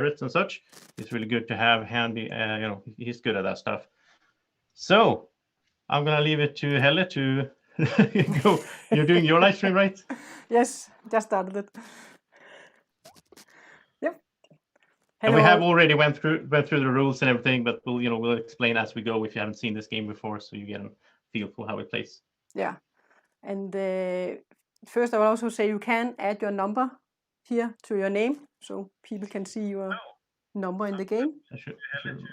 pirates and such. It's really good to have handy. He's good at that stuff. So I'm gonna leave it to Helle to go. You're doing your live stream, right? Yes, just started it. Yep. And we have already went through the rules and everything, but we'll explain as we go if you haven't seen this game before, so you get a feel for how it plays. Yeah, and first I will also say you can add your number here to your name, so people can see your number in the game. I should. You're doing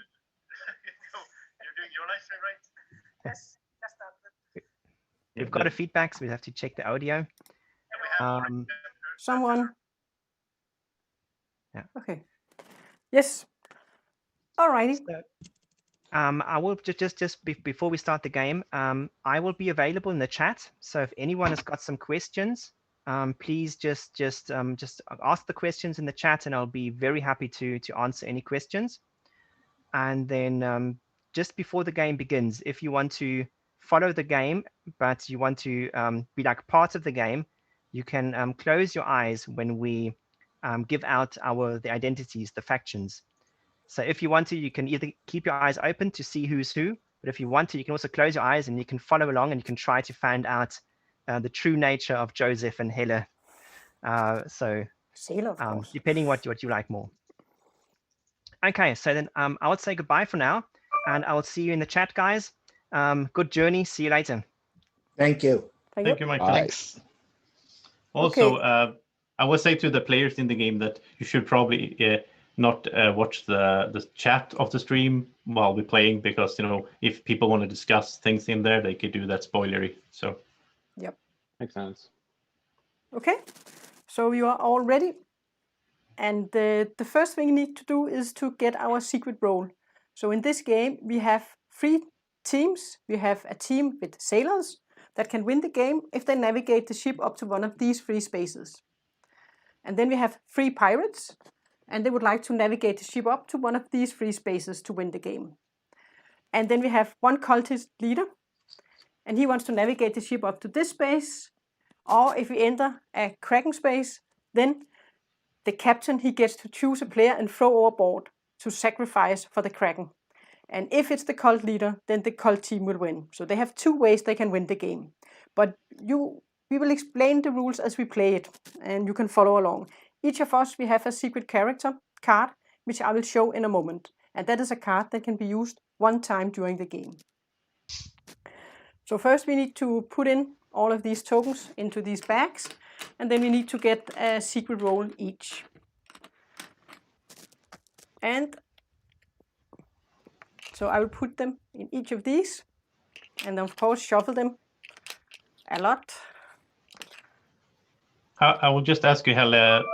your live stream, right? Yes, just started. We've got a feedback, so we have to check the audio. Someone. Yeah. Okay. Yes. All righty. I will just before we start the game, I will be available in the chat. So if anyone has got some questions, please just ask the questions in the chat, and I'll be very happy to answer any questions. And then just before the game begins, if you want to follow the game, but you want to be like part of the game, you can close your eyes when we give out the identities, the factions. So if you want to, you can either keep your eyes open to see who's who, but if you want to, you can also close your eyes and you can follow along and you can try to find out the true nature of Josef and Helle. Depending what you like more. Okay, so then I would say goodbye for now, and I will see you in the chat, guys. Good journey. See you later. Thank you. Thank you, Maikel. Nice. Also, I will say to the players in the game that you should probably not watch the chat of the stream while we're playing, because if people want to discuss things in there, they could do that spoilery. So. Yep. Makes sense. Okay, so you are all ready, and the first thing you need to do is to get our secret role. So in this game we have 3 teams. We have a team with sailors that can win the game if they navigate the ship up to one of these 3 spaces. And then we have 3 pirates, and they would like to navigate the ship up to one of these 3 spaces to win the game. And then we have 1 cultist leader, and he wants to navigate the ship up to this space, or if we enter a Kraken space, then the captain, he gets to choose a player and throw overboard to sacrifice for the Kraken. And if it's the cult leader, then the cult team will win. So they have 2 ways they can win the game. But we will explain the rules as we play it, and you can follow along. Each of us, we have a secret character card, which I will show in a moment. And that is a card that can be used 1 time during the game. So first we need to put in all of these tokens into these bags, and then we need to get a secret role each. And so I will put them in each of these, and of course shuffle them a lot. I will just ask you, Helle,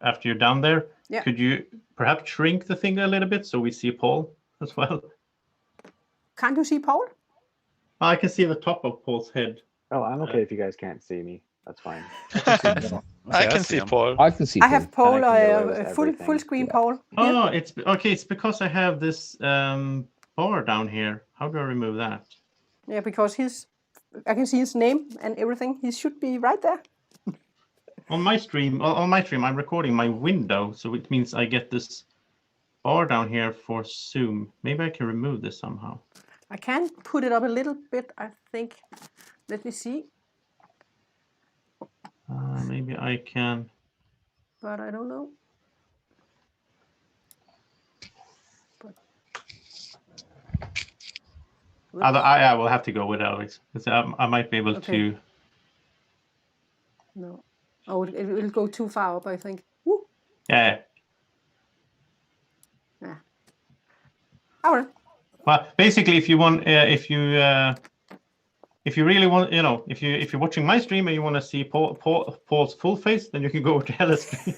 after you're down there, could you perhaps shrink the thing a little bit so we see Paul as well? Can't you see Paul? I can see the top of Paul's head. Oh, I'm okay if you guys can't see me. That's fine. I can see Paul. I can see. I have Paul, everything. full screen Paul. Oh, it's okay. It's because I have this bar down here. How do I remove that? Yeah, because I can see his name and everything. He should be right there. On my stream, I'm recording my window, so it means I get this bar down here for Zoom. Maybe I can remove this somehow. I can put it up a little bit, I think. Let me see. Maybe I can. But I don't know. I will have to go with Alex. I might be able to. No. Oh, it will go too far up, I think. Woo. Yeah. Yeah. All right. Well, basically, if you want, if you really want, if you're watching my stream and you want to see Paul's full face, then you can go to Helle's stream.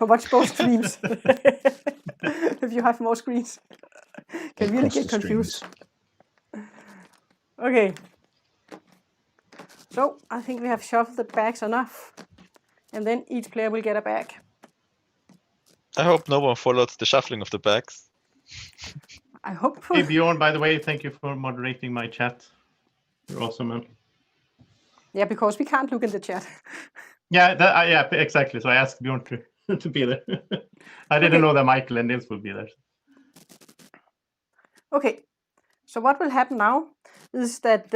Watch both streams. If you have more screens, can really get confused. Okay. So I think we have shuffled the bags enough, and then each player will get a bag. I hope no one followed the shuffling of the bags. I hope. Hey Bjorn, by the way, thank you for moderating my chat. You're awesome, man. Yeah, because we can't look in the chat. Yeah, exactly. So I asked Bjorn to to be there. I didn't know that Maikel and Nils would be there. Okay, so what will happen now is that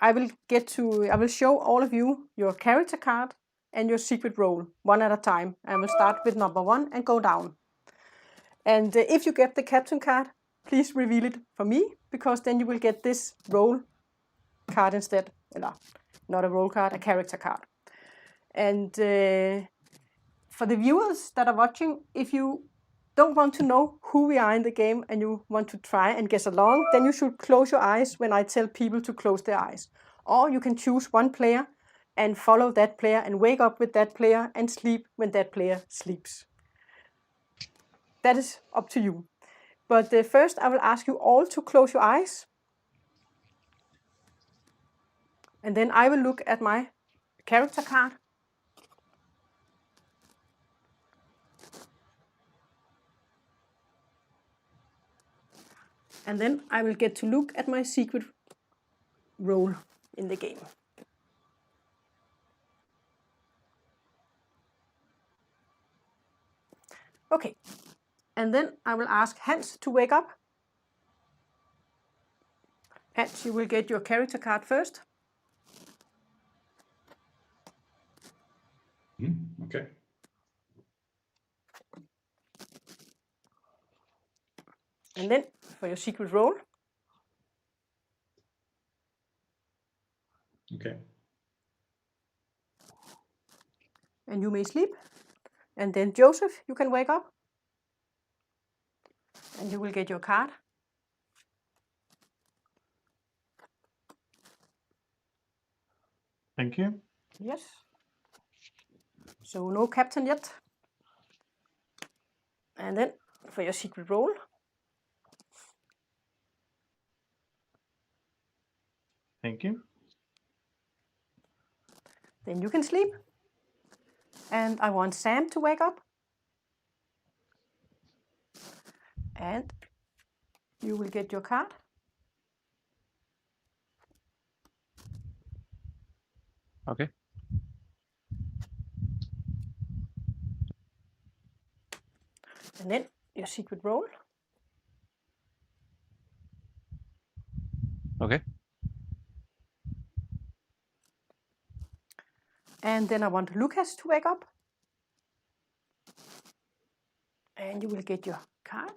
I will show all of you your character card and your secret role one at a time. I will start with number 1 and go down. And if you get the captain card, please reveal it for me, because then you will get this role card instead. No, not a role card, a character card. And for the viewers that are watching, if you don't want to know who we are in the game and you want to try and guess along, then you should close your eyes when I tell people to close their eyes. Or you can choose one player and follow that player and wake up with that player and sleep when that player sleeps. That is up to you. But first I will ask you all to close your eyes. And then I will look at my character card. And then I will get to look at my secret role in the game. Okay, and then I will ask Hans to wake up. Hans, you will get your character card first. Okay. And then for your secret role. Okay. And you may sleep. And then Joseph, you can wake up. And you will get your card. Thank you. Yes. So no captain yet. And then for your secret role. Thank you. Then you can sleep. And I want Sam to wake up. And you will get your card. Okay. And then your secret role. Okay. And then I want Lukas to wake up. And you will get your card.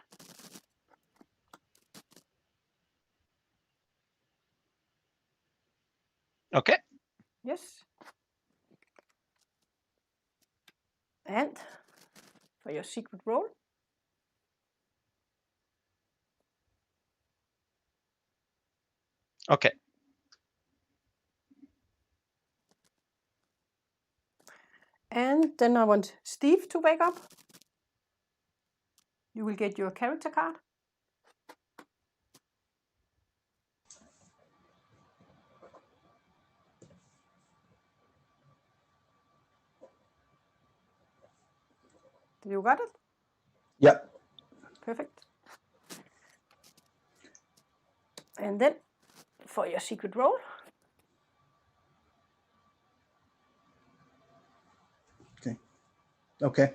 Okay. Yes. And for your secret role. Okay. And then I want Steve to wake up. You will get your character card. You got it? Yep. Perfect. And then for your secret role. Okay. Okay.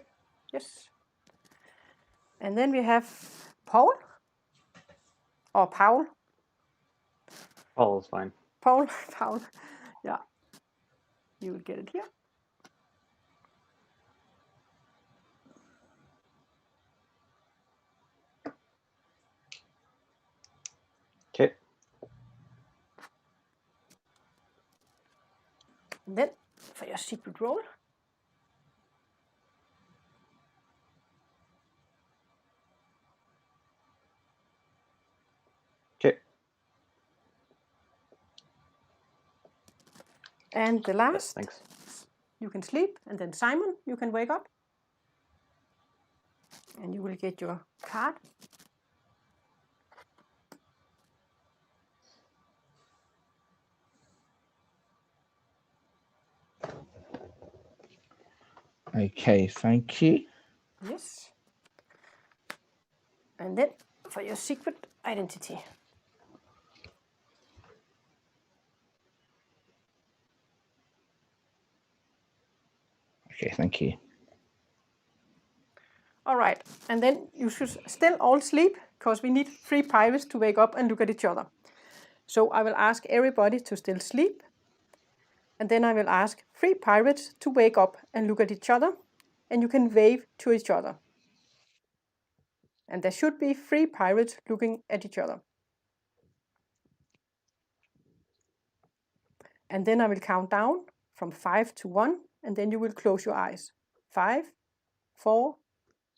Yes. And then we have Paul. Or Paul. Paul is fine. Paul. Paul. Yeah. You will get it here. Okay. And then for your secret role. Okay. And the last, Yes, thanks. you can sleep. And then Simon, you can wake up. And you will get your card. Okay, thank you. Yes. And then for your secret identity. Okay, thank you. All right, and then you should still all sleep because we need 3 pirates to wake up and look at each other. So I will ask everybody to still sleep, and then I will ask 3 pirates to wake up and look at each other, and you can wave to each other. And there should be 3 pirates looking at each other. And then I will count down from 5 to 1, and then you will close your eyes. 5, 4,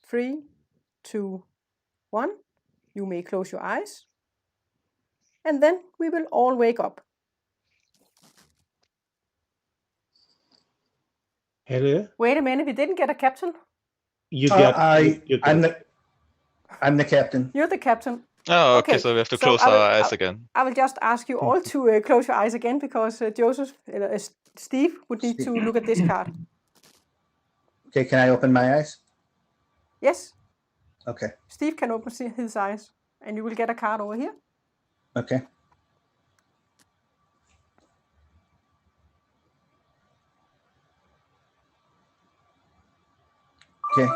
3, 2, 1. You may close your eyes. And then we will all wake up. Helle, Wait a minute, we didn't get a captain. you get. I'm the captain. You're the captain. Oh, okay, so we have to close our eyes again. I will just ask you all to close your eyes again because Steve would need to look at this card. Okay, can I open my eyes? Yes. Okay. Steve can open his eyes, and you will get a card over here. Okay. Okay.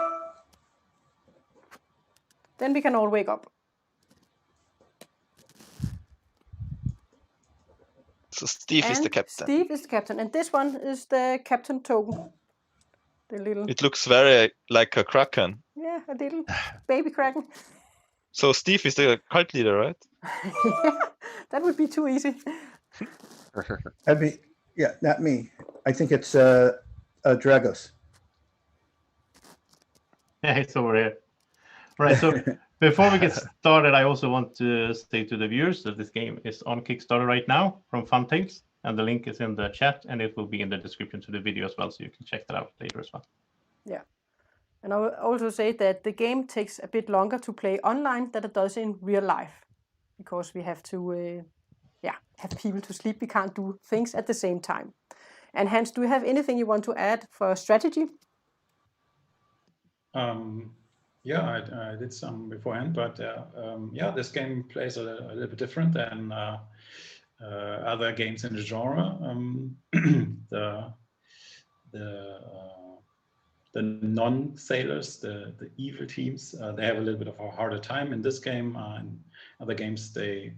Then we can all wake up. So Steve is the captain. Steve is the captain, and this one is the captain token. The little. It looks very like a kraken. Yeah, a little baby kraken. So Steve is the cult leader, right? Yeah, that would be too easy. That'd be, yeah, not me. I think it's Dragos. Yeah, it's over here. Right, so before we get started, I also want to say to the viewers that this game is on Kickstarter right now from Funtails, and the link is in the chat, and it will be in the description to the video as well, so you can check that out later as well. Yeah, and I will also say that the game takes a bit longer to play online than it does in real life, because we have to, have people to sleep. We can't do things at the same time. And Hans, do you have anything you want to add for strategy? Yeah, I did some beforehand, but this game plays a little bit different than other games in the genre. The non-sailors, the evil teams, they have a little bit of a harder time in this game. In other games, they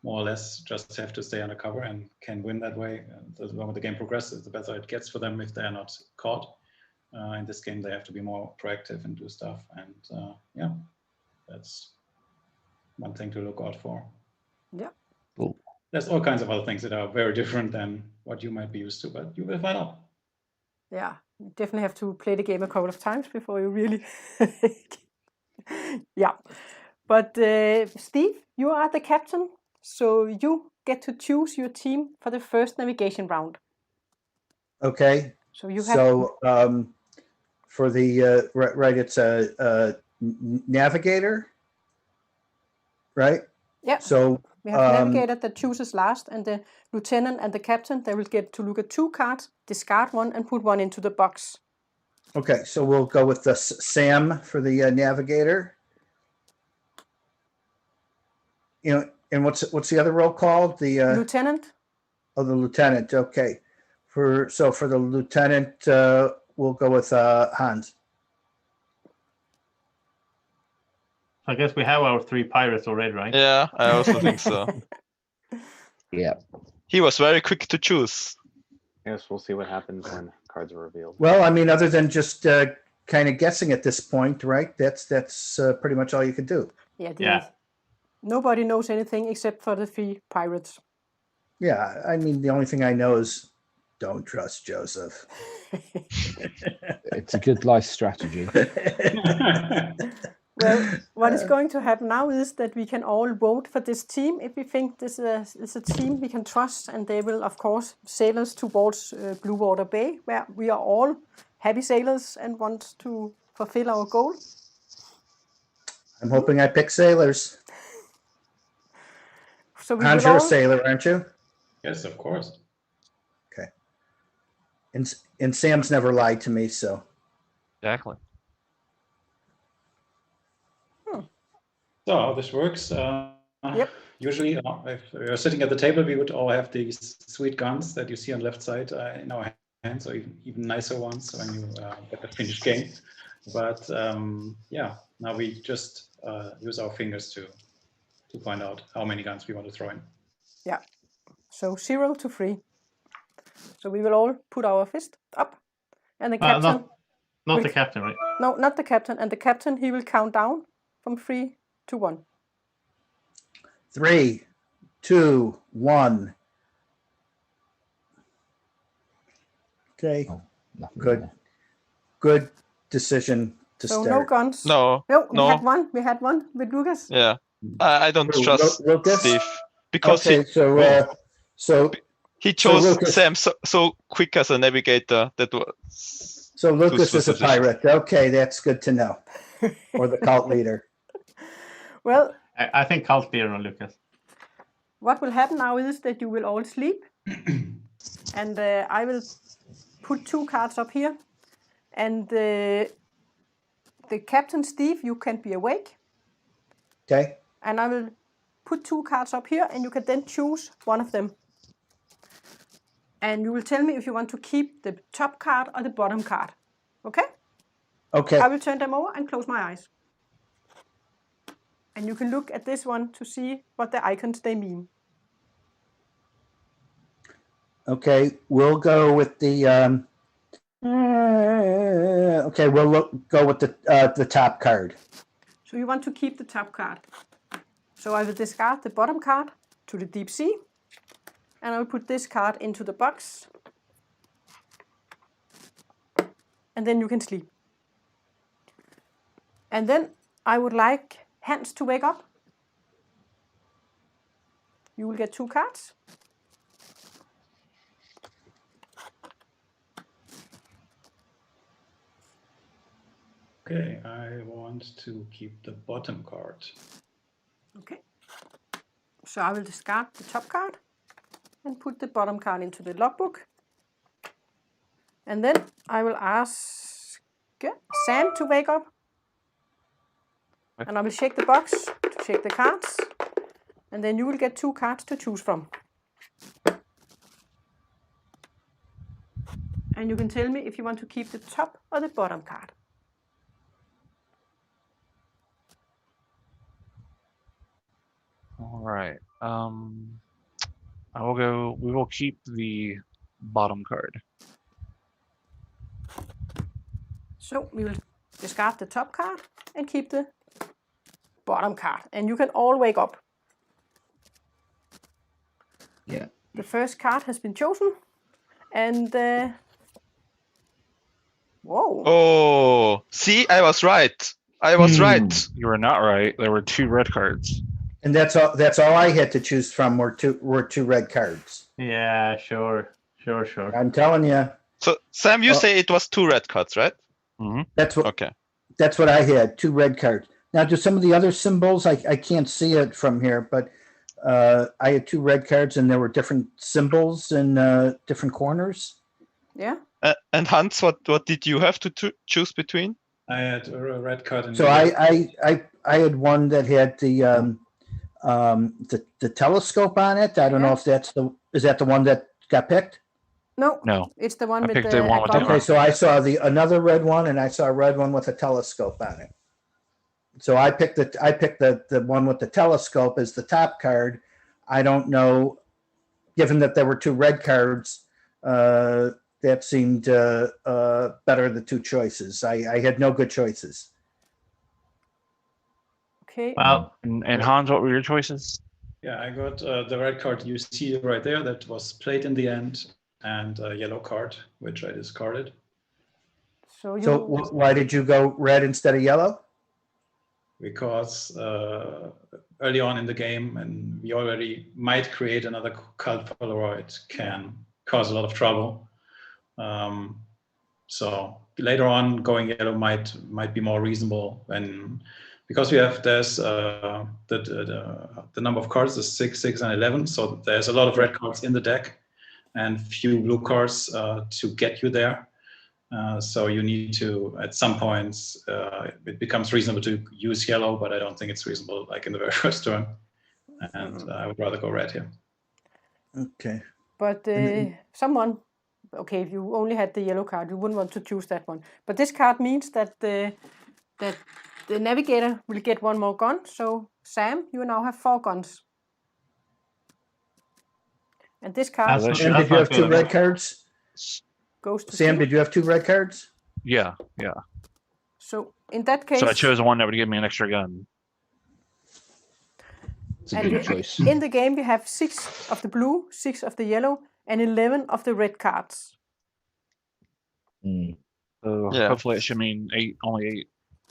more or less just have to stay undercover and can win that way. The longer the game progresses, the better it gets for them if they're not caught. In this game, they have to be more proactive and do stuff. And that's one thing to look out for. Yeah. Cool. There's all kinds of other things that are very different than what you might be used to, but you will find out. Yeah, you definitely have to play the game a couple of times before you really... Yeah. But Steve, you are the captain, so you get to choose your team for the first navigation round. Okay. So you have... for the right, it's a navigator, right? Yeah. So we have a navigator that chooses last, and the lieutenant and the captain, they will get to look at 2 cards, discard one, and put one into the box. Okay, so we'll go with the Sam for the navigator. You know, and what's the other role called? The lieutenant. Oh, the lieutenant. Okay. For the lieutenant, we'll go with Hans. I guess we have our 3 pirates already, right? Yeah, I also think so. Yeah. He was very quick to choose. Yes, we'll see what happens when cards are revealed. Well, I mean, other than just kind of guessing at this point, right? That's pretty much all you could do. Yeah. Nobody knows anything except for the 3 pirates. Yeah, I mean, the only thing I know is don't trust Joseph. It's a good life strategy. Well, what is going to happen now is that we can all vote for this team if we think this is a team we can trust, and they will, of course, sail us towards Blue Water Bay, where we are all happy sailors and want to fulfill our goal. I'm hoping I pick sailors. So Hans, you're a sailor, aren't you? Yes, of course. Okay. And Sam's never lied to me, so. Exactly. So how this works, Yep. Usually if we're sitting at the table, we would all have these sweet guns that you see on the left side in our hands, or even nicer ones when you get the finished game. But yeah, now we just use our fingers to find out how many guns we want to throw in. Yeah. So 0 to 3. So we will all put our fist up, and the captain. Not the captain, right? No, not the captain. And the captain, he will count down from 3 to 1. 3, 2, 1. Okay. Oh, Good. Good decision to So start. no guns. No, No, we no. had one. We had one with Lukas. Yeah, I don't trust Lucas? Steve because Okay, so he chose Lucas- Sam so quick as a navigator. That was so Lucas too is a suspicious. pirate. Okay, that's good to know. Or the cult leader. Well, I think cult leader on Lucas. what will happen now is that you will all sleep, and I will put 2 cards up here, and the captain Steve, you can be awake, Okay. and I will put 2 cards up here, and you can then choose one of them. And you will tell me if you want to keep the top card or the bottom card. Okay? Okay. I will turn them over and close my eyes. And you can look at this one to see what the icons they mean. Okay, we'll go with the okay, we'll go with the top card. So you want to keep the top card. So I will discard the bottom card to the deep sea, and I will put this card into the box, and then you can sleep. And then I would like Hans to wake up. You will get 2 cards. Okay, I want to keep the bottom card. Okay. So I will discard the top card and put the bottom card into the logbook. And then I will ask Sam to wake up. And I will shake the box to shake the cards. And then you will get 2 cards to choose from. And you can tell me if you want to keep the top or the bottom card. All right. I will go. We will keep the bottom card. So we will discard the top card and keep the bottom card. And you can all wake up. Yeah. The first card has been chosen. And whoa. Oh, see, I was right. I was right. You were not right. There were 2 red cards. And that's all I had to choose from were two red cards. Yeah, sure. I'm telling you. So, Sam, you say it was 2 red cards, right? Mm-hmm. That's what Okay. That's what I had, 2 red cards. Now, do some of the other symbols, I can't see it from here, but I had 2 red cards and there were different symbols in different corners. Yeah. And Hans, what did you have to choose between? I had a red card. In So I had one that had the telescope on it. I don't know if is that the one that got picked? No, it's the one I with picked the the one with the abdominal. Okay, so I saw another red one, and I saw a red one with a telescope on it. So I picked the one with the telescope as the top card. I don't know, given that there were 2 red cards, that seemed better the 2 choices. I had no good choices. Okay. Well, And Hans, what were your choices? Yeah, I got the red card you see right there that was played in the end, and a yellow card, which I discarded. So why did you go red instead of yellow? Because early on in the game, and we already might create another cult follower, it can cause a lot of trouble. So later on, going yellow might be more reasonable, because there's the number of cards is 6, 6, and 11. So there's a lot of red cards in the deck, and few blue cards to get you there. So you need to, at some points, it becomes reasonable to use yellow, but I don't think it's reasonable like in the very first turn. And I would rather go red here. Okay. But someone okay, if you only had the yellow card, you wouldn't want to choose that one. But this card means that the navigator will get one more gun. So Sam, you now have 4 guns. And this card Sam, did you have 2 red cards? Goes to Sam, Steve. did you have 2 red cards? Yeah. So in that case, So I chose one that would give me an extra gun. It's a good choice. in the game, we have 6 of the blue, 6 of the yellow, and 11 of the red cards. So Yeah. hopefully it should mean only 8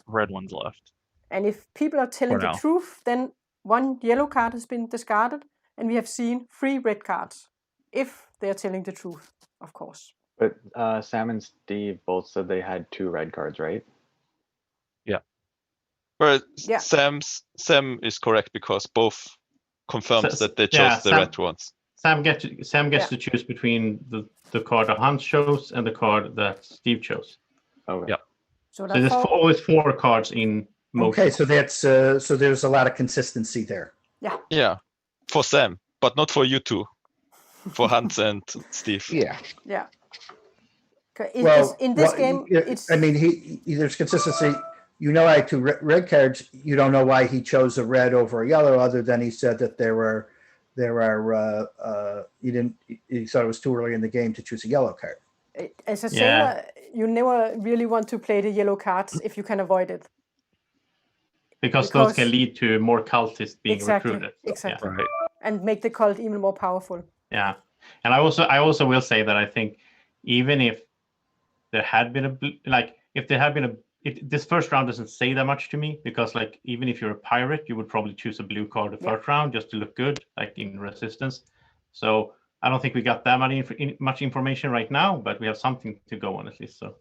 red ones left. And if people are telling the now. truth, then 1 yellow card has been discarded, and we have seen 3 red cards. If they're telling the truth, of course. But Sam and Steve both said they had 2 red cards, right? But Yeah. Sam is correct because both confirms So- that they yeah, chose the Sam- red ones. Sam gets to choose between the card that Hans chose and the card that Steve chose. Okay. Yeah. So So there's always 4 cards in motion. Okay, so that's so there's a lot of consistency there. Yeah, for Sam, but not for you two. For Hans and Steve. Yeah. Yeah. In this well, game, yeah, it's. I mean, there's consistency. You know, I had 2 red cards. You don't know why he chose a red over a yellow, other than he said that he thought it was too early in the game to choose a yellow card. As a sailor, you never really want to play the yellow cards if you can avoid it. Because those can lead to more cultists being recruited. So, Exactly. Right. And make the cult even more powerful. Yeah. And I also will say that I think even if there had been this first round doesn't say that much to me, because like even if you're a pirate, you would probably choose a blue card the first round just to look good, like in resistance. So I don't think we got that much information right now, but we have something to go on at least. So,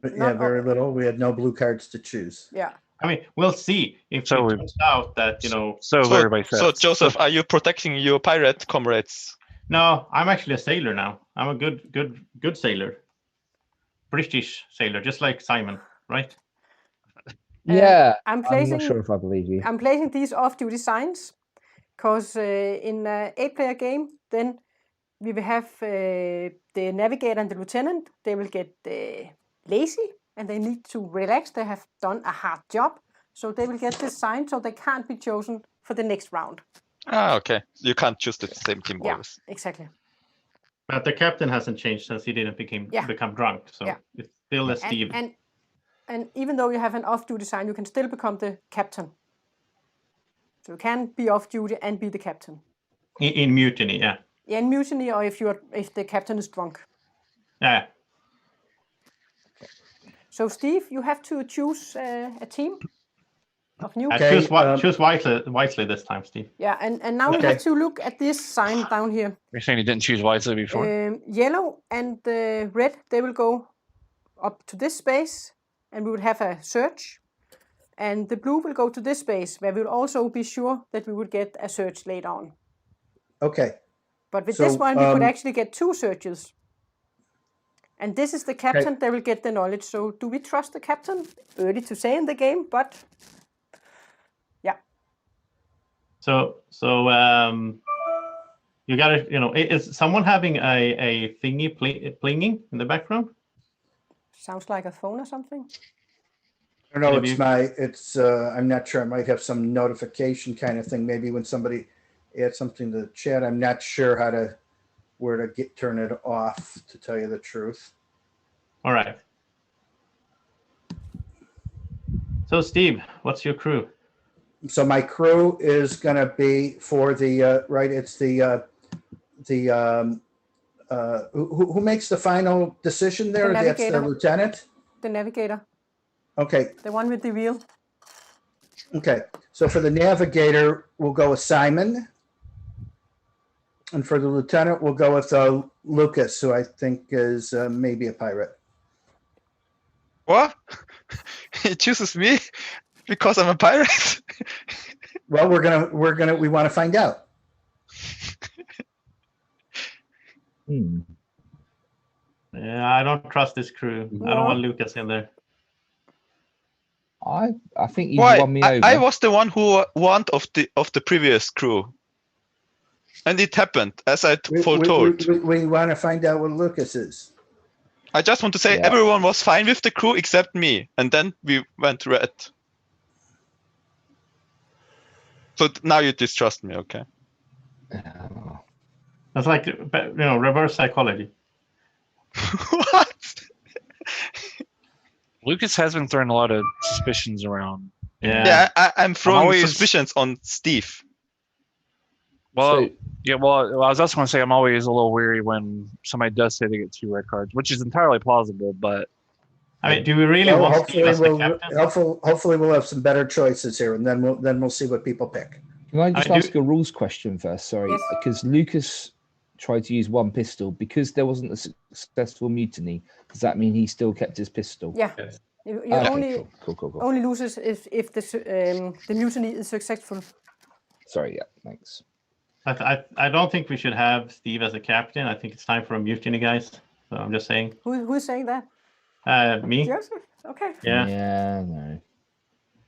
but yeah, very little. We had no blue cards to choose. Yeah. I mean, we'll see if it turns out that So everybody says. So Joseph, are you protecting your pirate comrades? No, I'm actually a sailor now. I'm a good sailor, British sailor, just like Simon, right? Yeah. I'm I'm not sure if I believe you. I'm placing these off-duty signs because in an 8-player game, then we will have the navigator and the lieutenant. They will get lazy and they need to relax. They have done a hard job, so they will get this sign, so they can't be chosen for the next round. Ah, okay. You can't choose the same team always. Yeah, exactly. But the captain hasn't changed since he didn't become drunk, so it's still a Steve. And even though you have an off-duty sign, you can still become the captain. So you can be off-duty and be the captain. In Mutiny, yeah. Yeah, in Mutiny, or if the captain is drunk. Yeah. So Steve, you have to choose a team of new. Choose wisely this time, Steve. Yeah, and now we have to look at this sign down here. You're saying you didn't choose wisely before? Yellow and red, they will go up to this space, and we will have a search. And the blue will go to this space, where we will also be sure that we will get a search later on. Okay. But with this one, we could actually get 2 searches. And this is the captain that will get the knowledge. So do we trust the captain? Early to say in the game, but yeah. So you got to, is someone having a thingy plinging in the background? Sounds like a phone or something. I don't know. I'm not sure. I might have some notification kind of thing. Maybe when somebody adds something to the chat, I'm not sure where to turn it off, to tell you the truth. All right. So Steve, what's your crew? So my crew is going to be for the right. It's who makes the final decision there? That's the lieutenant. The navigator. Okay. The one with the wheel. Okay. So for the navigator, we'll go with Simon. And for the lieutenant, we'll go with Lukas, who I think is maybe a pirate. What? He chooses me because I'm a pirate? Well, we want to find out. Yeah, I don't trust this crew. I don't want Lukas in there. I think you won me over. I was the one who won of the previous crew. And it happened, as I foretold. We want to find out what Lukas is. I just want to say everyone was fine with the crew except me, and then we went red. So now you distrust me, okay? That's like, reverse psychology. What? Lukas has been throwing a lot of suspicions around. Yeah, I'm throwing suspicions on Steve. Well, I was also going to say I'm always a little weary when somebody does say they get 2 red cards, which is entirely plausible. But I mean, do we really want Steve as the captain? Hopefully, we'll have some better choices here, and then we'll see what people pick. Can I just ask a rules question first? Sorry, because Lukas tried to use 1 pistol because there wasn't a successful mutiny. Does that mean he still kept his pistol? Yeah. You only loses if the mutiny is successful. Sorry, yeah, thanks. I don't think we should have Steve as a captain. I think it's time for a mutiny, guys. So I'm just saying. Who's saying that? Me. Joseph? Okay. Yeah. Yeah, no.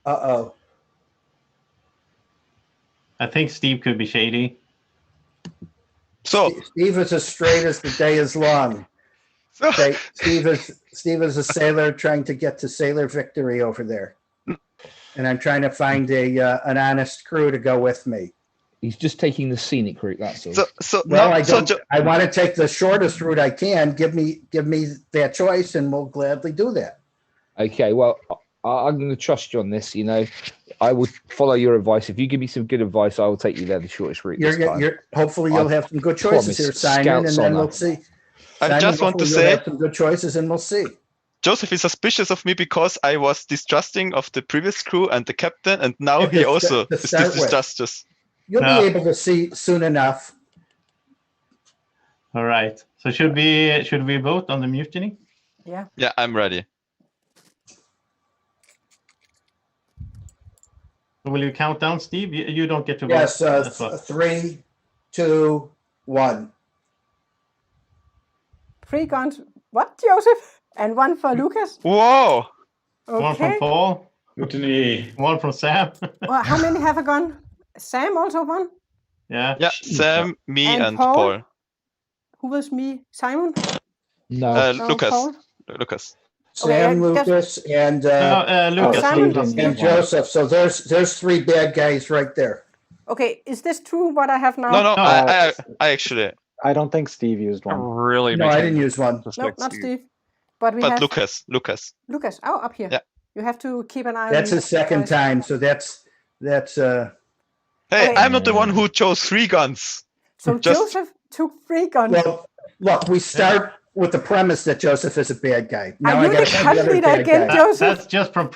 Uh-oh. I think Steve could be shady. So Steve is as straight as the day is long. Okay, Steve is a sailor trying to get to sailor victory over there, and I'm trying to find an honest crew to go with me. He's just taking the scenic route. That's all. I want to take the shortest route I can. Give me that choice, and we'll gladly do that. Okay, well, I'm going to trust you on this. I will follow your advice. If you give me some good advice, I will take you there the shortest route. Hopefully, you'll have some good choices here, Simon, and then we'll see. I just want to say have some good choices, and we'll see. Joseph is suspicious of me because I was distrusting of the previous crew and the captain, and now he also is distrusted. You'll be able to see soon enough. All right. So should we vote on the mutiny? Yeah. Yeah, I'm ready. Will you count down, Steve? You don't get to vote. Yes. 3, 2, 1. 3 guns. What, Joseph? And 1 for Lukas? Whoa! Okay. 1 from Paul. Mutiny. 1 from Sam. Well, how many have a gun? Sam also 1? Yeah. Yeah, Sam, me, and Paul. Who was me? Simon? No. Lucas. Paul? Lucas. Sam, Lucas, and Lucas. And Joseph. So there's 3 bad guys right there. Okay, is this true what I have now? No, I actually. I don't think Steve used 1. Really? No, I didn't use 1. No, not Steve. But Lucas. Lucas. Oh, up here. Yeah. You have to keep an eye on. That's his second time, so that's. Hey, I'm not the one who chose 3 guns. So Joseph took 3 guns. Well, look, we start with the premise that Joseph is a bad guy. Now are you the cult leader again, Joseph? That's just from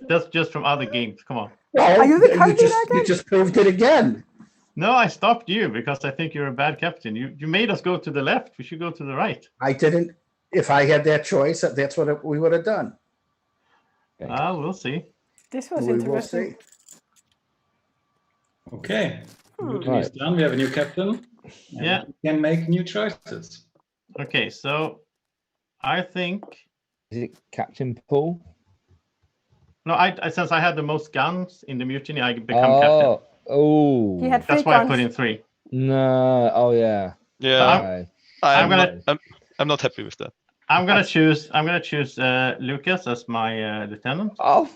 That's just from other games. Come on. Well, are you the cult leader again? You just proved it again. No, I stopped you because I think you're a bad captain. You made us go to the left. We should go to the right. I didn't. If I had that choice, that's what we would have done. We'll see. This was interesting. Okay. Mutiny's done. We have a new captain. Yeah. We can make new choices. Okay, so I think. Is it Captain Paul? No, I since I had the most guns in the mutiny, I become captain. Oh. He had 3 That's why I put in 3. No. Oh yeah. Yeah. I'm not happy with that. I'm gonna choose Lukas as my lieutenant. Oh.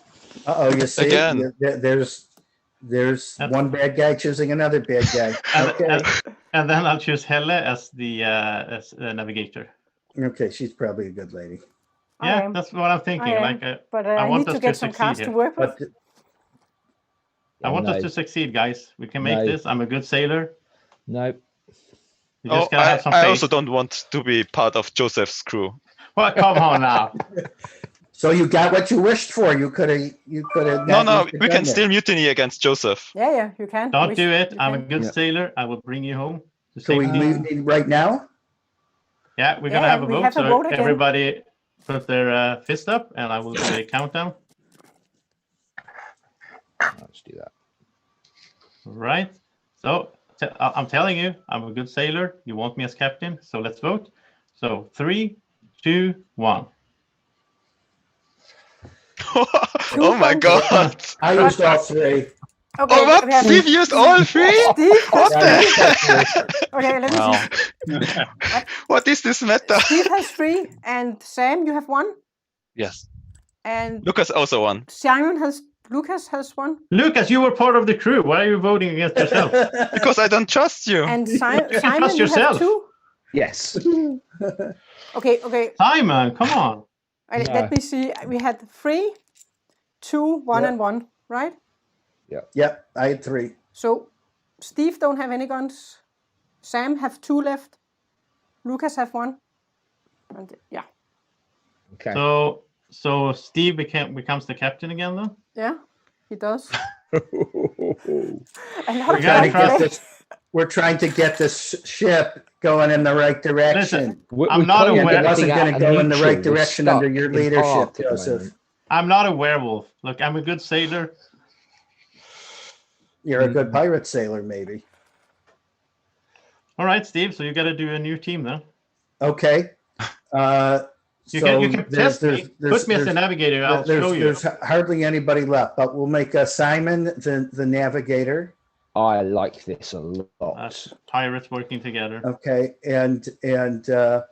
You see, again. There's one bad guy choosing another bad guy. Okay. And then I'll choose Helle as the navigator. Okay, she's probably a good lady. Yeah, that's what I'm thinking. But I want need to get some cards to work with. I want us to succeed, guys. We can make this. I'm a good sailor. Nope. I also don't want to be part of Joseph's crew. Well, come on now. So you got what you wished for. You could have. No, we can still mutiny against Joseph. Yeah, you can. Don't do it. I'm a good sailor. I will bring you home. So we mutiny right now? Yeah, we're gonna have a vote. So everybody put their fist up, and I will do a countdown. Let's do that. Right. So I'm telling you, I'm a good sailor. You want me as captain, so let's vote. So 3, 2, 1. Oh my God! I used all 3. Okay, Oh, what? we have Steve used all three? Steve What has the? three. Okay, let me see. What is this meta? Steve has 3, and Sam, you have 1. Yes. And Lucas also won. Lucas has 1. Lucas, you were part of the crew. Why are you voting against yourself? Because I don't trust you. And You Simon, trust you yourself. have 2. Yes. Okay. Simon, come on. Let me see. We had 3, 2, 1, Yeah. and 1, right? Yep, I had 3. So Steve don't have any guns. Sam have 2 left. Lucas have 1. And yeah. Okay. So Steve becomes the captain again, though. Yeah, he does. We're trying to get this ship going in the right direction. Listen, I'm not aware. It wasn't going to go in the right direction under your leadership, Joseph. I'm not a werewolf. Look, I'm a good sailor. You're a good pirate sailor, maybe. All right, Steve. So you got to do a new team, then. Okay. You can test me. Put me as the navigator. I'll show you. There's hardly anybody left, but we'll make Simon the navigator. I like this a lot. Pirates working together. Okay, and the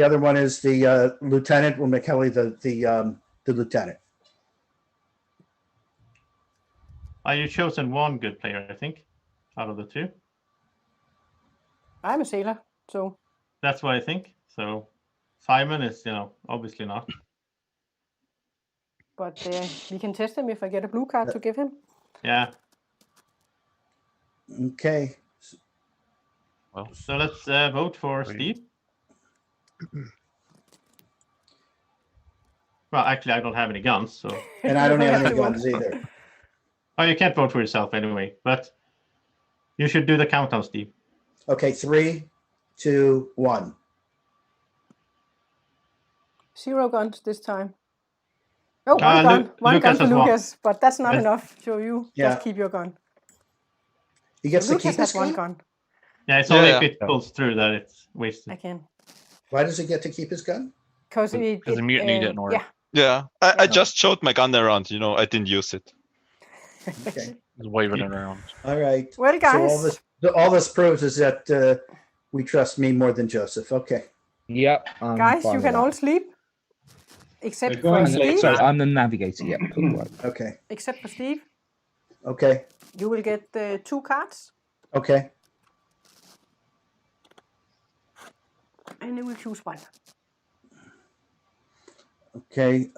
other one is the lieutenant. We'll make Helle the lieutenant. You've chosen one good player, I think, out of the 2. I'm a sailor, so. That's what I think. So Simon is, obviously not. But we can test him if I get a blue card to give him. Yeah. Okay. Well, so let's vote for Steve. Well, actually, I don't have any guns, so. And I don't have any guns either. Oh, you can't vote for yourself anyway, but you should do the countdown, Steve. Okay, 3, 2, 1. 0 guns this time. Oh, one gun. One gun for Lucas, but that's not enough. So you just keep your gun. He gets to keep his one gun. Yeah, it's only if it pulls through that it's wasted. I can. Why does he get to keep his gun? Because the mutiny didn't work. Yeah, I just showed my gun around. I didn't use it. Okay. Just waving it around. All right. Well, guys. So all this proves is that we trust me more than Joseph. Okay. Yep. Guys, you can all sleep. Except for Steve. Sorry, I'm the navigator. Yep. Okay. Except for Steve. Okay. You will get 2 cards. Okay. And you will choose 1. Okay.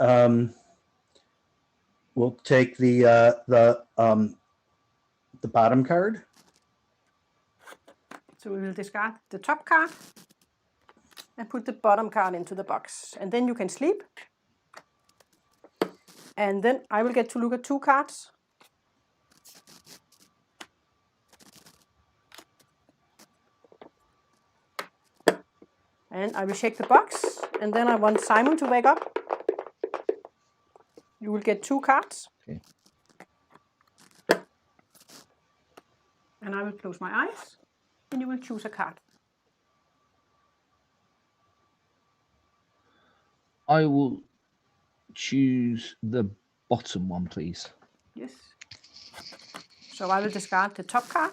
We'll take the bottom card. So we will discard the top card and put the bottom card into the box. And then you can sleep. And then I will get to look at 2 cards. And I will shake the box. And then I want Simon to wake up. You will get 2 cards. Okay. And I will close my eyes. And you will choose a card. I will choose the bottom one, please. Yes. So I will discard the top card.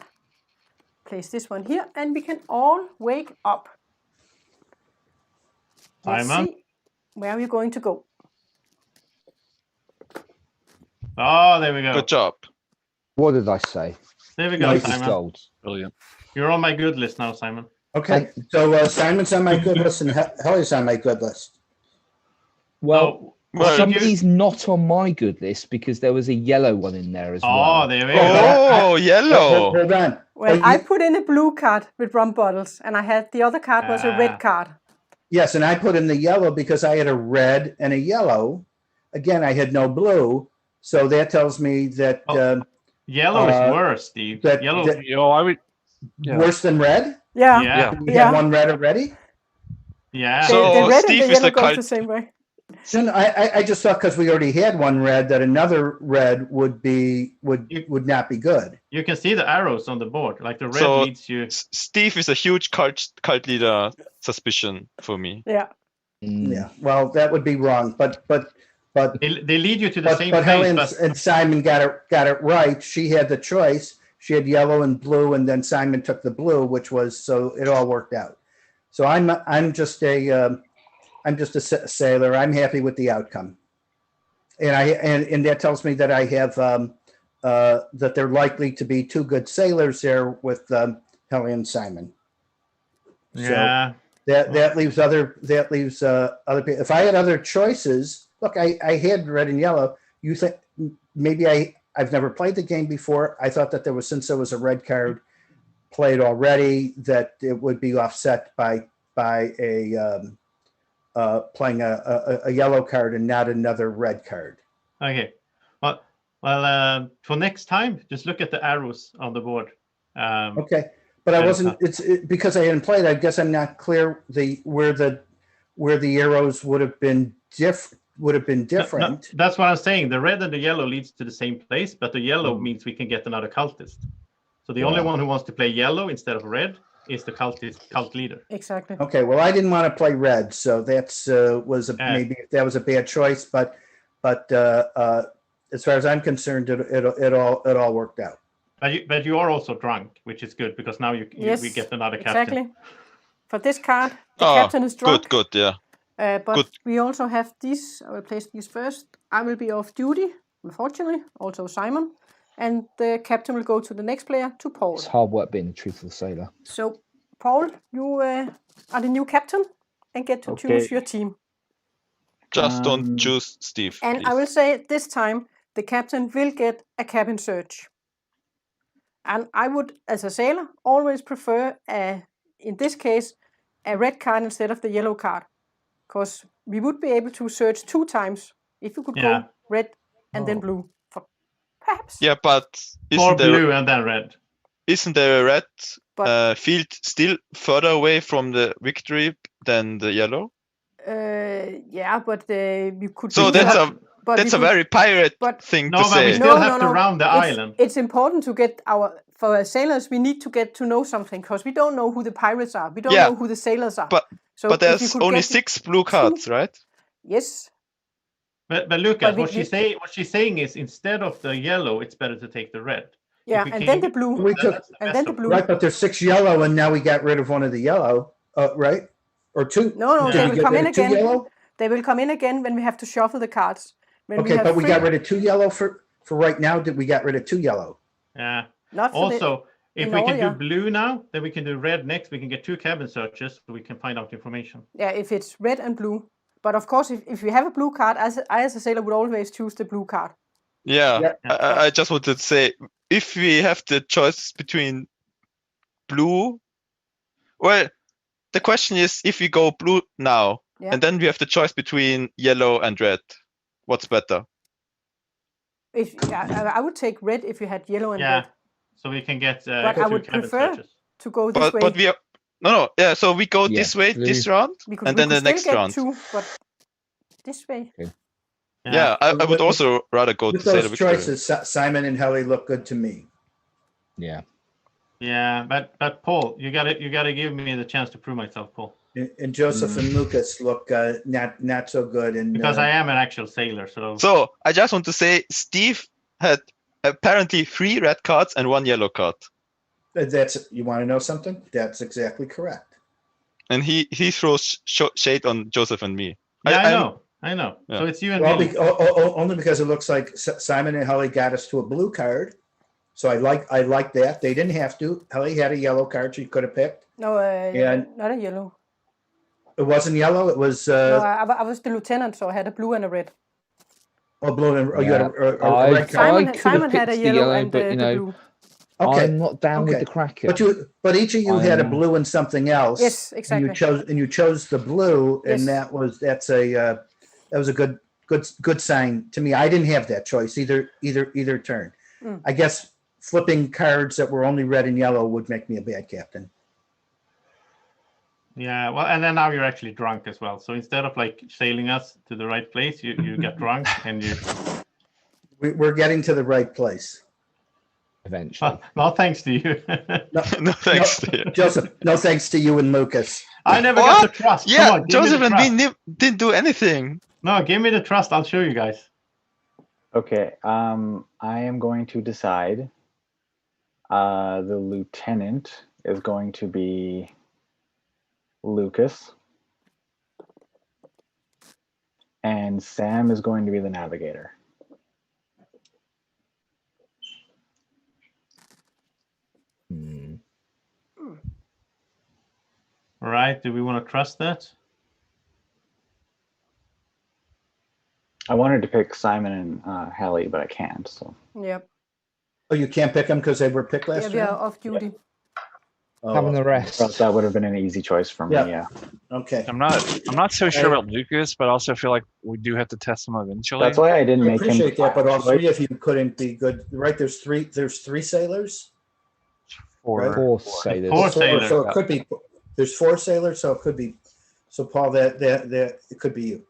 Place this one here. And we can all wake up. Let's see where we're going to go. Oh, there we go. Good job. What did I say? There we go, Nice Simon. gold. Brilliant. You're on my good list now, Simon. Okay. So Simon's on my good list and Helle's on my good list. Well, somebody's not on my good list because there was a yellow one in there as well. Oh, there we go. Oh, yellow. Hold on. Well, I put in a blue card with rum bottles, and I had the other card was a red card. Yes, and I put in the yellow because I had a red and a yellow. Again, I had no blue, so that tells me that yellow is worse, Steve. Yellow. I would. Yeah. Worse than red? Yeah. We had one red already? Yeah. So the red Steve and the is yellow the goes the same way. So I just thought because we already had one red that another red would not be good. You can see the arrows on the board, like the red leads you. Steve is a huge cult leader suspicion for me. Yeah. Yeah. Well, that would be wrong, but But they lead you to the same but place. Helle and Simon got it right. She had the choice. She had yellow and blue, and then Simon took the blue, which was, so it all worked out. So I'm just a sailor. I'm happy with the outcome, and that tells me that I have that they're likely to be two good sailors there with Helle and Simon. Yeah. So that leaves other people. If I had other choices, look, I had red and yellow. You think maybe I've never played the game before. I thought that since there was a red card played already, that it would be offset by playing a yellow card and not another red card. Okay. Well, for next time, just look at the arrows on the board. Okay, but I wasn't. Because I hadn't played. I guess I'm not clear where the arrows would have been different. No, that's what I'm saying. The red and the yellow leads to the same place, but the yellow means we can get another cultist. So the only one who wants to play yellow instead of red is the cult leader. Exactly. Okay, well, I didn't want to play red, so that's maybe that was a bad choice. But as far as I'm concerned, it all worked out. But you are also drunk, which is good because now we get another captain. Exactly. For this card, the captain is drunk. Good, yeah. But we also have these. I will place these first. I will be off duty, unfortunately. Also Simon. And the captain will go to the next player, to Paul. It's hard work being a truthful sailor. So, Paul, you are the new captain and get to choose your team. Just don't choose Steve. And please. I will say this time, the captain will get a cabin search. And I would, as a sailor, always prefer, in this case, a red card instead of the yellow card. Because we would be able to search 2 times if you could go red and then blue. Perhaps. Yeah, but isn't there blue and then red? Isn't there a red field still further away from the victory than the yellow? Yeah, but you could. So that's a very pirate thing to say. But we still have to round the island. It's important to get for sailors. We need to get to know something because we don't know who the pirates are. We don't know who the sailors are. But there's only 6 blue cards, right? Yes. But Lukas, what she's saying is instead of the yellow, it's better to take the red. Yeah, and then the blue. Right, but there's 6 yellow, and now we got rid of one of the yellow, right? Or 2. No, they will come in again. Yellow? They will come in again when we have to shuffle the cards. Okay, but we got rid of 2 yellow for right now. Did we got rid of 2 yellow? Yeah. Not for also, if we can do blue now, then we can do red next. We can get 2 cabin searches, so we can find out information. Yeah, if it's red and blue. But of course, if you have a blue card, I as a sailor would always choose the blue card. Yeah. I just wanted to say, if we have the choice between blue, well, the question is if we go blue now, and then we have the choice between yellow and red, what's better? I would take red if you had yellow and red. So we can get. But I would prefer to go this way. But we are. No. Yeah, so we go this way, this round, and then the next round. 2, but this way. Okay. Yeah, I would also rather go to those choices. Simon and Helle look good to me. Yeah. Yeah, but Paul, you gotta give me the chance to prove myself, Paul. And Joseph and Lukas look not so good. And because I am an actual sailor, so. So I just want to say, Steve had apparently 3 red cards and 1 yellow card. You want to know something? That's exactly correct. And he throws shade on Joseph and me. Yeah, I know. Yeah. So it's you and me. Only because it looks like Simon and Helle got us to a blue card. So I like that. They didn't have to. Helle had a yellow card she could have picked. No, not a yellow. It wasn't yellow. It was. No, I was the lieutenant, so I had a blue and a red. Oh, blue and you had a red card. Simon had a yellow and but the blue. Okay. I'm not down with the Kraken. But each of you had a blue and something else. Yes, exactly. And you chose the blue, and that was a good sign to me. I didn't have that choice either turn. I guess flipping cards that were only red and yellow would make me a bad captain. Yeah, well, and then now you're actually drunk as well. So instead of like sailing us to the right place, you get drunk and you. We're getting to the right place. Eventually. Well, thanks to you. No thanks to you. Joseph, no thanks to you and Lukas. I never got the trust. Yeah, Joseph and me didn't do anything. No, give me the trust. I'll show you guys. Okay. I am going to decide. The lieutenant is going to be Lukas. And Sam is going to be the navigator. All right. Do we want to trust that? I wanted to pick Simon and Helle, but I can't. So. Yep. Oh, you can't pick them because they were picked last Yeah, we are round? off duty. Oh, Having the Well, rest. that would have been an easy choice for me. Yeah. Yeah. Okay. I'm not so sure about Lukas, but I also feel like we do have to test him eventually. That's why I didn't I make him. appreciate that, but all final three of you couldn't be good, right? There's three sailors? For Four sailors. Four sailors. So it could be, there's 4 sailors, so it could be, so Paul, that it could be you.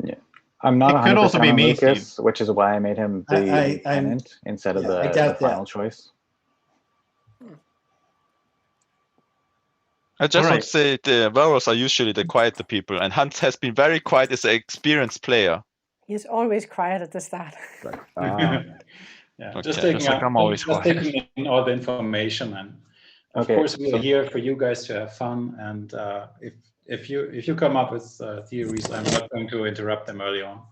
Yeah. I'm not It could 100% also be on me, Lukas, Steve. which is why I made him the lieutenant instead of I the doubt final that. choice. I just All want to say the werewolves are usually the quieter people, and Hans has been very quiet as an experienced player. He's always quiet at the start. Yeah, Okay. just Just like I'm always quiet. taking in all the information, and of Okay, course we so- are here for you guys to have fun. And if you come up with theories, I'm not going to interrupt them early on.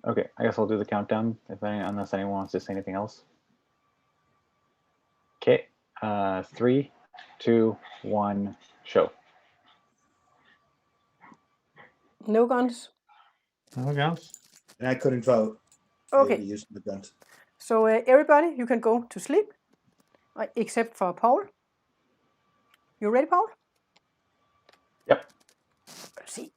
Okay, I guess I'll do the countdown unless anyone wants to say anything else. Okay, 3, 2, 1, show. No guns. No guns. And I couldn't vote. Okay. Maybe using the guns. So everybody, you can go to sleep, except for Paul. You ready, Paul? Yep. Let's see.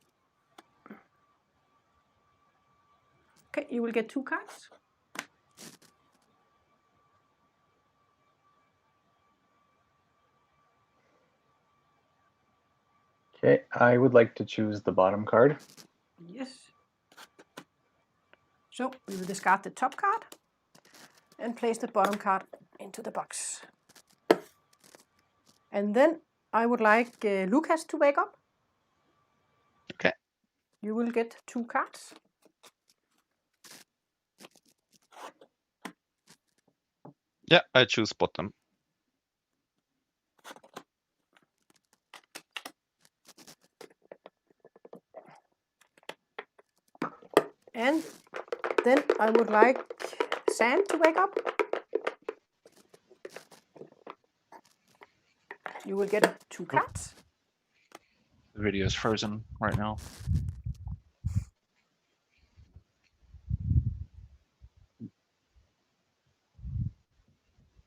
Okay, you will get 2 cards. Okay, I would like to choose the bottom card. Yes. So we will discard the top card and place the bottom card into the box. And then I would like Lukas to wake up. Okay. You will get 2 cards. Yeah, I choose bottom. And then I would like Sam to wake up. You will get 2 cards. The video is frozen right now.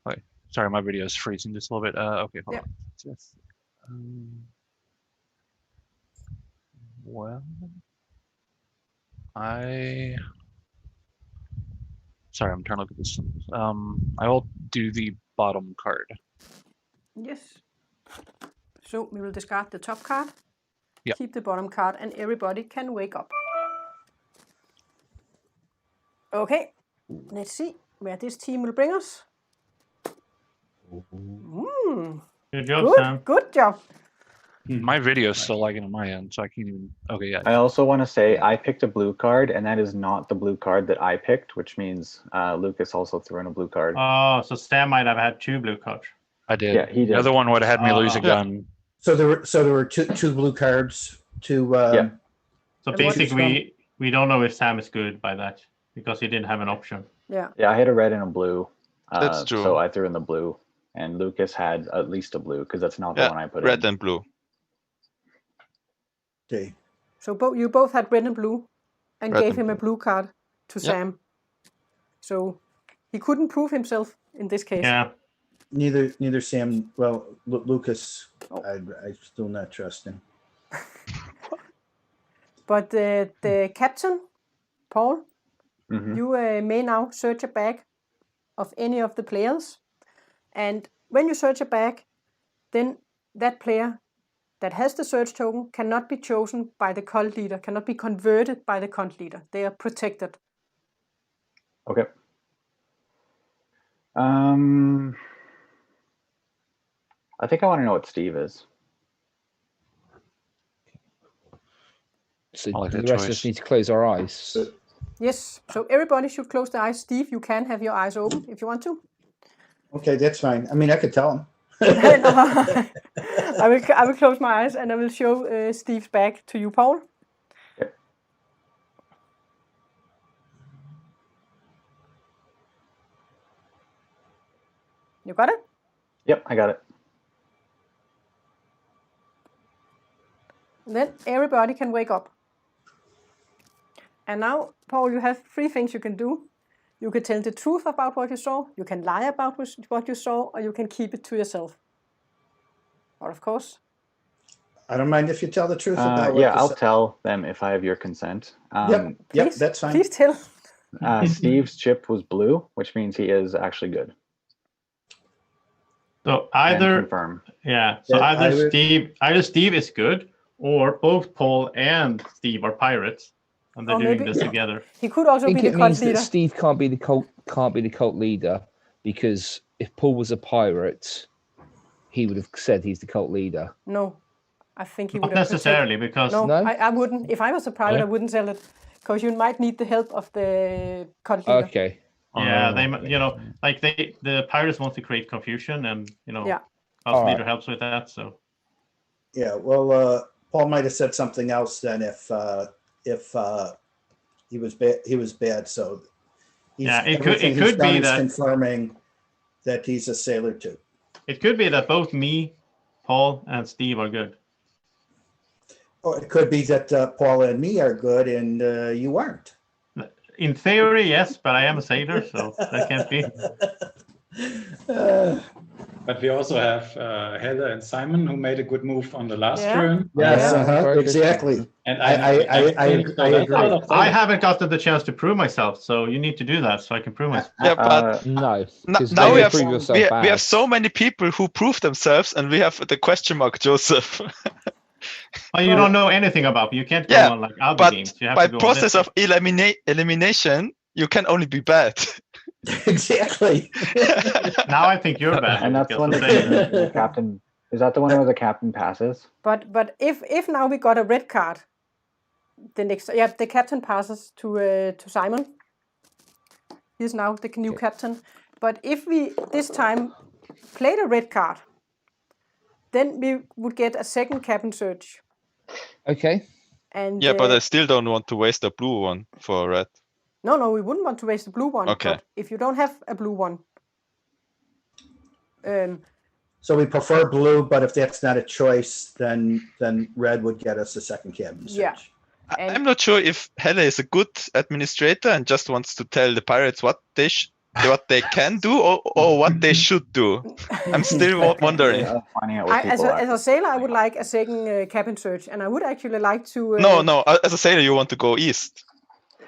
Wait, sorry, my video is freezing just a little bit. Okay, hold on. Just, well, sorry, I'm trying to look at this. I will do the bottom card. Yes. So we will discard the top card. Yep. Keep the bottom card, and everybody can wake up. Okay, let's see where this team will bring us. Good job, Good, Sam. good job. My video is still lagging on my end, so I can't even. Okay, yeah. I also want to say I picked a blue card, and that is not the blue card that I picked, which means Lukas also threw in a blue card. Oh, so Sam might have had 2 blue cards. I did. Yeah, he did. The other one would have had me lose a gun. So there were two blue cards. So And basically, we don't know if Sam is good by that because he didn't have an option. Yeah. Yeah, I had a red and a blue. That's true. So I threw in the blue, and Lukas had at least a blue because that's not the one I put in. Red and blue. Okay. So you both had red and blue, and Red gave and him a blue. blue card to Sam. So he couldn't prove himself in this case. Yeah. Neither Sam. Well, Lukas, I still not trust him. But the captain, Paul, Mhm. you may now search a bag of any of the players. And when you search a bag, then that player that has the search token cannot be chosen by the cult leader, cannot be converted by the cult leader. They are protected. Okay. I think I want to know what Steve is. So I like the that rest of us choice. need to close our eyes. Yes, so everybody should close their eyes. Steve, you can have your eyes open if you want to. Okay, that's fine. I mean, I could tell him. I will close my eyes and I will show Steve's back to you, Paul. Yep. You got it? Yep, I got it. Then everybody can wake up. And now, Paul, you have 3 things you can do. You can tell the truth about what you saw, you can lie about what you saw, or you can keep it to yourself. But of course. I don't mind if you tell the truth about what yeah, you I'll saw. tell them if I have your consent. Yep, that's fine. Please tell. Steve's chip was blue, which means he is actually good. So either confirm. Yeah. So either Steve is good, or both Paul and Steve are pirates, and they're doing this together. He could also be the cult leader. It means that Steve can't be the cult leader, because if Paul was a pirate, he would have said he's the cult leader. No, I think he Not would have necessarily, because no, I wouldn't. If I was a pirate, I wouldn't tell it, because you might need the help of the cult leader. Okay. Yeah, they like the pirates want to create confusion, and cult leader helps with that. So yeah, well, Paul might have said something else then if he was bad. He was bad. So it could be that confirming that he's a sailor too. It could be that both me, Paul, and Steve are good. Or it could be that Paul and me are good and you aren't. In theory, yes, but I am a sailor, so that can't be. But we also have Helle and Simon, who made a good move on the last turn. Yes, exactly. And I haven't gotten the chance to prove myself, so you need to do that so I can prove myself. Yeah, but no. Now we have so many people who prove themselves, and we have the question mark Joseph. Well, you don't know anything about me. You can't go on like other games. You have by to go process of elimination, you can only be bad. Exactly. Now I think you're bad. And that's when the captain is that the one where the captain passes? But if now we got a red card, the captain passes to Simon. He's now the new captain. But if we this time played a red card, then we would get a second captain search. Okay. And but I still don't want to waste a blue one for red. No, we wouldn't want to waste the blue one. Okay. But if you don't have a blue one. So we prefer blue, but if that's not a choice, then red would get us a second captain search. Yeah. I'm not sure if Helle is a good administrator and just wants to tell the pirates what they can do or what they should do. I'm still wondering. As a sailor, I would like a second cabin search, and I would actually like to. No. As a sailor, you want to go east.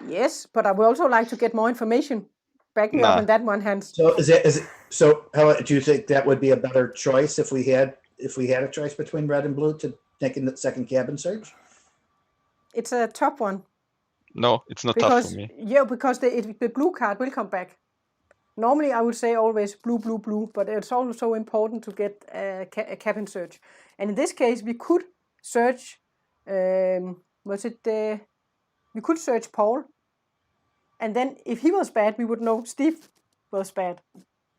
Yes, but I would also like to get more information. Back me up on that one, Hans. So Helle, do you think that would be a better choice if we had a choice between red and blue to taking the second cabin search? It's a tough one. No, it's not tough for me. Yeah, because the blue card will come back. Normally, I would say always blue, blue, blue, but it's also important to get a cabin search. And in this case, we could search. We could search Paul, and then if he was bad, we would know Steve was bad.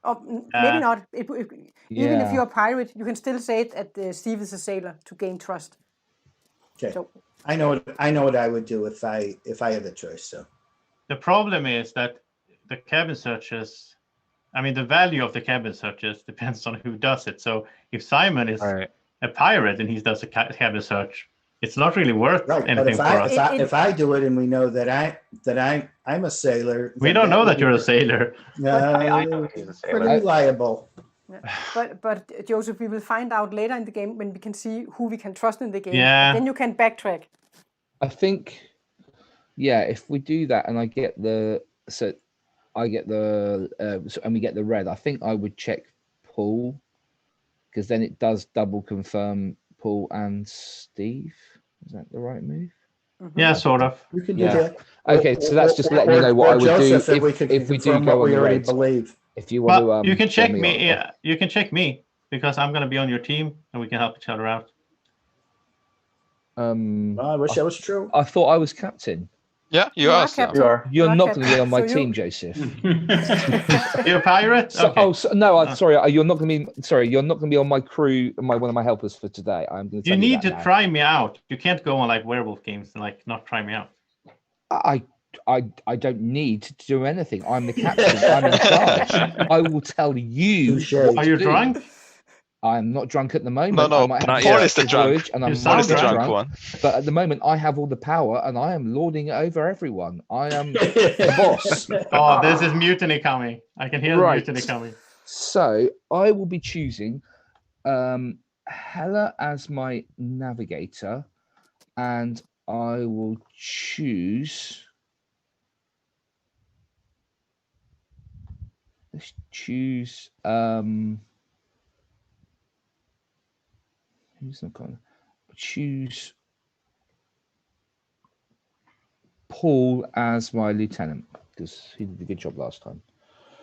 Or maybe not. Even if you're a pirate, you can still say that Steve is a sailor to gain trust. Okay. So, I know what I would do if I had the choice. So the problem is that the cabin searches, the value of the cabin searches depends on who does it. So if Simon is a pirate and he does a cabin search, it's not really worth anything for us. If I do it and we know that I'm a sailor, we don't know that you're a sailor. I know he's a sailor. Pretty reliable. But Joseph, we will find out later in the game when we can see who we can trust in the game. Yeah. Then you can backtrack. I think, if we do that and I get the and we get the red, I think I would check Paul, because then it does double confirm Paul and Steve. Is that the right move? Mm-hmm. Yeah, sort of. You can do that. Okay, so that's just letting you know what I would Joseph, do if we do go on the red. Believe. If you want to, you can check me. You can check me because I'm going to be on your team and we can help each other out. I wish that was true. I thought I was captain. Yeah, you are. Sam. captain. You are. You're not captain. going to be on my So team, Joseph. You're a pirate? So, Okay. Sorry. You're not going to be. Sorry, you're not going to be on my crew. One of my helpers for today. I'm going to. You need to now. try me out. You can't go on like werewolf games and like not try me out. I don't need to do anything. I'm the captain. I'm in charge. I will tell you. Are you drunk? I'm not drunk at the moment. No, I might not have yet. a Paul is the drunk. And I'm Paul is the drunk one. But at the moment, I have all the power, and I am lording it over everyone. I am the boss. Oh, this is mutiny coming. I can hear the mutiny coming. So I will be choosing Helle as my navigator, and I will choose. Let's choose. Who's not going to choose? Paul as my lieutenant because he did a good job last time.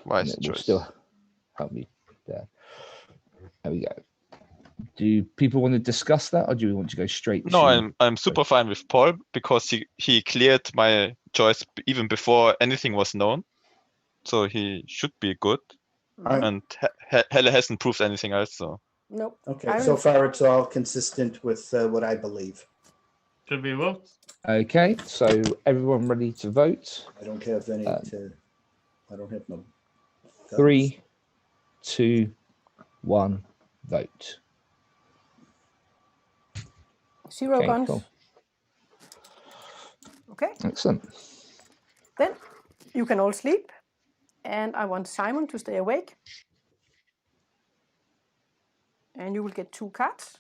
Wise choice. Will still help me there. There we go. Do people want to discuss that, or do we want to go straight? No, I'm super fine with Paul because he cleared my choice even before anything was known, so he should be good. And Helle hasn't proved anything else, so. Nope. Okay, so far it's all consistent with what I believe. Should we vote? Okay, so everyone ready to vote? I don't have any I don't have no. 3, 2, 1, vote. 0 guns. Cool. Okay. Excellent. Then you can all sleep, and I want Simon to stay awake. And you will get 2 cards.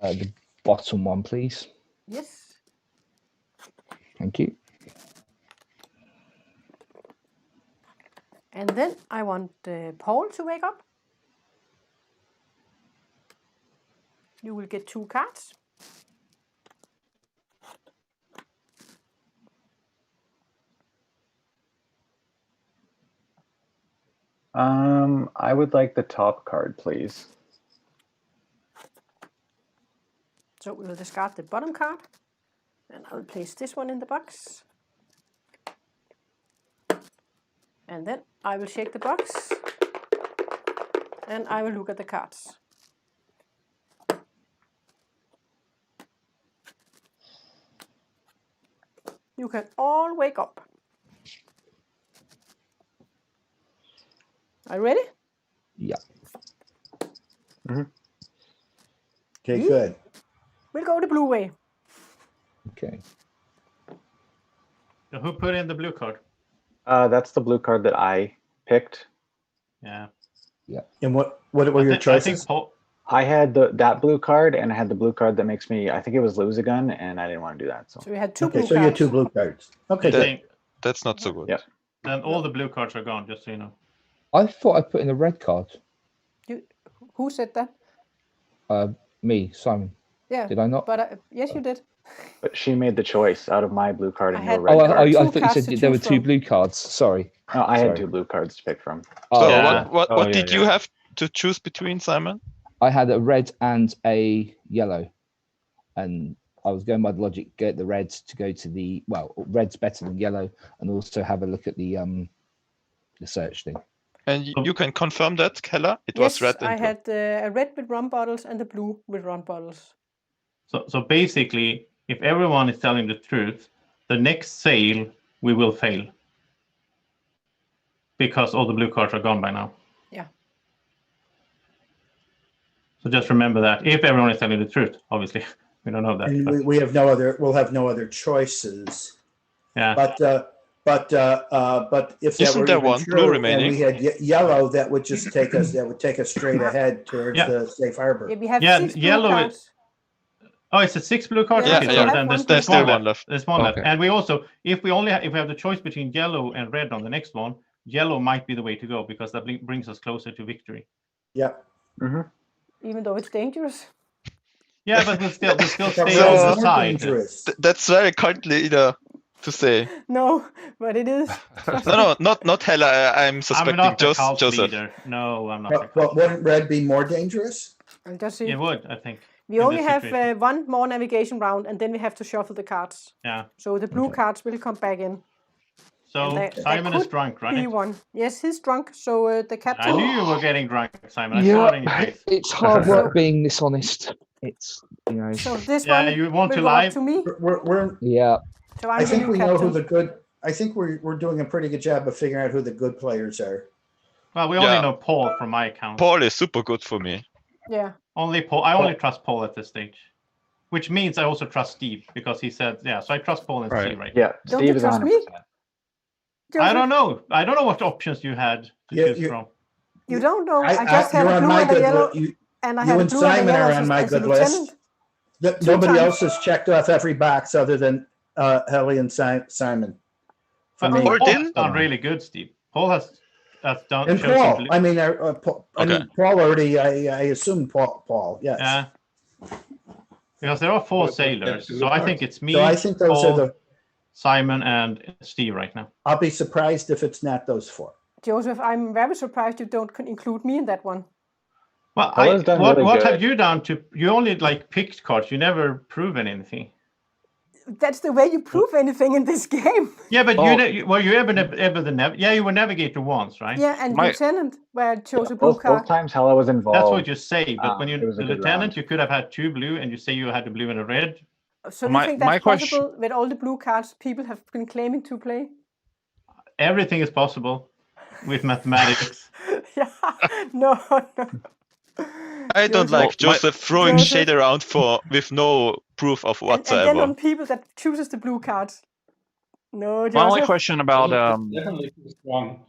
The bottom one, please. Yes. Thank you. And then I want Paul to wake up. You will get 2 cards. I would like the top card, please. So we will discard the bottom card, and I will place this one in the box. And then I will shake the box, and I will look at the cards. You can all wake up. Are you ready? Yeah. Okay, good. We'll go the blue way. Okay. So who put in the blue card? That's the blue card that I picked. Yeah. Yeah. And what were your choices? I had that blue card, and I had the blue card that makes me. I think it was lose a gun, and I didn't want to do that. So we had 2 blue cards. So you had 2 blue cards. Okay. That's not so good. Yeah. Then all the blue cards are gone, just so you know. I thought I put in a red card. Who said that? Me, Simon. Yeah. Did I not? But yes, you did. But she made the choice out of my blue card and your I red card. thought you said there were 2 blue cards. Sorry. No, I had 2 blue cards to pick from. So what did you have to choose between, Simon? I had a red and a yellow, and I was going by the logic, get the red to go to the red's better than yellow, and also have a look at the search thing. And you can confirm that, Helle? It Yes, was red and I blue. had a red with rum bottles and a blue with rum bottles. So basically, if everyone is telling the truth, the next sale we will fail. Because all the blue cards are gone by now. Yeah. So just remember that. If everyone is telling the truth, obviously. We don't know that. And we have no other. We'll have no other choices. Yeah. But if Isn't there one true, blue remaining? And we had yellow, that would just take us. That would take us straight ahead towards the safe harbor. Yeah, we have 6 blue yellow cards. is. Oh, it's a 6 blue cards. Yeah, Okay, so so have then one there's blue one left. There's one left. Okay. And we also, if we have the choice between yellow and red on the next one, yellow might be the way to go because that brings us closer to victory. Yeah. Even though it's dangerous. Yeah, but we'll still stay on the side. That's very kindly, to say. No, but it is. No, not Helle. I'm suspecting I'm not the cult Joseph. leader. No, I'm not. But wouldn't red be more dangerous? I'll just see. It would, I think. We in only this have situation. one more navigation round, and then we have to shuffle the cards. Yeah. So the blue cards will come back in. So Simon is drunk, right? Be one. Yes, he's drunk. So the captain. I knew you were getting drunk, Simon. I saw Yeah, it in your face. it's hard work being this honest. It's, you know. So this Yeah, one you want will to go up lie? to me. We're Yeah. So I'm I the think new we know who captain. the good. I think we're doing a pretty good job of figuring out who the good players are. Well, we only know Paul from my account. Paul is super good for me. Yeah. Only Paul. I only trust Paul at this stage. Which means I also trust Steve because he said, yeah, so I trust Paul and Steve right Yeah, Don't Steve you is trust 100%. me? I don't know. I don't know what options you had to choose from. You don't know. I just had you're a on blue my and a good yellow, list. and I You had a and blue and a Simon yellow are on my as a good list. lieutenant. Nobody times. else has checked off every box other than Helle and Simon. For But me. Paul has done really good, Steve. Paul has done. And chosen Paul, blue. I mean, Paul already. I assume Paul. Yes. Yeah. Because there are 4 sailors, so I think it's me, So I think those Paul, are the. Simon, and Steve right now. I'll be surprised if it's not those 4. Joseph, I'm very surprised you don't include me in that one. Well, Paula's done really what good. have you done to? You only picked cards. You never proven anything. That's the way you prove anything in this game. Yeah, but you ever the yeah, you were navigator once, right? Yeah, and lieutenant where I chose a blue Both card. times Helle was involved. That's what you say. But when you it was a the good lieutenant, round. you could have had 2 blue, and you say you had a blue and a red. So you think that's possible with all the blue cards people have been claiming to play? Everything is possible with mathematics. Yeah, no. I don't like Joseph throwing Joseph. shade around with no proof of And whatsoever. then on people that chooses the blue cards. No, Joseph. My only question about definitely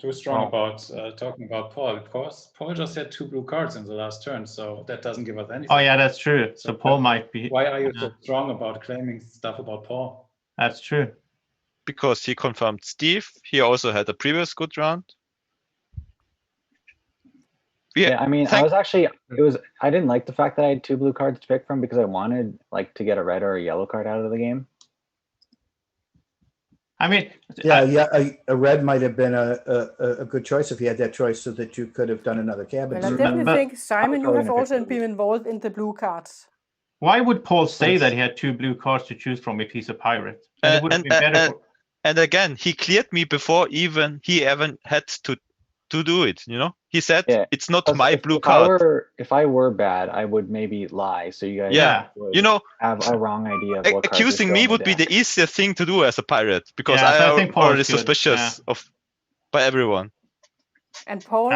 too strong about talking about Paul. Of course, Paul just had 2 blue cards in the last turn, so that doesn't give us anything. Oh yeah, that's true. So Paul might be. Why are you so strong about claiming stuff about Paul? That's true. Because he confirmed Steve. He also had a previous good round. Yeah, I mean, I didn't like the fact that I had 2 blue cards to pick from because I wanted to get a red or a yellow card out of the game. I mean, a red might have been a good choice if you had that choice, so that you could have done another cabin. Well, I definitely think, Simon, you have also been involved in the blue cards. Why would Paul say that he had 2 blue cards to choose from if he's a pirate? And again, he cleared me before even he even had to do it. You know, he said it's not my blue card. If I were bad, I would maybe lie, so you guys would have a wrong idea of what accusing me would be the easiest thing to do as a pirate because I I'm already suspicious by everyone. And Paul,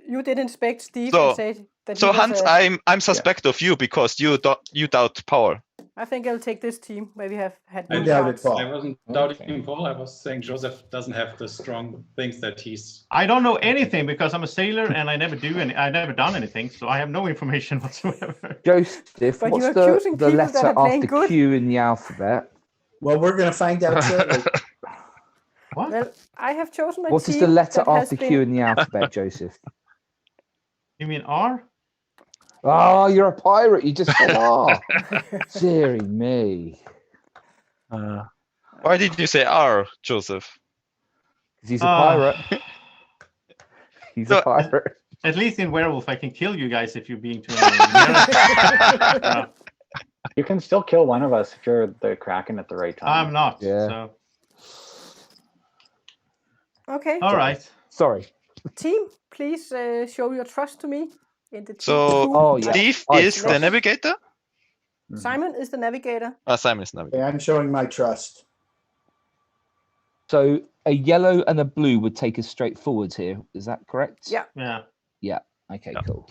you did inspect Steve and said that. So Hans, I'm suspect of you because you doubt Paul. I think I'll take this team where we have had. I doubted Paul. I wasn't doubting Paul. I was saying Joseph doesn't have the strong things that he's. I don't know anything because I'm a sailor and I never done anything, so I have no information whatsoever. Joseph, what's the letter after Q in the alphabet? Well, we're going to find out shortly. What? Well, I have chosen my What team. is the letter that after Q in the alphabet, Joseph? You mean R? Oh, you're a pirate. You just said R. Deary me. Why did you say R, Joseph? Because he's a pirate. He's a pirate. At least in Werewolf, I can kill you guys if you're being too You can still kill one of us if you're the Kraken at the right time. I'm not. Yeah. So. Okay. All right. Sorry. Team, please show your trust to me. In the so Steve is the navigator? Simon is the navigator. Simon is the navigator. I'm showing my trust. So a yellow and a blue would take us straight forwards here. Is that correct? Yeah. Yeah. Okay, cool.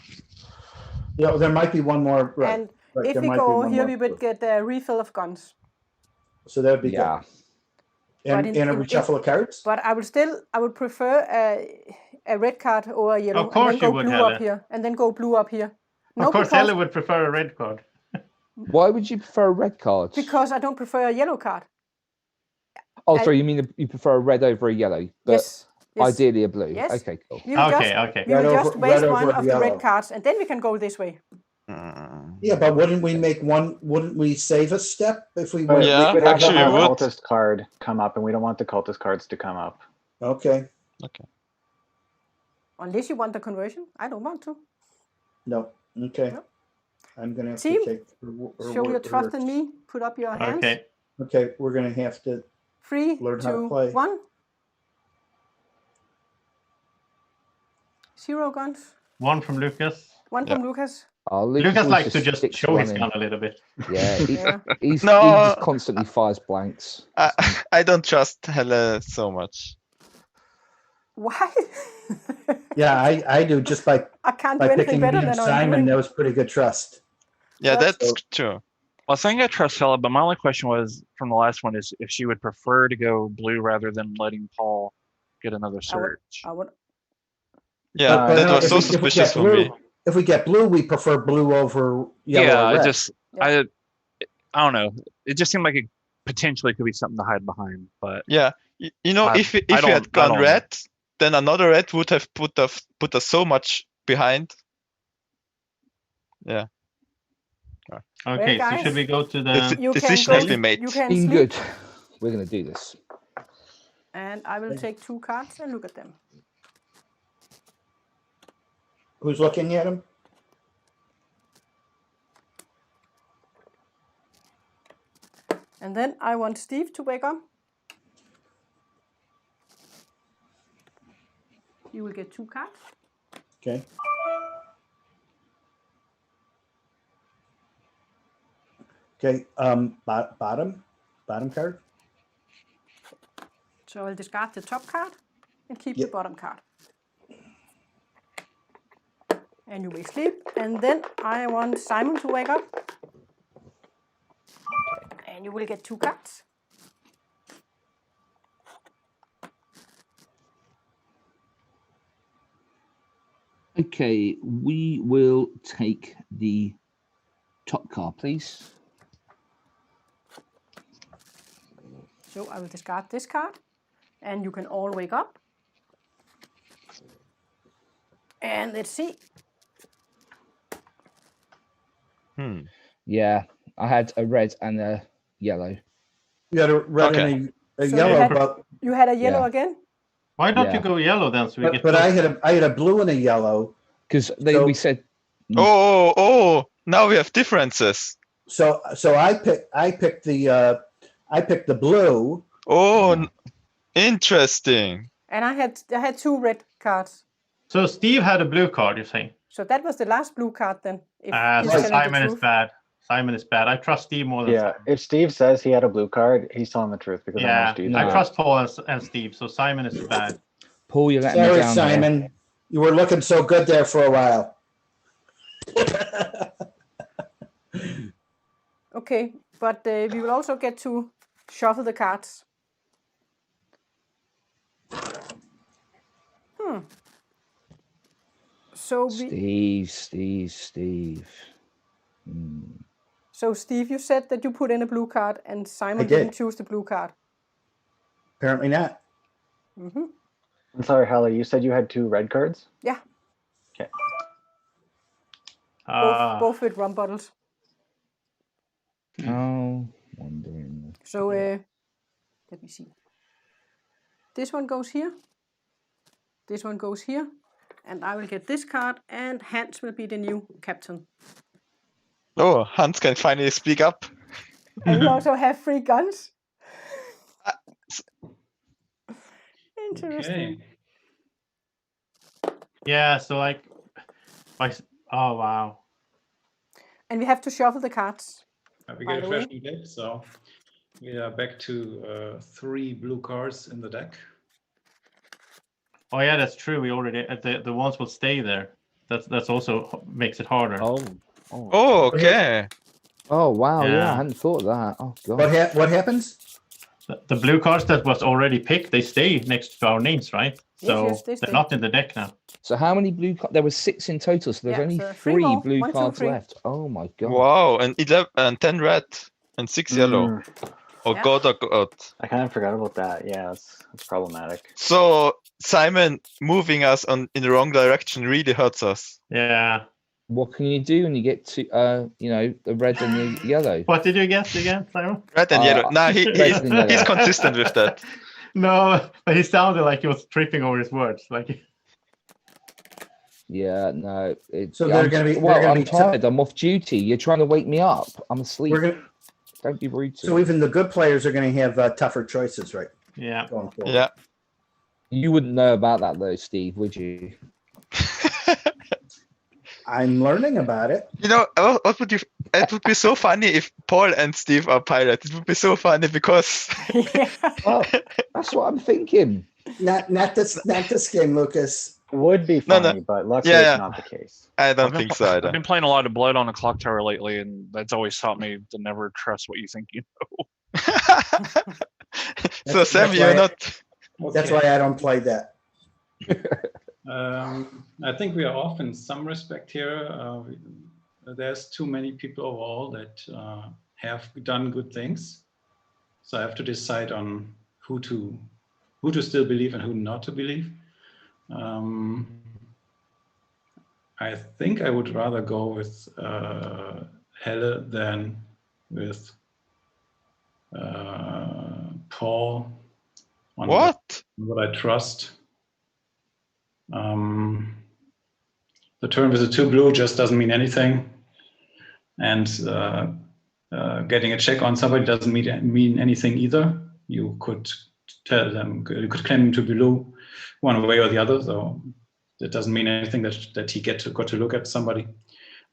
Yeah, there might be one more. Right. And if we go here, we would get a refill of guns. So that would be good. And a reshuffle of cards? But I would prefer a red card over a yellow. Of course and then you go would, blue Helle. up here. And then go blue up here. Of course, Helle would prefer a red card. Why would you prefer a red card? Because I don't prefer a yellow card. Oh, sorry, you mean you prefer a red over a yellow? But yes. Ideally a blue. Yes. Okay, cool. We will just waste one of the red cards, and then we can go this way. Yeah, but wouldn't we make one? Wouldn't we save a step if we? But Yeah, we could have actually the we would. cultist card come up, and we don't want the cultist cards to come up. Okay. Okay. Unless you want the conversion. I don't want to. No. Okay. No. I'm gonna have Team, to take. show your trust in me. Put up your hands. Okay. Okay, we're gonna have to 3, learn how to 2, play. 1. 0 guns. 1 from Lukas. 1 from Lucas. Oh, Lucas always likes to just sticks show one his in. gun a little bit. Yeah, he No. just constantly fires blanks. I don't trust Helle so much. Why? Yeah, I do just by I can't do by anything picking better me and than I'm Simon. doing. That was pretty good trust. Yeah, that's So- true. Well, I think I trust Helle, but my only question was from the last one is if she would prefer to go blue rather than letting Paul get another search. I would. Yeah, But that no, was if so we- if we suspicious get for blue- me. If we get blue, we prefer blue over yellow. Yeah, or red. I don't know. It just seemed like it potentially could be something to hide behind, but Yeah, you know, I- if we I had don't- gone I don't- red, then another red would have put us so much behind. Yeah. Okay, so guys, should we go to The the? You can decision go. has been made. You can Been sleep, good. We're gonna do this. and I will take 2 cards and look at them. Who's looking at him? And then I want Steve to wake up. You will get 2 cards. Okay. Okay. Bottom card. So I'll discard the top card and keep Yep. the bottom card. And you may sleep. And then I want Simon to wake up. And you will get 2 cards. Okay, we will take the top card, please. So I will discard this card. And you can all wake up. And let's see. Yeah, I had a red and a yellow. You had a red Okay. and a So yellow, you had- but You had a yellow Yeah. again? Why don't Yeah. you go yellow then? So we get. but I both? had a blue and a yellow. Because So- we said Oh, now we have differences. So I picked the blue. Oh, interesting. And I had 2 red cards. So Steve had a blue card. You're saying? So that was the last blue card then. If he's So telling the Simon is truth. bad. Simon is bad. I trust Steve more than. Yeah, Simon. if Steve says he had a blue card, he's telling the truth because I know Yeah, Steve. I No. trust Paul and Steve. So Simon is bad. Paul, you're letting me Sorry, down there. Simon. You were looking so good there for a while. Okay, but we will also get to shuffle the cards. So Steve. So Steve, you said that you put in a blue card and Simon did. didn't choose the blue card. Apparently not. I'm sorry, Helle, you said you had 2 red cards? Yeah, Okay. both with rum bottles. Oh, wondering. So let me see. This one goes here. This one goes here. And I will get this card and Hans will be the new captain. Oh, Hans can finally speak up. And you also have 3 guns. Interesting. Okay. Yeah. So like, oh wow. And we have to shuffle the cards. We By get a the way. fresh new deck, so we are back to 3 blue cards in the deck. Oh yeah, that's true. We already the ones will stay there. That's also makes it harder. Oh, okay. Oh wow, yeah, Yeah. I hadn't thought of that. Oh god. What happens? The blue cards that was already picked, they stay next to our names, right? So yes, they they're stay. not in the deck now. So how many blue cards? There were 6 in total, so there's Yeah, only so 3 3 more. blue 1, 2, cards 3. left. Oh my god. Wow, and 11 and 10 red and 6 yellow. Oh Yeah. god, oh god. I kind of forgot about that. Yeah, that's problematic. So Simon moving us in the wrong direction really hurts us. Yeah. What can you do when you get to the red and the yellow? What did you guess again, Simon? Red and yellow. No, he's consistent with that. No, but he sounded like he was tripping over his words. Like. Yeah, no. So they're going to be. Well, I'm tired. I'm off duty. You're trying to wake me up. I'm asleep. Don't be rude to me. So even the good players are going to have tougher choices, right? Yeah. Going forward. Yeah. You wouldn't know about that though, Steve, would you? I'm learning about it. You know, what would you? It would be so funny if Paul and Steve are pirates. It would be so funny because. Well, that's what I'm thinking. Not this game, Lucas. Would be funny, but luckily it's not the case. I don't think so either. I've been playing a lot of Blood on the Clock Tower lately, and that's always taught me to never trust what you think you know. So Sam, you're not. That's why I don't play that. I think we are off in some respect here. There's too many people overall that have done good things, so I have to decide on who to still believe and who not to believe. I think I would rather go with Helle than with Paul. On what I trust. The turn with the 2 blue just doesn't mean anything, and getting a check on somebody doesn't mean anything either. You could tell them, you could claim him to be blue one way or the other, so it doesn't mean anything that he got to look at somebody.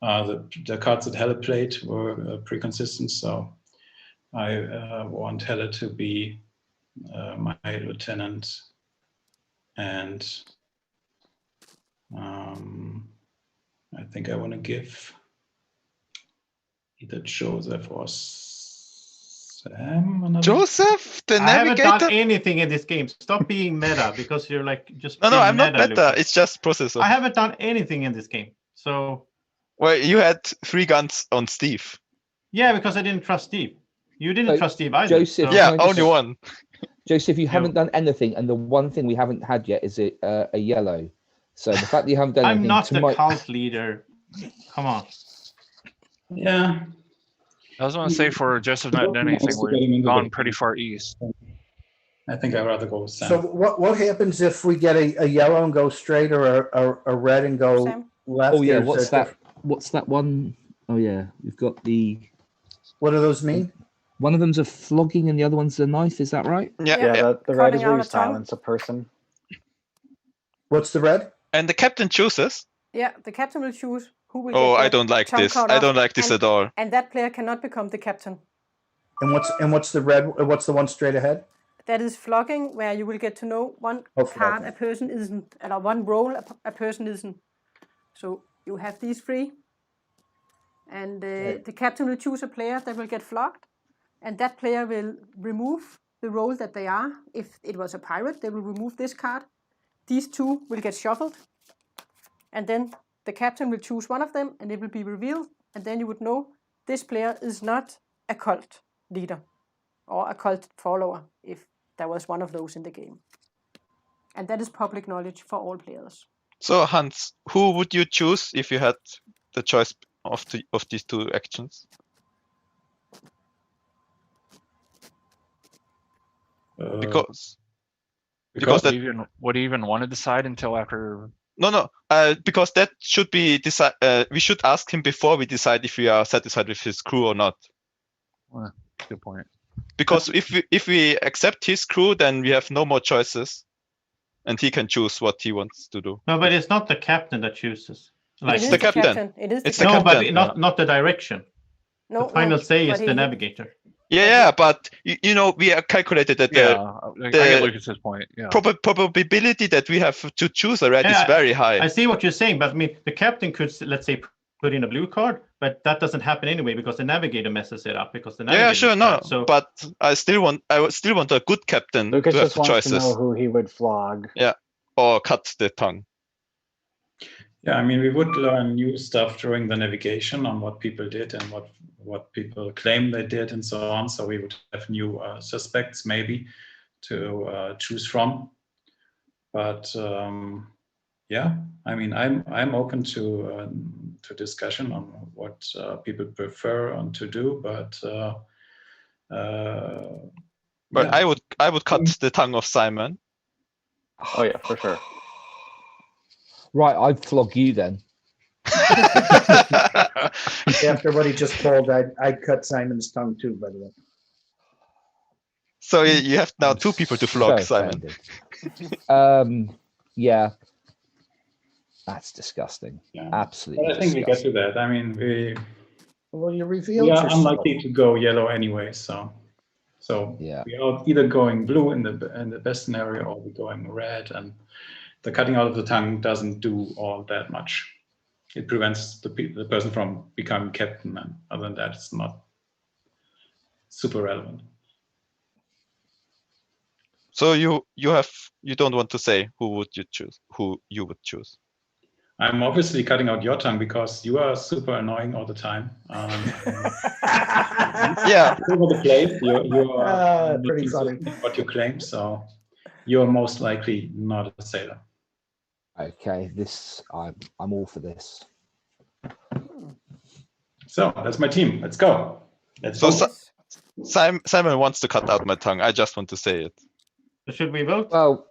The cards that Helle played were pretty consistent, so I want Helle to be my lieutenant, and I think I want to give either Joseph or Sam. Joseph, the navigator? I haven't done anything in this game. Stop being meta, because you're like just. No, I'm not meta. Lucas. It's just processor. I haven't done anything in this game, so. Well, you had 3 guns on Steve. Yeah, because I didn't trust Steve. You didn't trust Steve either. Joseph, so. Yeah, only one. Joseph, you haven't done anything, and the one thing we haven't had yet is a yellow. So the fact that you haven't done anything. I'm not the cult leader. Come on. Yeah. I was going to say for Joseph not done anything, we're gone pretty far east. I think I'd rather go with Sam. So what happens if we get a yellow and go straight, or a red and go left? Oh yeah, what's that? What's that one? Oh yeah, we've got the. What do those mean? One of them's a flogging and the other one's a knife. Is that right? Yeah. The red is where you silence a person. What's the red? And the captain chooses. Yeah, the captain will choose who will. Oh, I don't like this. I don't like this at all. And that player cannot become the captain. And what's the red? What's the one straight ahead? That is flogging, where you will get to know one card a person isn't, or one role a person isn't. So you have these 3, and the captain will choose a player that will get flogged, and that player will remove the role that they are. If it was a pirate, they will remove this card. These 2 will get shuffled, and then the captain will choose one of them, and it will be revealed, and then you would know this player is not a cult leader or a cult follower, if there was one of those in the game. And that is public knowledge for all players. So Hans, who would you choose if you had the choice of these 2 actions? Because that would even want to decide until after. No. Because that should be we should ask him before we decide if we are satisfied with his crew or not. Well, good point. Because if we accept his crew, then we have no more choices, and he can choose what he wants to do. No, but it's not the captain that chooses. Like, it's the captain. It's the captain. But not the direction. No, the final say is the navigator. Yeah, but we are calculated that I get Lucas's point. Yeah. Probability that we have to choose a red is very high. I see what you're saying, but I mean, the captain could, let's say, put in a blue card, but that doesn't happen anyway because the navigator messes it up because the navigator. Yeah, sure, no. So, but I would still want a good captain Lucas to have just wants choices. to know who he would flog. Yeah, or cut the tongue. Yeah, I mean, we would learn new stuff during the navigation on what people did and what people claim they did and so on. So we would have new suspects maybe to choose from. But yeah, I mean, I'm open to discussion on what people prefer on to do, but yeah. I would cut the tongue of Simon. Oh yeah, for sure. Right, I'd flog you then. After what he just pulled, I'd cut Simon's tongue too, by the way. So you have now 2 people to flog, So Simon. Yeah. That's disgusting. Yeah. Absolutely. But I think we get to that. I mean, Well, you revealed we are yourself. unlikely to go yellow anyway, so yeah. we are either going blue in the best scenario, or we're going red, and the cutting out of the tongue doesn't do all that much. It prevents the person from becoming captain, and other than that, it's not super relevant. So you don't want to say who you would choose. I'm obviously cutting out your tongue because you are super annoying all the time. Yeah. Over the place, you are pretty funny. what you claim, so you're most likely not a sailor. Okay, I'm all for this. So that's my team. Let's go. Simon wants to cut out my tongue. I just want to say it. Should we vote? Well,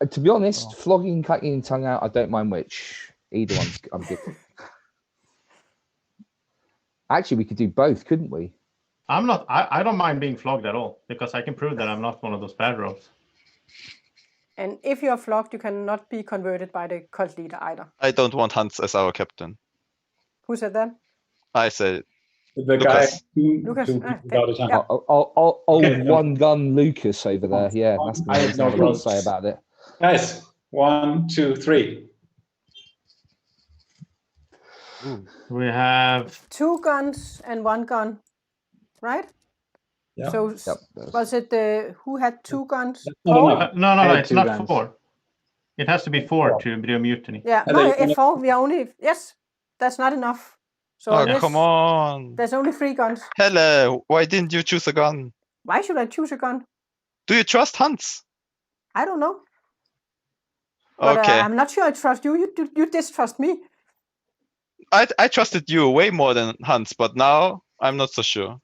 to be honest, flogging and cutting your tongue out, I don't mind which. Either one's I'm good. Actually, we could do both, couldn't we? I don't mind being flogged at all, because I can prove that I'm not one of those bad rogues. And if you are flogged, you cannot be converted by the cult leader either. I don't want Hans as our captain. Who said that? I said the Lukas. Lucas. One gun Lucas over there. Yeah, that's I nothing to say about it. Guys, 1, 2, 3. We have 2 guns and 1 gun, right? Yeah. So was it who had 2 guns? No, it's not guns. 4. It has to be 4 to be a mutiny. Yeah, no, at 4 we are only that's not enough. So come on. There's only 3 guns. Helle, why didn't you choose a gun? Why should I choose a gun? Do you trust Hans? I don't know. But, okay. I'm not sure I trust you. You distrust me. I trusted you way more than Hans, but now I'm not so sure.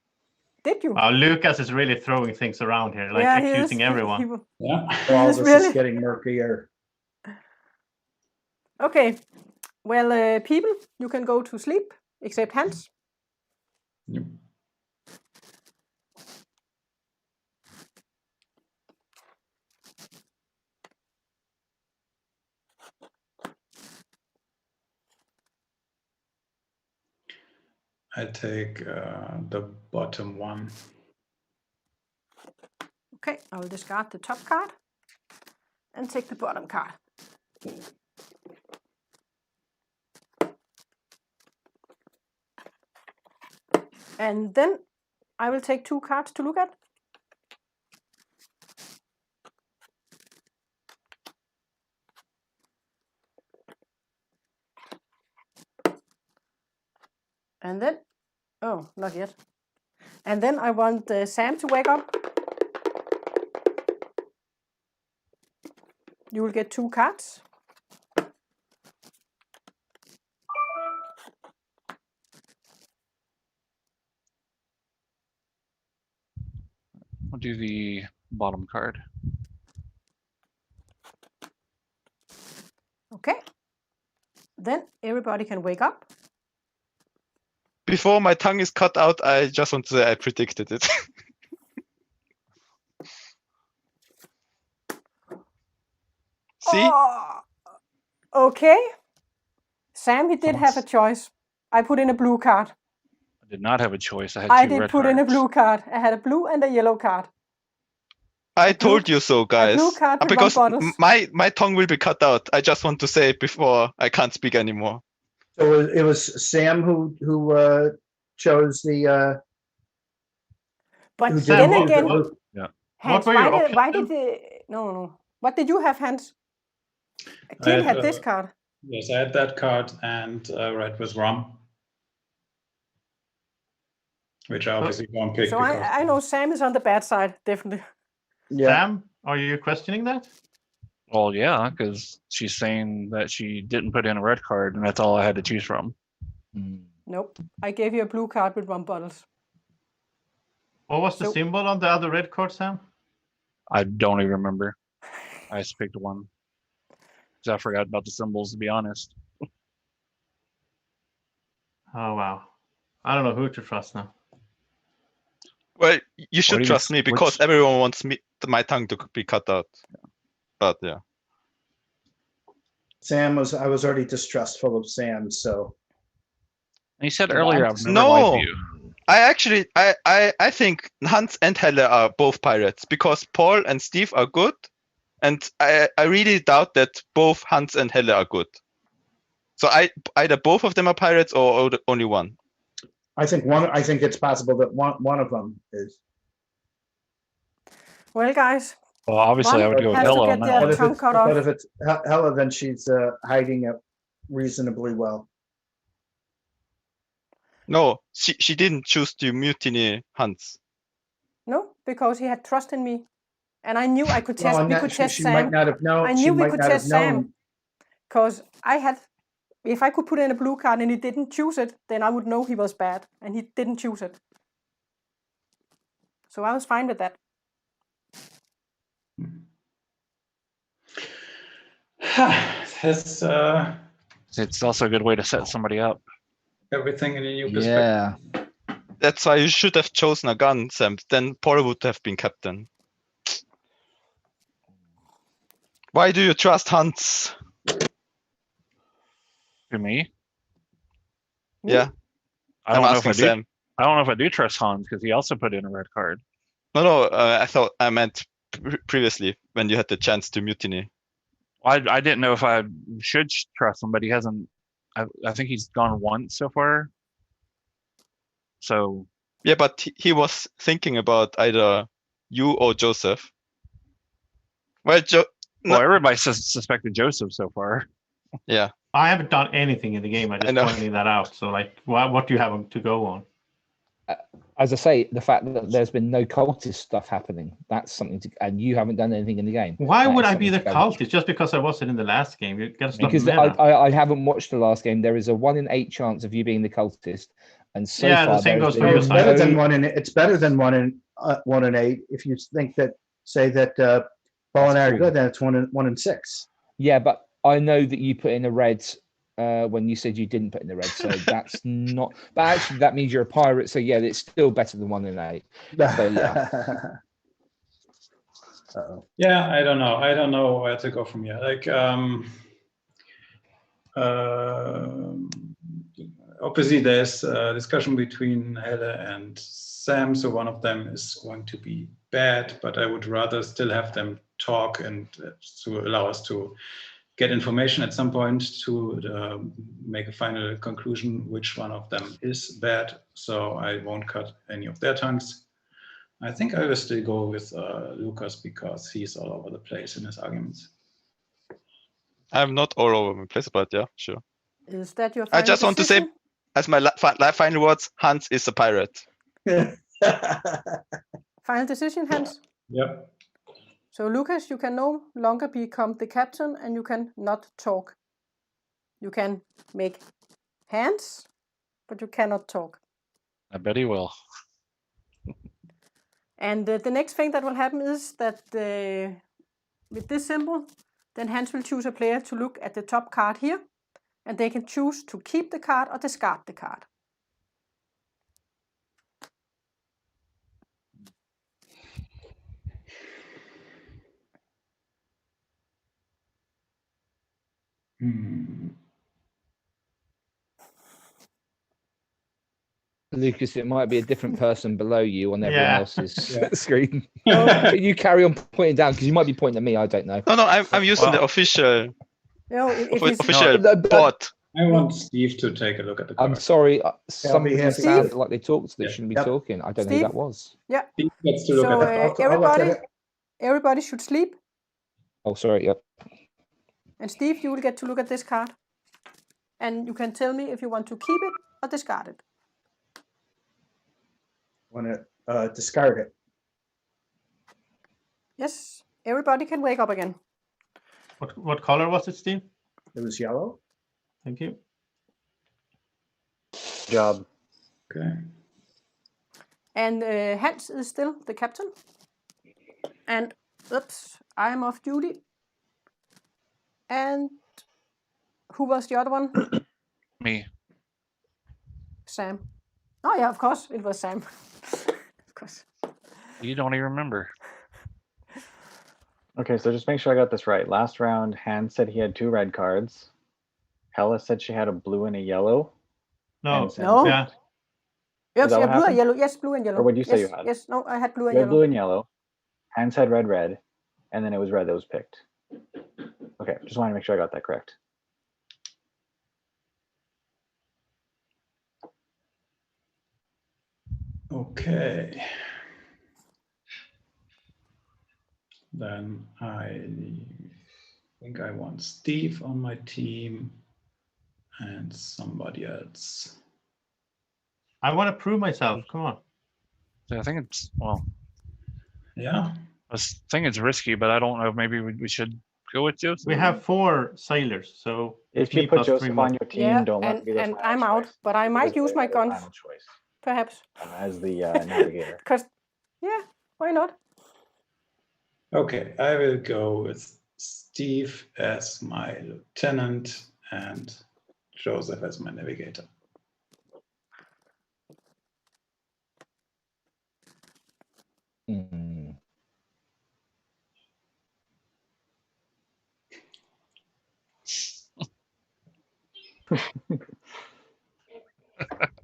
Did you? Lucas is really throwing things around here, like accusing everyone. Yeah, all this is getting murkier. Okay, well, people, you can go to sleep, except Hans. Yep. I take the bottom one. Okay, I will discard the top card and take the bottom card. And then I will take 2 cards to look at. And then, oh, not yet. And then I want Sam to wake up. You will get 2 cards. I'll do the bottom card. Okay. Then everybody can wake up. Before my tongue is cut out, I just want to say I predicted it. See? Oh, okay. Sam, he did have a choice. I put in a blue card. I did not have a choice. I had 2 I red did put cards. in a blue card. I had a blue and a yellow card. I told you so, guys. blue card with Because 1 bottle. my tongue will be cut out. I just want to say it before I can't speak anymore. So it was Sam who chose the. But who then did again, Yeah. Hans, What were your why options? did no? What did you have, Hans? Kim had this card. Yes, I had that card, and red was rum, which I obviously won't pick. So I know Sam is on the bad side, definitely. Yeah. Sam, are you questioning that? Well, yeah, because she's saying that she didn't put in a red card, and that's all I had to choose from. Nope. I gave you a blue card with rum bottles. What was the symbol on the other red card, Sam? I don't even remember. I just picked one. Because I forgot about the symbols, to be honest. Oh, wow. I don't know who to trust now. Well, you should trust me because everyone wants my tongue to be cut out. But yeah. I was already distrustful of Sam, so. And you said earlier, I've never no, liked you. I think Hans and Helle are both pirates because Paul and Steve are good, and I really doubt that both Hans and Helle are good. So either both of them are pirates or only one. I think it's possible that one of them is. Well, guys. Well, obviously, I would go with Helle on that one. But if it's Helle, then she's hiding it reasonably well. No, she didn't choose to mutiny Hans. No, because he had trust in me, and I knew I could test. We could test Sam. Might not have known. I knew we could test Sam, because I had. If I could put in a blue card and he didn't choose it, then I would know he was bad, and he didn't choose it. So I was fine with that. It's also a good way to set somebody up. Everything in a new perspective. Yeah. That's why you should have chosen a gun, Sam. Then Paul would have been captain. Why do you trust Hans? To me? Yeah. I don't know if I do trust Hans because he also put in a red card. No, I meant previously when you had the chance to mutiny. I didn't know if I should trust him, but he hasn't. I think he's gone once so far. So. Yeah, but he was thinking about either you or Joseph. Well, everybody suspected Joseph so far. Yeah. I haven't done anything in the game. I just pointing that out. So, like, what do you have to go on? As I say, the fact that there's been no cultist stuff happening, that's something to, and you haven't done anything in the game. Why would I be the cultist just because I wasn't in the last game? You gotta stop. Because I haven't watched the last game. There is a 1 in 8 chance of you being the cultist, and so far the same goes for it's better than 1 in. It's better than 1 in 8. If you think that, say that Paul and I are good, then it's 1 in 6. Yeah, but I know that you put in a red. When you said you didn't put in the red, so that's not. But actually, that means you're a pirate. So yeah, it's still better than 1 in 8. So yeah. Yeah, I don't know. I don't know where to go from here. Like, obviously, there's a discussion between Helle and Sam. So one of them is going to be bad, but I would rather still have them talk and to allow us to get information at some point to make a final conclusion which one of them is bad. So I won't cut any of their tongues. I think I will still go with Lukas because he's all over the place in his arguments. I'm not all over the place, but yeah, sure. Is that your final I just want to say, as my final words, Hans is a pirate. Final decision, Hans? Yep. So, Lukas, you can no longer become the captain and you can not talk. You can make hands, but you cannot talk. I bet he will. And the next thing that will happen is that with this symbol, then Hans will choose a player to look at the top card here, and they can choose to keep the card or discard the card. Lukas, it might be a different person below you on everyone else's screen. No. You carry on pointing down because you might be pointing at me. I don't know. No, I'm using the official. Official bot. I want Steve to take a look at the card. I'm sorry. Somebody sounded like they talked. They shouldn't be talking. I don't know who that was. Yeah. Steve gets to look at the everybody should sleep. Oh, sorry. Yep. And Steve, you will get to look at this card. And you can tell me if you want to keep it or discard it. Want to discard it. Yes, everybody can wake up again. What color was it, Steve? It was yellow. Thank you. Good job. Okay. And Hans is still the captain. And oops, I'm off duty. And who was the other one? Me. Sam. Oh yeah, of course it was Sam. Of course. You don't even remember. Okay, so just make sure I got this right. Last round, Hans said he had 2 red cards. Helle said she had a blue and a yellow. No. No. Yeah. Yes, Is that yeah, what blue and happened? yellow. Yes, blue and yellow. Or what did you say yes, you had? Yes, no, I had blue and You had yellow. blue and yellow. Hans had red, and then it was red that was picked. Okay, just wanted to make sure I got that correct. Okay. Then I think I want Steve on my team and somebody else. I want to prove myself. Come on. I think it's, well, Yeah. I think it's risky, but I don't know if maybe we should go with Joseph. We have 4 sailors, so If me you put plus 3 Joseph more. on your team, Yeah, don't let him be the and final I'm out, choice. but I He might was use the my other guns, final choice perhaps. as the navigator. Because, yeah, why not? Okay, I will go with Steve as my lieutenant and Joseph as my navigator. Mm.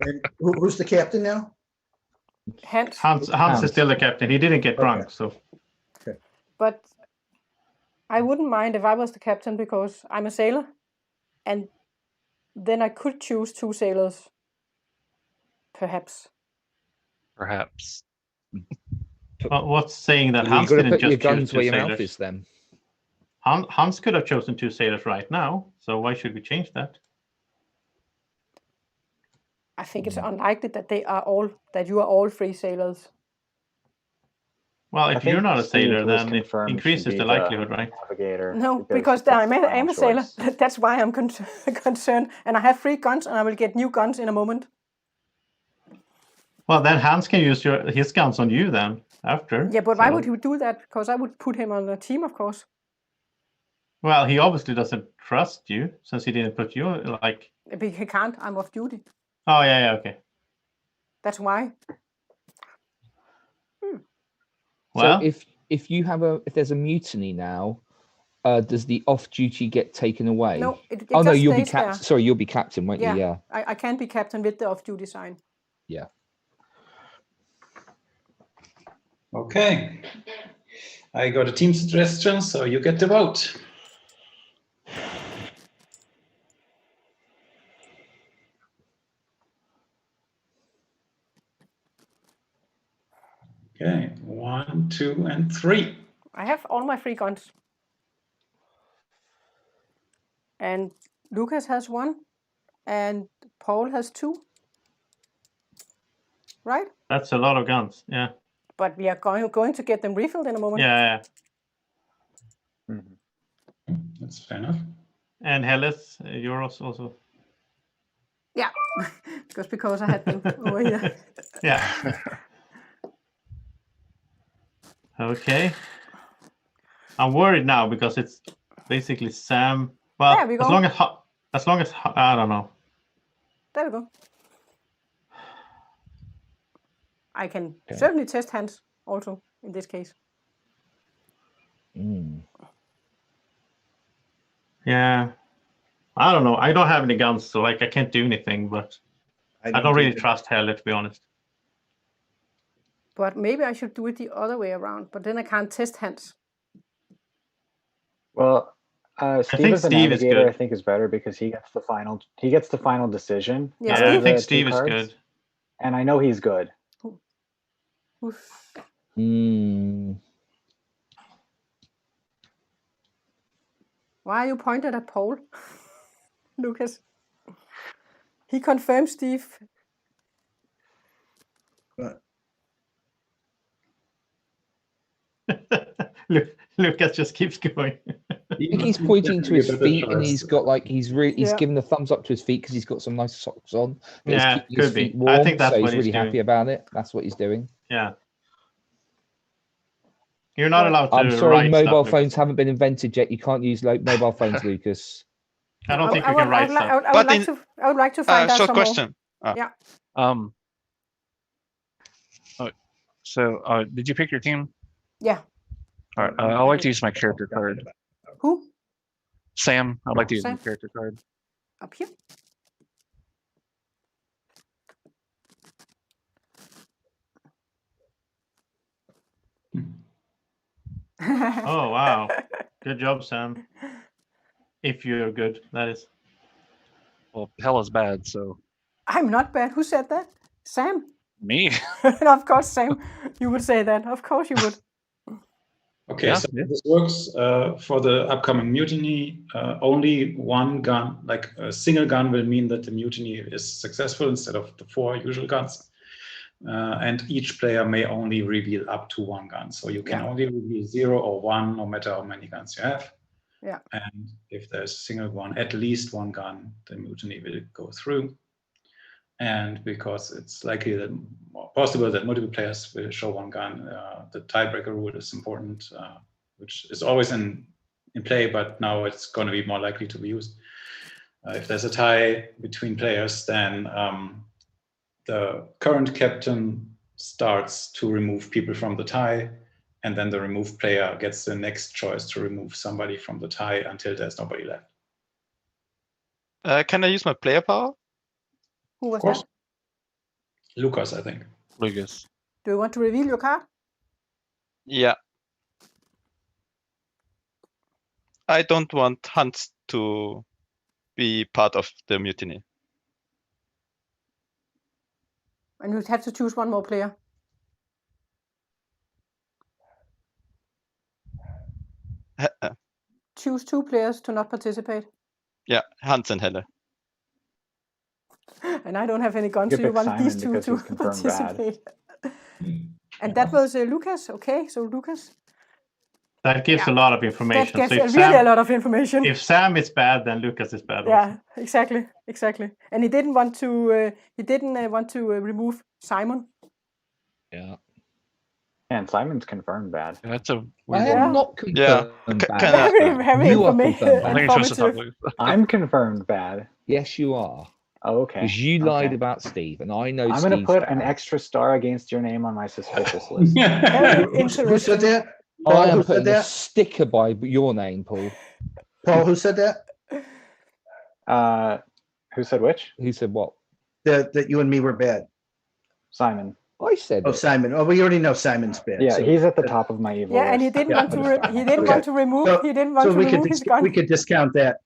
And who's the captain now? Hans. Hans is still the captain. He didn't get drunk, so. Okay. But I wouldn't mind if I was the captain because I'm a sailor. And then I could choose 2 sailors. Perhaps. Perhaps. Well, what's saying that You've Hans got to didn't put your just choose guns 2 where your sailors? mouth is then. Hans could have chosen 2 sailors right now, so why should we change that? I think it's unlikely that you are all 3 sailors. Well, if you're not a sailor, then it confirmed increases should be the likelihood, right? Navigator. No, because that's I'm the final a sailor. choice. That's why I'm concerned. And I have 3 guns, and I will get new guns in a moment. Well, then Hans can use his guns on you then, after. Yeah, but why would he do that? Because I would put him on the team, of course. Well, he obviously doesn't trust you, since he didn't put you, like... But he can't. I'm off duty. Oh, yeah, okay. That's why. Well, so if there's a mutiny now, does the off-duty get taken away? No, it oh no, just you'll be stays there. captain. Sorry, you'll be captain, won't you? Yeah. I can't be captain with the off-duty sign. Yeah. Okay. I got a team suggestion, so you get the vote. Okay, 1, 2, and 3. I have all my 3 guns. And Lukas has 1, and Paul has 2. Right? that's a lot of guns, yeah. But we are going to get them refilled in a moment. Yeah. That's fair enough. And Helle's, yours also. Yeah, because I had them over here. Yeah. Okay. I'm worried now because it's basically Sam. Well, there we go. as long as I don't know. There we go. I can certainly test Hans also in this case. Yeah. I don't know. I don't have any guns, so like I can't do anything, but I don't really trust Helle, to be honest. But maybe I should do it the other way around, but then I can't test Hans. Well, Steve as the Steve is navigator, good. I think, is better because he gets the final decision. Yeah, I think Steve is good. And I know he's good. Oof. Why are you pointed at Paul? Lukas. He confirmed Steve. Lukas just keeps going. think he's pointing to his feet, and he's got like he's giving the thumbs up to his feet because he's got some nice socks on. But Yeah, he's keeping his feet warm, I think that's so what he's really he's doing. happy about it. That's what he's doing. Yeah. You're not allowed to. I'm sorry, write mobile stuff, phones Lucas. haven't been invented yet. You can't use mobile phones, Lucas. I don't think you can write stuff. I would like to find out short some question. more. Yeah. So, did you pick your team? Yeah. All right. I'd like to use my character card. Who? Sam. I'd like to use Sam. my character card. Up here. Oh wow! Good job, Sam. If you're good, that is. Well, hell is bad, so. I'm not bad. Who said that? Sam. Me. Of course, Sam. You would say that. Of course, you would. Okay, Yeah, so this works for the upcoming mutiny. Only one gun, like a single gun, will mean that the mutiny is successful instead of the 4 usual guns. And each player may only reveal up to 1 gun. So you can only reveal 0 or 1, no matter how many guns you have. Yeah. And if there's a single one, at least 1 gun, the mutiny will go through. And because it's likely that more possible that multiple players will show 1 gun, the tiebreaker rule is important, which is always in play, but now it's going to be more likely to be used. If there's a tie between players, then the current captain starts to remove people from the tie, and then the removed player gets the next choice to remove somebody from the tie until there's nobody left. Can I use my player power? Who was Of course. that? Lukas, I think. Lucas. Do you want to reveal your card? Yeah. I don't want Hans to be part of the mutiny. And you'd have to choose 1 more player. Choose 2 players to not participate. Yeah, Hans and Helle. And I don't have any guns, so you want Simon these 2 because to he's confirmed bad. participate. And that was Lucas. Okay, so Lucas. That gives a lot of information. That gives so if really Sam, a lot of information. If Sam is bad, then Lucas is bad. Yeah, also. exactly. And he didn't want to. Remove Simon. Yeah. And Simon's confirmed bad. That's a I weird am not confirmed bad. Very You are confirmed I bad. think it's just a informative. I'm confirmed bad. Yes, you are. Oh, okay. Because you lied Okay. about Steve, and I know I'm going to Steve's put an bad. extra star against your name on my suspicious list. Very Who said interesting. that? I Paul, am who said putting a that? sticker by your name, Paul. Paul, who said that? Who said which? Who said what? That you and me were bad. Simon. I said Oh, it. Simon. Oh, we already know Simon's bad. Yeah, so- he's at the top of my evil Yeah, and he list. didn't Yeah, want to. He didn't Okay. want to remove. So- He didn't want So to we could remove his gun. we could discount that.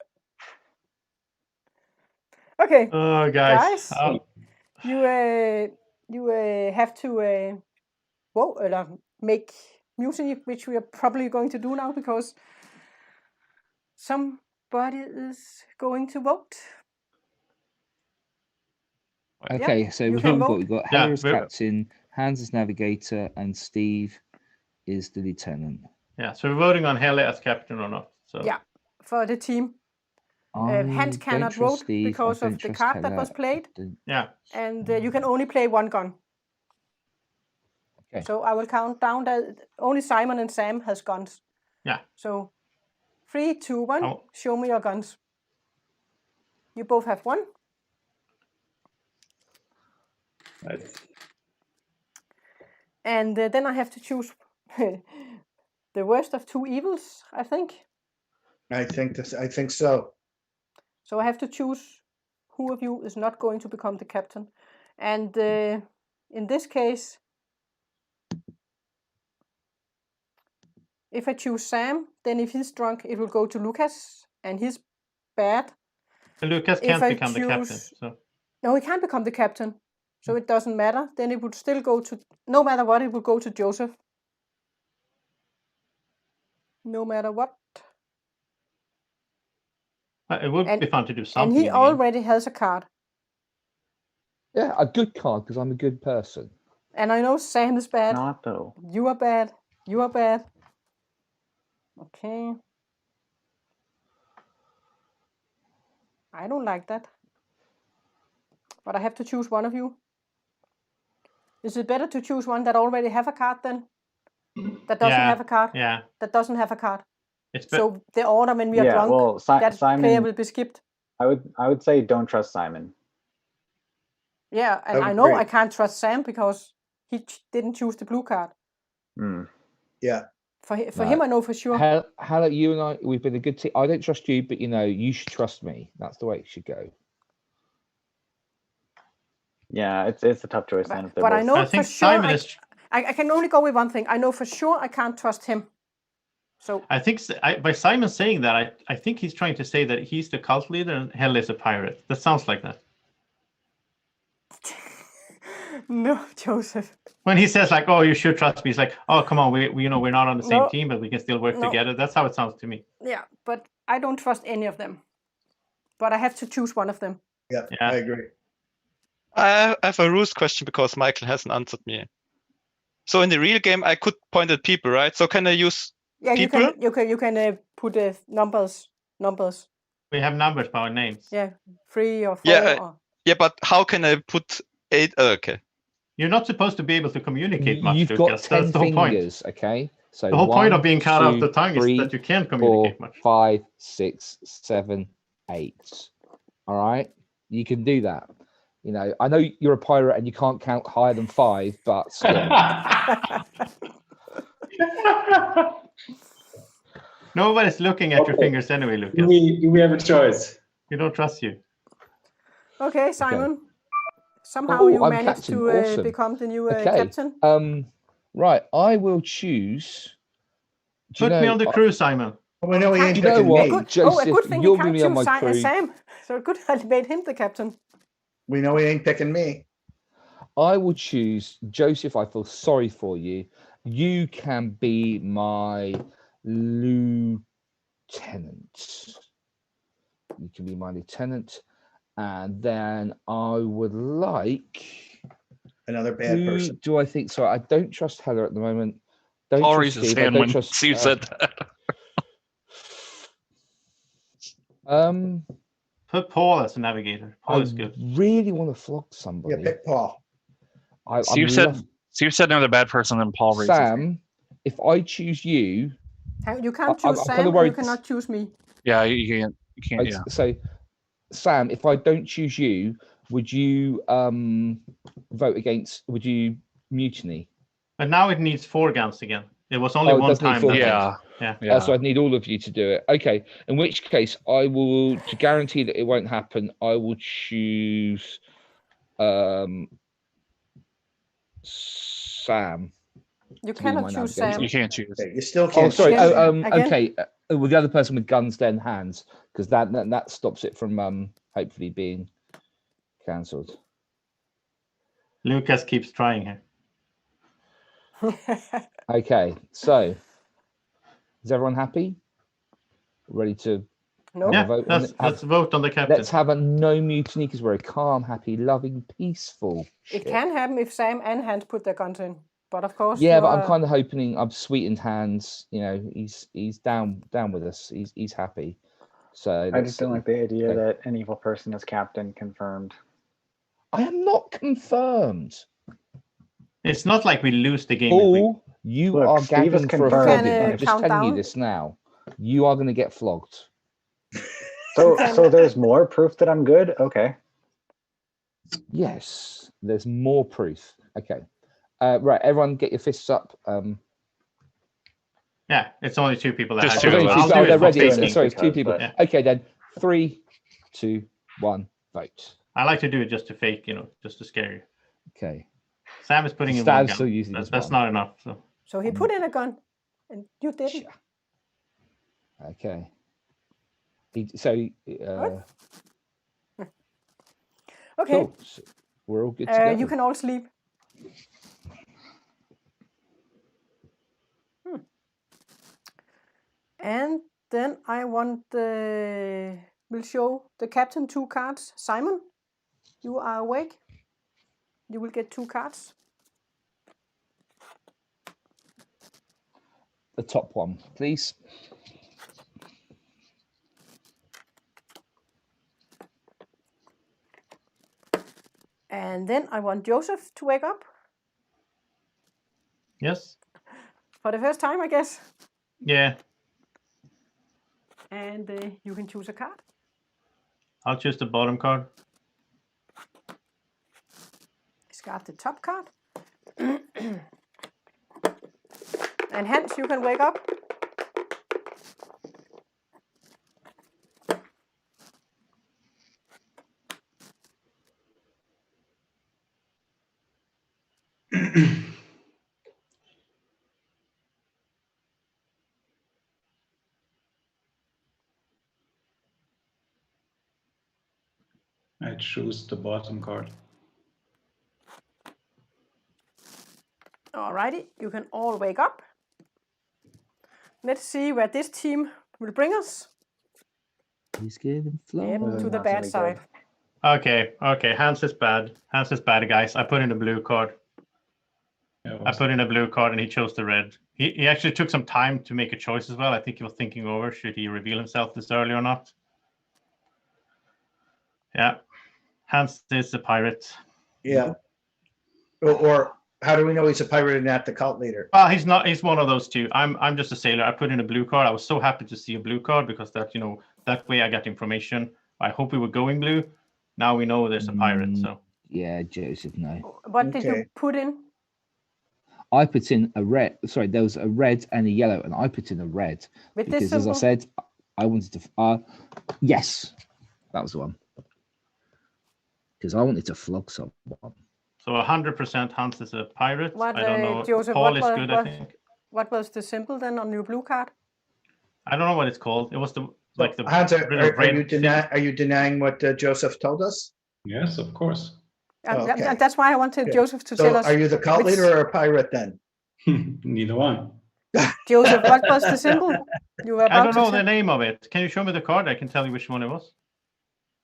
Okay, Oh, guys. Guys. you have to make mutiny, which we are probably going to do now because somebody is going to vote. Okay, so you who can we've got? vote. We've got Yeah, Helle as we're- captain, Hans as navigator, and Steve is the lieutenant. Yeah, so we're voting on Helle as captain or not. So Yeah, for the team. I Hans don't cannot trust vote Steve, I because of don't the trust card that Helle, was played. I don't- yeah, And you can only play 1 gun. Okay. So I will count down that only Simon and Sam has guns. yeah. So 3, 2, 1. Oh. Show me your guns. You both have 1. Right. And then I have to choose the worst of 2 evils, I think. I think so. So I have to choose who of you is not going to become the captain. And in this case, if I choose Sam, then if he's drunk, it will go to Lukas, and he's bad. Lucas If can't I become the captain. choose- So No, he can't become the captain. So it doesn't matter. Then it would still go to, no matter what, it would go to Joseph. No matter what. it would And- be fun to do And something. he in the game. already has a card. Yeah, a good card because I'm a good person. And I know Sam is bad. Not though. You are bad. You are bad. Okay. I don't like that. But I have to choose one of you. Is it better to choose one that already have a card then? That doesn't have a card? Yeah. That doesn't have a card. It's so the order when we are drunk, well, that Simon, player will be skipped. I would say don't trust Simon. Yeah, and I know I can't trust Sam because he didn't choose the blue card. Yeah. For him, I know for sure. Helle, you and I, we've been a good team. I don't trust you, but you should trust me. That's the way it should go. Yeah, it's a tough choice then. But I know for sure. I can only go with one thing. I know for sure I can't trust him. So I think by Simon saying that, I think he's trying to say that he's the cult leader and Helle is a pirate. That sounds like that. No, Joseph. When he says like, "Oh, you should trust me," he's like, "Oh, come on, we're not on the same team, but we can still work together." That's how it sounds to me. Yeah, but I don't trust any of them. But I have to choose one of them. Yeah. I agree. I have a rules question because Maikel hasn't answered me. So in the real game, I could point at people, right? So can I use people? You can put numbers. We have numbers by our names. Yeah, 3 or 4. Yeah, but how can I put 8? Okay. You're not supposed to be able to communicate much. You've got 10 fingers, okay? So the whole point of being cut off the tongue is that you can't communicate 4, much. 5, 6, 7, 8. All right, you can do that. I know you're a pirate and you can't count higher than 5, but still. Nobody's looking at your fingers anyway, Lucas. Do we have a choice? We don't trust you. Okay, Simon. Okay. Somehow you managed to become the new captain. Right, I will choose. Put me on the crew, Simon. We know he ain't picking me. Joseph, a good thing you're going to be on my crew. Sam. So good I made him the captain. We know he ain't picking me. I will choose Joseph. I feel sorry for you. You can be my lieutenant. You can be my lieutenant. And then I would like another bad person. Do I think so? I don't trust Helle at the moment. I'll raise his hand when Steve said that. Put Paul as a navigator. Paul is good. Really want to flog somebody. Yeah, pick Paul. Steve said another bad person, then Paul raised Sam, if I choose you, you can't choose Sam. You cannot choose me. Yeah, you can't. Yeah. So, Sam, if I don't choose you, would you vote against? Would you mutiny? But now it needs 4 guns again. It was only one time. Yeah. So I'd need all of you to do it. Okay. In which case, I will, to guarantee that it won't happen, I will choose Sam. You cannot choose Sam. You can't choose. You still can't. Oh, sorry. Okay. With the other person with guns, then hands, because that stops it from hopefully being cancelled. Lucas keeps trying here. Okay, so is everyone happy? Ready to vote? Let's vote on the captain. Let's have a no mutiny because we're a calm, happy, loving, peaceful. It can happen if Sam and Hans put their guns in, but of course. Yeah, but I'm kind of hoping I've sweetened Hans. He's down with us. He's happy. So I just don't like the idea that an evil person is captain. Confirmed. I am not confirmed. It's not like we lose the game. Paul, you are gagging for a flogging. I'm just telling you this now. You are going to get flogged. So there's more proof that I'm good? Okay. Yes, there's more proof. Okay. Right, everyone get your fists up. Yeah, it's only 2 people that have to. They're ready. Sorry, it's 2 people. Yeah. Okay, then 3, 2, 1, vote. I like to do it just to fake, just to scare you. Okay. Sam is putting in 1 gun. That's not enough. So he put in a gun, and you didn't. Okay. Okay. Cool. So we're all good together. You can all sleep. And then I will show the captain 2 cards. Simon, you are awake. You will get 2 cards. The top one, please. And then I want Josef to wake up. Yes. For the first time, I guess. Yeah. And you can choose a card. I'll choose the bottom card. Discard the top card. And Hans, you can wake up. I choose the bottom card. Alrighty, you can all wake up. Let's see where this team will bring us. He's getting flow. Yep, to the bad side. Okay. Hans is bad. Hans is bad, guys. I put in a blue card. I put in a blue card and he chose the red. He actually took some time to make a choice as well. I think he was thinking over, should he reveal himself this early or not? Yeah. Hans is a pirate. Yeah. Or how do we know he's a pirate and not the cult leader? Well, he's not. He's one of those two. I'm just a sailor. I put in a blue card. I was so happy to see a blue card because that, that way I got information. I hope we were going blue. Now we know there's a pirate. So yeah, Joseph, no. What did you put in? I put in a red. Sorry, there was a red and a yellow, and I put in a red with because, as I said, I wanted to. Yes, that was the one. Because I wanted to flog someone. So 100% Hans is a pirate. What, I don't know. Joseph, Paul is good, I think. What was the symbol then on your blue card? I don't know what it's called. It was the Hans, are you denying what Joseph told us? Yes, of course. Okay. That's why I wanted Joseph to tell us. Are you the cult leader or a pirate then? Neither one. Joseph, what was the symbol you were about I don't know the name of it. Can you show me the card? I can tell you which one it was.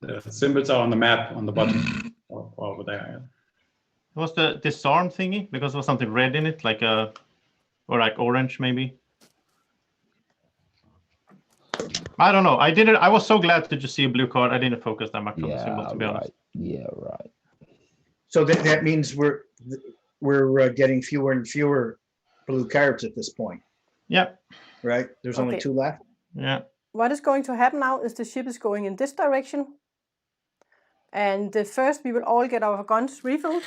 The symbols are on the map on the bottom over there. It was the disarm thingy because there was something red in it, like like orange maybe. I don't know. I was so glad to just see a blue card. I didn't focus that much on the symbol, to be honest. Yeah, right. So that means we're getting fewer and fewer blue cards at this point. Yeah. Right. There's only 2 left. Yeah. What is going to happen now is the ship is going in this direction. And first we will all get our guns refilled.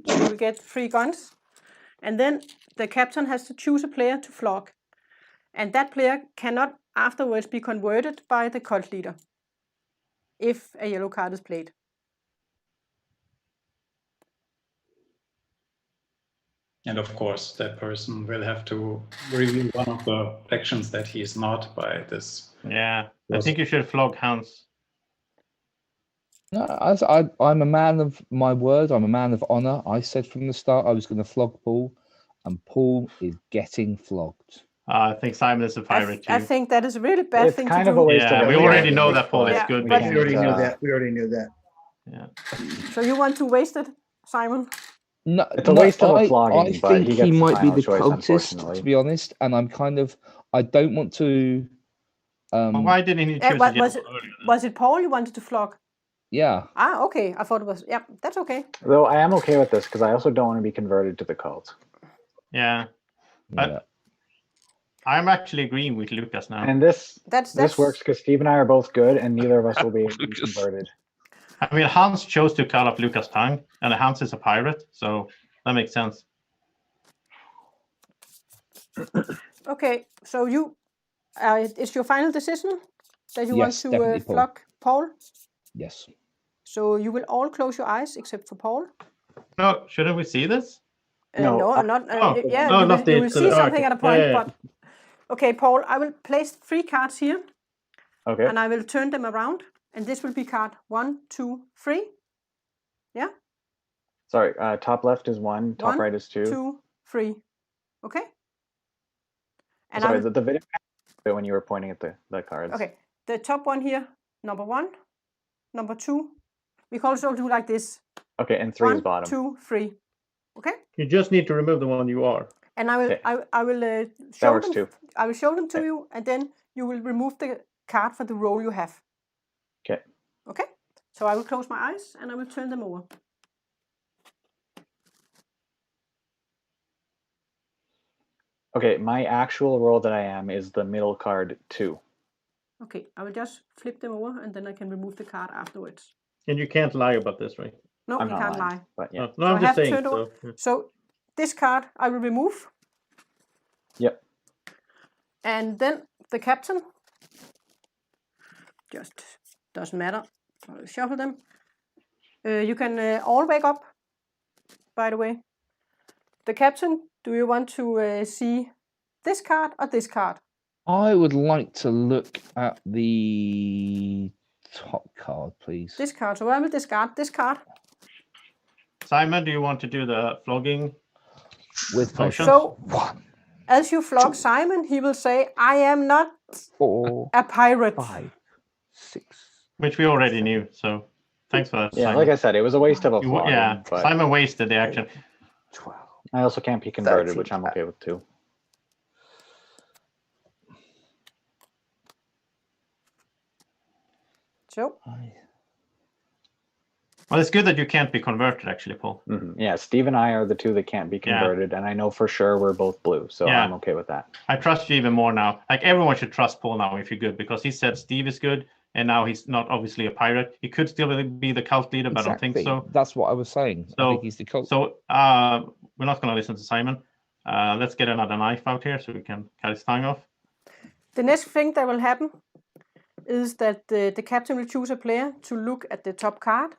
So we will get 3 guns. And then the captain has to choose a player to flog. And that player cannot afterwards be converted by the cult leader if a yellow card is played. And of course, that person will have to reveal one of the factions that he is not by this. Yeah, I think you should flog Hans. No, I'm a man of my word. I'm a man of honor. I said from the start I was going to flog Paul, and Paul is getting flogged. I think Simon is a pirate too. I think that is a really bad thing to do. It's kind of a waste of we already know that Paul is good. But we already knew that. We already knew that. Yeah. So you want to waste it, Simon? No, it's a waste of a flogging. I think he might be the cultist, to be honest. And I'm kind of, I don't want to. Why didn't he choose was it Paul you wanted to flog? Yeah. Ah, okay. I thought it was. Yeah, that's okay. Though I am okay with this because I also don't want to be converted to the cult. Yeah. But I'm actually agreeing with Lukas now. And this works because Steve and I are both good, and neither of us will be converted. I mean, Hans chose to cut off Lukas' tongue, and Hans is a pirate, so that makes sense. Okay, so you, it's your final decision that you want to flog Paul? Yes. So you will all close your eyes except for Paul? No, shouldn't we see this? No, not. You will see something at a point, but okay, Paul, I will place 3 cards here. Okay. And I will turn them around. And this will be card 1, 2, 3. Yeah? Sorry, top left is 1, top right is 2. 2, 3. Okay? And sorry, the video when you were pointing at the cards. Okay, the top one here, number 1, number 2. We can also do like this. Okay, and 3 is bottom. 1, 2, 3. Okay? You just need to remove the one you are. And I will, I will show that works them. Too. I will show them to you, and then you will remove the card for the role you have. Okay. Okay. So I will close my eyes and I will turn them over. Okay, my actual role that I am is the middle card 2. Okay, I will just flip them over and then I can remove the card afterwards. And you can't lie about this, right? No, I'm you not can't lying, lie. but yeah. No, So I'm I just have saying. turned over. So this card I will remove. Yep. And then the captain. Just doesn't matter. I will shuffle them. You can all wake up, by the way. The captain, do you want to see this card or this card? I would like to look at the top card, please. This card. So I will discard this card. Simon, do you want to do the flogging? With potions? So, as you flog Simon, he will say, I am not 4, a pirate. 5, 6. Which we already knew, so thanks for that. Yeah, Simon. like I said, it was a waste of a flogging. Yeah, but Simon wasted the action. 12. I also can't be converted, which I'm okay with too. So. Well, it's good that you can't be converted, actually, Paul. Mm-hmm. Yeah, Steve and I are the two that can't be converted, and I know for sure we're both blue, so I'm okay with that. I trust you even more now. Like, everyone should trust Paul now if you're good, because he said Steve is good, and now he's not obviously a pirate. He could still be the cult leader, but Exactly. I don't think so. That's what I was saying. So, I think he's the cult. So we're not going to listen to Simon. Let's get another knife out here so we can cut his tongue off. The next thing that will happen is that the captain will choose a player to look at the top card.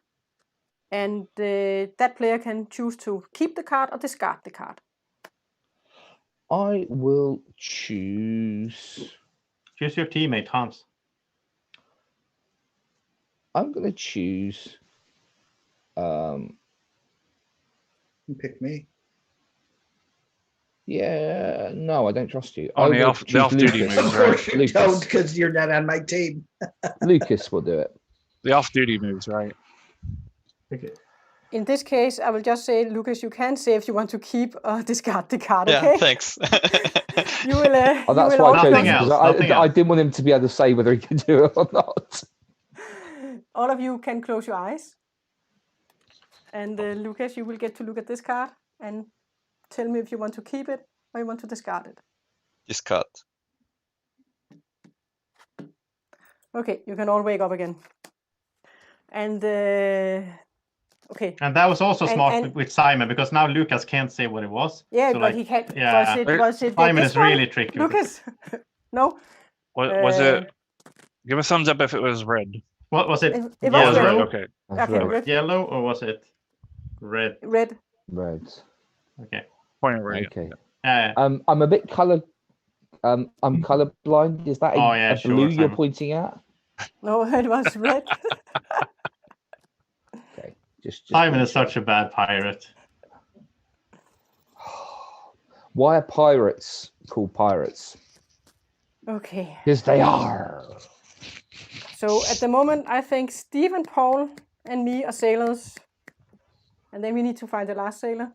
And that player can choose to keep the card or discard the card. I will choose... Choose your teammate, Hans. I'm going to choose... You pick me. Yeah, no, I don't trust you. On the off-duty moves, Of course you Lucas. don't, because you're not on my team. Lucas will do it. The off-duty moves, right? Okay. In this case, I will just say, Lucas, you can say if you want to keep or discard the card, Yeah, okay? thanks. You will. That's why I chose him, because I didn't want him to be able to say whether he could do it or not. All of you can close your eyes. And Lucas, you will get to look at this card and tell me if you want to keep it or you want to discard it. Discard. Okay, you can all wake up again. And okay. And that was also smart with Simon, because now Lucas can't say what it was. Yeah, so, but like, he can't. Yeah. Was it Simon this is one? really tricky. Lucas, no. Was it? Give a thumbs up if it was red. What was it? It was red. Okay. Okay, red. Yellow, or was it red? Red. Red. Okay. Point red. Okay. I'm a bit color. I'm color blind. Is that a blue you're pointing at? No, it was red. Okay. Just Simon is such a bad pirate. Why are pirates called pirates? Okay. Because they are. So at the moment, I think Steve and Paul and me are sailors. And then we need to find the last sailor.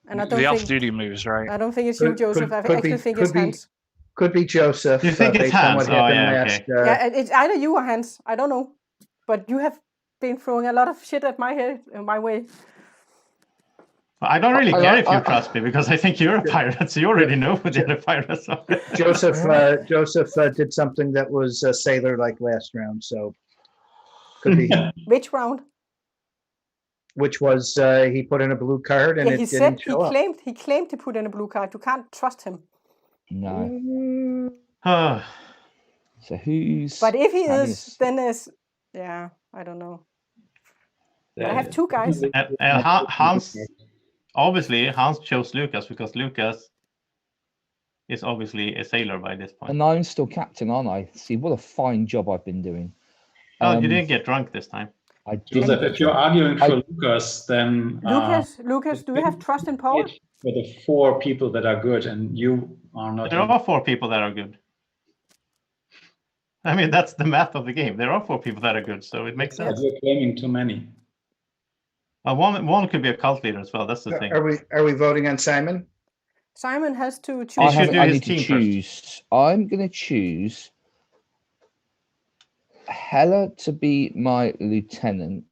And I don't the think off-duty moves, right? I don't think it's you, Joseph. I actually think it's Hans. Could be Joseph. You think it's Hans? Oh, yeah, okay. Yeah, it's either you or Hans. I don't know. But you have been throwing a lot of shit at my head, my way. I don't really care if you trust me, because I think you're a pirate, so you already know who the other pirates are. Joseph did something that was sailor-like last round, so could be. Which round? Which was he put in a blue card and yeah, it he didn't said show up. He claimed to put in a blue card. You can't trust him. No. So who's? But if he is, then there's I don't know. I have two guys. And Hans, obviously, Hans chose Lucas because Lucas is obviously a sailor by this point. And I'm still captain, aren't I? See, what a fine job I've been doing. Oh, you didn't get drunk this time. I didn't. Joseph, if you're arguing for Lucas, then Lucas, do you have trust in Paul? For the 4 people that are good, and you are not. There are 4 people that are good. I mean, that's the math of the game. There are 4 people that are good, so it makes sense. You're claiming too many. Well, one could be a cult leader as well. That's the thing. Are we voting on Simon? Simon has to choose. I need to choose. I'm going to choose. Helle to be my lieutenant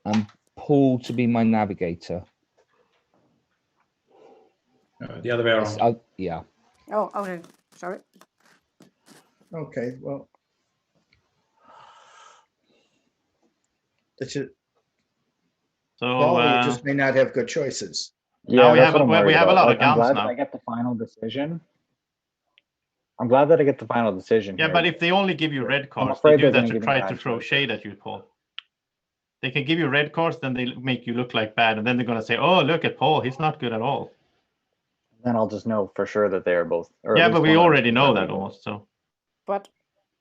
and Paul to be my navigator. The other way around. Yeah. Oh, okay. Sorry. Okay, well. That's it. So Paul, you just may not have good choices. Yeah, we have a lot of guns I'm glad now. that I get the final decision. I'm glad that I get the final decision. Yeah, here. but if they only give you red cards, they afraid do they're that gonna to give me try bad to throw choices. shade at you, Paul. They can give you red cards, then they make you look like bad, and then they're gonna say, "Oh, look at Paul, he's not good at all." Then I'll just know for sure that they are both. Or at Yeah, least but we one of them already is know illegal. that almost. So But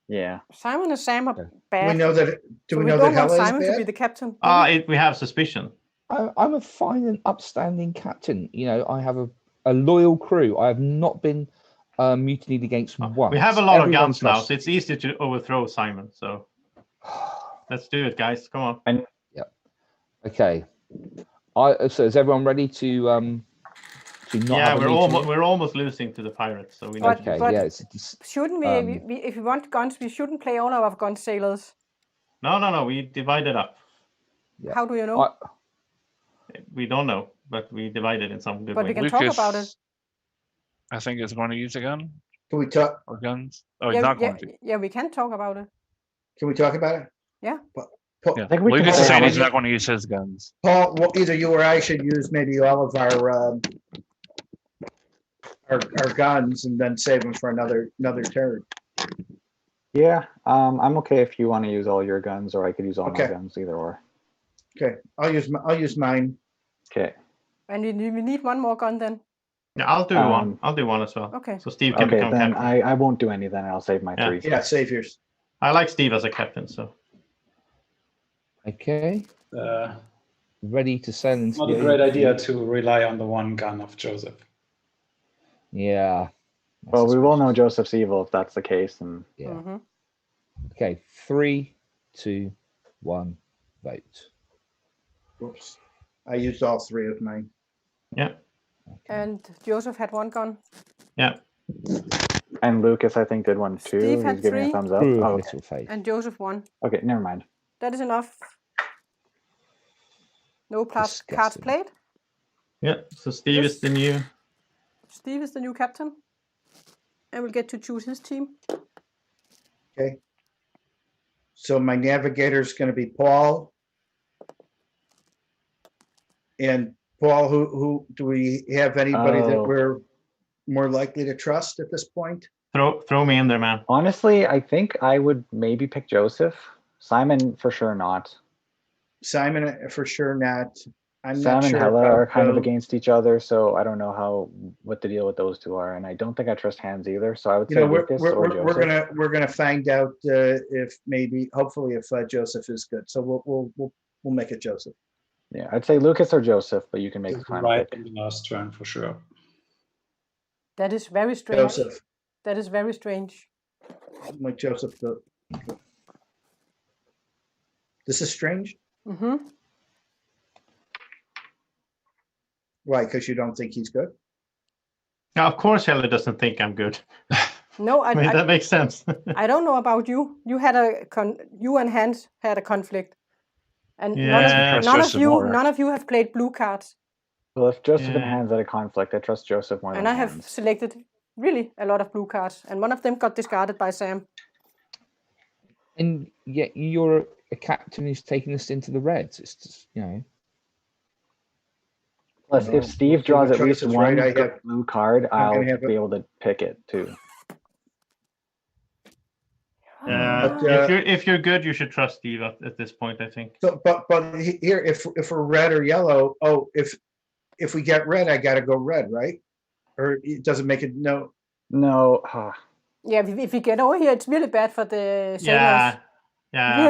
Yeah. Simon and Sam are Do bad. we know that? Do so we we know don't that want Helle is Simon to be bad? the captain. do we? we have suspicion. I'm a fine and upstanding captain. You know, I have a loyal crew. I have not been mutinied against once. We have a lot of Everyone guns now, trusts so it's me. easier to overthrow Simon. So let's do it, guys. Come on. Okay. So is everyone ready to not Yeah, have a mutiny? we're almost losing to the pirates, so we need Okay, But yeah. shouldn't we, if we want guns, we shouldn't play all our gun sailors. No, we divided up. Yeah. How do you know? We don't know, but we divided in some good But way. we can talk about it. I think is going to use a gun. Can we talk? Or guns? Oh, he's not going to. Yeah, we can talk about it. Can we talk about it? Yeah. Paul, Yeah. I think we Lucas can is saying say he's not going to use his guns. Paul, well, either you or I should use maybe all of our guns and then save them for another turn. Yeah. I'm okay if you want to use all your guns, or I could use all my guns, either or. Okay, I'll use mine. Okay. And we need one more gun then. Yeah, I'll do one. I'll do one as well. Okay. So Steve can become then captain. I won't do any. Then I'll save my 3. Yeah, save yours. I like Steve as a captain, so. Okay. Ready to sail into Not the a great ocean. idea to rely on the one gun of Joseph. Yeah. Well, we will know Joseph's evil if that's the case, and yeah. Mm-hmm. Okay, 3, 2, 1, vote. Whoops. I used all 3 of mine. Yeah. And Joseph had one gun. Yeah. And Lucas, I think, did one too. Steve He's had giving 3. a thumbs up. Ooh, Oh, little faith. And Joseph won. okay, never mind. That is enough. No cards Disgusting. played. Yeah. So Steve is the new. Steve is the new captain. And will get to choose his team. Okay. So my navigator is going to be Paul. And Paul, who do we have anybody that we're more likely to trust at this point? Throw me in there, man. Honestly, I think I would maybe pick Joseph. Simon, for sure not. Simon, for sure not. I'm Sam not and sure Helle about are kind of Joe. against each other, so I don't know what the deal with those two are, and I don't think I trust Hans either. So I would You say know, Lucas or Joseph. we're gonna find out if maybe, hopefully, if Joseph is good. So we'll make it Joseph. Yeah, I'd say Lucas or Joseph, but you can make the final Right pick. in the last turn for sure. That is very strange. Joseph, That is very strange. like Joseph. This is strange. Mm-hmm. Why? Because you don't think he's good? Now, of course, Helle doesn't think I'm good. No, I mean, that makes sense. I don't know about you. You had you and Hans had a conflict, and Yeah. none of you have played blue cards. Well, if Joseph and Yeah. Hans had a conflict, I trust Joseph more And than I have Hans. selected really a lot of blue cards, and one of them got discarded by Sam. And yet you're a captain who's taking us into the reds. It's just, you know. Plus, if Steve draws at least Joseph's one right, I have- blue card, I'm I'll gonna have be able to pick it too. But, if you're good, you should trust Steve at this point, I think. So, but here, if we're red or yellow, if we get red, I gotta go red, right? Or it doesn't make it no. No. Yeah, if we get over here, it's really bad for the sailors. Yeah. Yeah.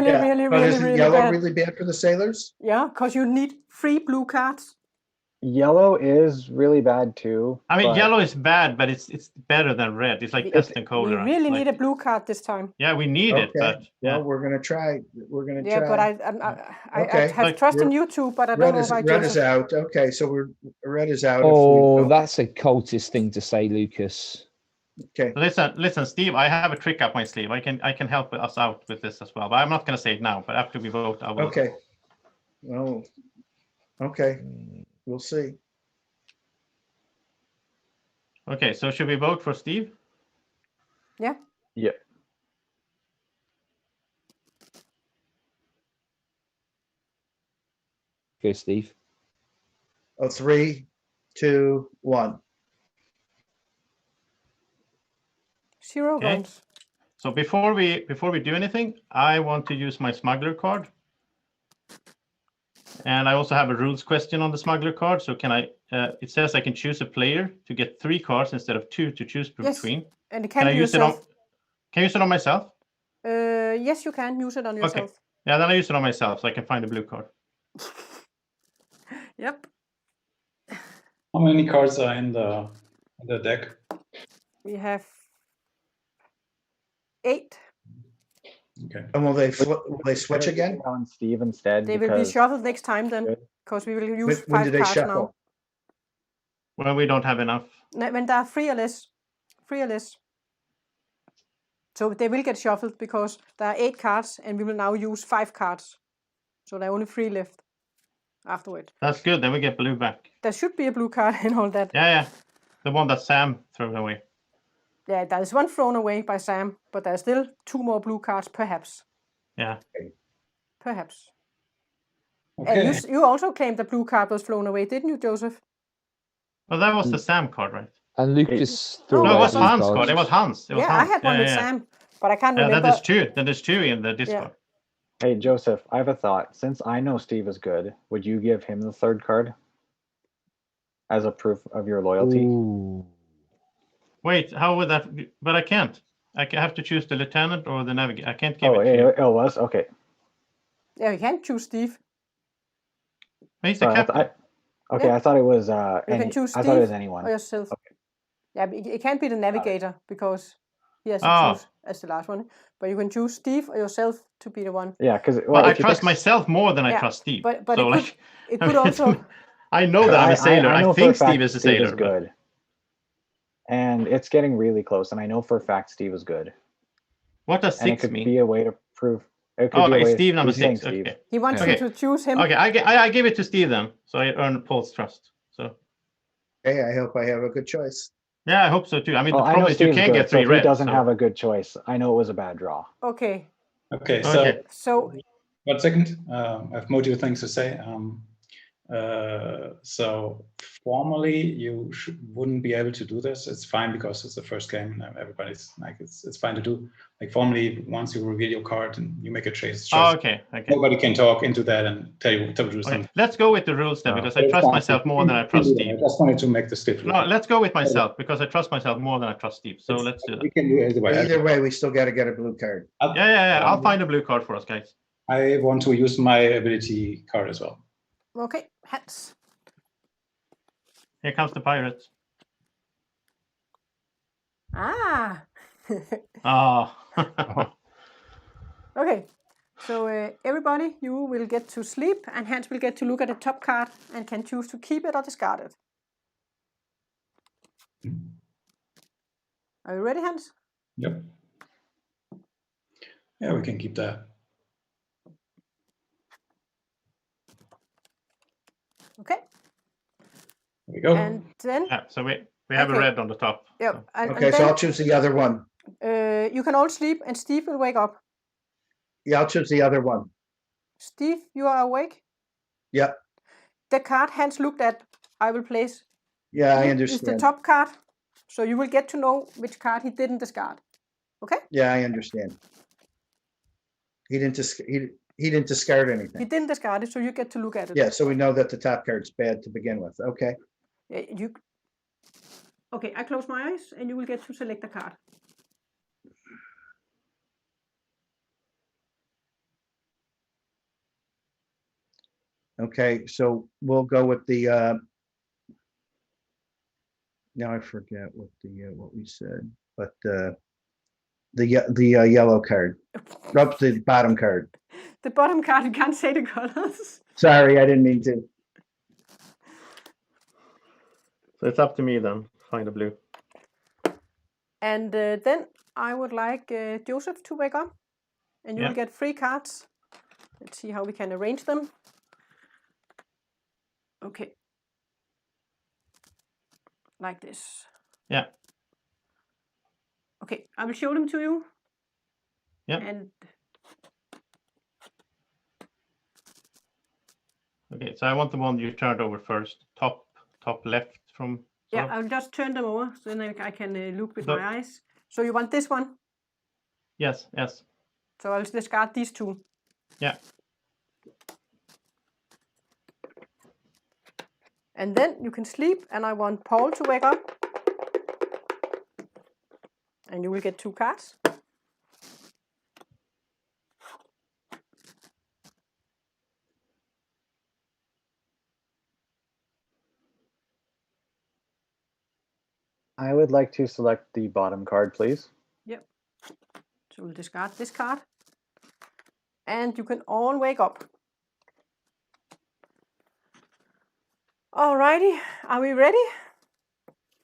But is yellow bad. really bad for the sailors? Yeah, because you need 3 blue cards. Yellow is really bad too. I mean, but yellow is bad, but it's better than red. It's like pest and We cholera. really Like, need a blue card this time. Yeah, we need it, but Well, we're gonna try. We're gonna Yeah, try. but I Okay. have Like, trust in you two, but I don't know about red is Joseph. out. Okay, so red is out. Oh, that's a cultist thing to say, Lucas. Okay. Listen, Steve. I have a trick up my sleeve. I can help us out with this as well. But I'm not going to say it now. But after we vote, I will. Okay. Well, okay. We'll see. Okay. So should we vote for Steve? Yeah. Yeah. Okay, Steve. Oh, 3, 2, 1. 0 Okay. votes. So before we do anything, I want to use my smuggler card. And I also have a rules question on the smuggler card. So can I? It says I can choose a player to get 3 cards instead of 2 to choose between. Yes, and it Can I be use yourself. it on? Can I use it on myself? Yes, you can use it on yourself. Okay. Yeah, then I use it on myself, so I can find a blue card. Yep. How many cards are in the deck? We have 8. Okay. And will they switch again? On Steve instead. They will be shuffled next time then, because we will use When 5 do they cards shuffle? now. Well, we don't have enough. When there are 3 or less. 3 or less. So they will get shuffled because there are 8 cards and we will now use 5 cards. So there are only 3 left afterward. That's good. Then we get blue back. There should be a blue card and all that. Yeah. The one that Sam threw away. Yeah, there is one thrown away by Sam, but there are still 2 more blue cards, perhaps. Yeah. Perhaps. Okay. And you also claimed the blue card was thrown away, didn't you, Joseph? Well, that was the Sam card, right? And Lucas threw No, No, it away was blue Hans' cards. card. It was Hans. It was Yeah, Hans. I had one with Sam, but I can't Yeah, remember. then there's 2 in the Discord. Hey, Joseph, I have a thought. Since I know Steve is good, would you give him the 3rd card as a proof of your loyalty? Ooh. Wait, how would that? But I can't. I have to choose the lieutenant or the navigator. I can't give Oh, it to you. it was? Okay. Yeah, you can't choose Steve. He's the Sorry, captain. I thought it was You can choose I thought it was Steve anyone. or yourself. Okay. Yeah, but it can't be the navigator because he has to choose as the last one. But you can choose Steve or yourself to be the one. Yeah, because I trust myself more than I trust Steve. But so it could also. I know that I'm a sailor. I think Steve is a sailor. Is good. And it's getting really close, and I know for a fact Steve is good. What does 6 mean? It could be a way to prove. It could Oh, be a way Steve number he's saying 6. Steve. Okay. He wants you to choose him. Okay, I give it to Steve then, so I earn Paul's trust. So. Hey, I hope I have a good choice. Yeah, I hope so too. I mean, Well, the problem is you can't get 3 so red. He doesn't have a good choice. I know it was a bad draw. Okay. Okay. So 1 second. I have multiple things to say. So formally, you wouldn't be able to do this. It's fine because it's the first game and everybody's like, it's fine to do. Like formally, once you reveal your card and you make a choice, okay. Nobody can talk into that and tell you to do something. Let's go with the rules then, because I trust myself more than I trust Steve. I just wanted to make this different. No, let's go with myself because I trust myself more than I trust Steve. So let's do that. We can do it Either way, we still got to get a blue card. Yeah. I'll find a blue card for us, guys. I want to use my ability card as well. Okay, Hans. Here comes the pirates. Ah. Oh. Okay, so everybody, you will get to sleep, and Hans will get to look at the top card and can choose to keep it or discard it. Are you ready, Hans? Yep. Yeah, we can keep that. Okay. There we go. And then. Yeah, so we have a red on the top. Yep. So. Okay, so I'll choose the other one. You can all sleep, and Steve will wake up. Yeah, I'll choose the other one. Steve, you are awake? Yep. The card Hans looked at, I will place. Yeah, I Is understand. the top card, so you will get to know which card he didn't discard. Okay? Yeah, I understand. He didn't discard anything. He didn't discard it, so you get to look at it. Yeah, so we know that the top card's bad to begin with. Okay. Okay, I close my eyes, and you will get to select a card. Okay, so we'll go with the. Now I forget what we said, but the yellow card. Up the bottom card. The bottom card, you can't say the colors. Sorry, I didn't mean to. So it's up to me then. Find a blue. And then I would like Josef to wake up, and you will get 3 cards. Let's see how we can arrange them. Okay. Like this. Yeah. Okay, I will show them to you. Yeah. And okay, so I want the one you turned over first, top left from. Yeah, I'll just turn them over, so then I can look with my eyes. So you want this one? Yes, yes. So I'll discard these 2. Yeah. And then you can sleep, and I want Paul to wake up. And you will get 2 cards. I would like to select the bottom card, please. Yep. So we'll discard this card. And you can all wake up. Alrighty, are we ready?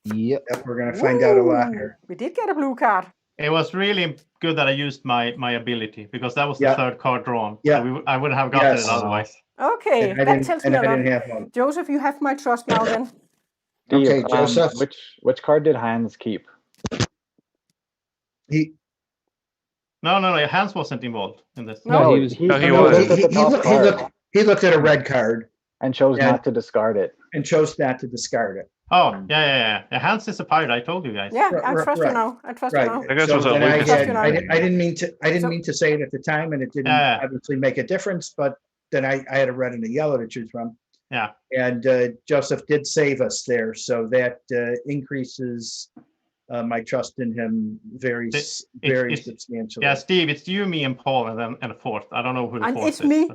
Yep. We're going to find out a lot here. We did get a blue card. It was really good that I used my ability, because that was the 3rd card drawn. Yeah. So I wouldn't have gotten it otherwise. Okay, that tells me a lot. Joseph, you have my trust now then. Steve, okay, Joseph. Which card did Hans keep? No, Hans wasn't involved in this. No, he was. He looked at a red card and chose not to discard it. And chose not to discard it. Oh, yeah. Hans is a pirate. I told you guys. Yeah, I trust you now. I trust you now. I didn't mean to say it at the time, and it didn't obviously make a difference. But then I had a red and a yellow to choose from. Yeah. And Joseph did save us there, so that increases my trust in him very substantially. Yeah, Steve, it's you, me, and Paul, and a 4th. I don't know who the 4th is. It's me,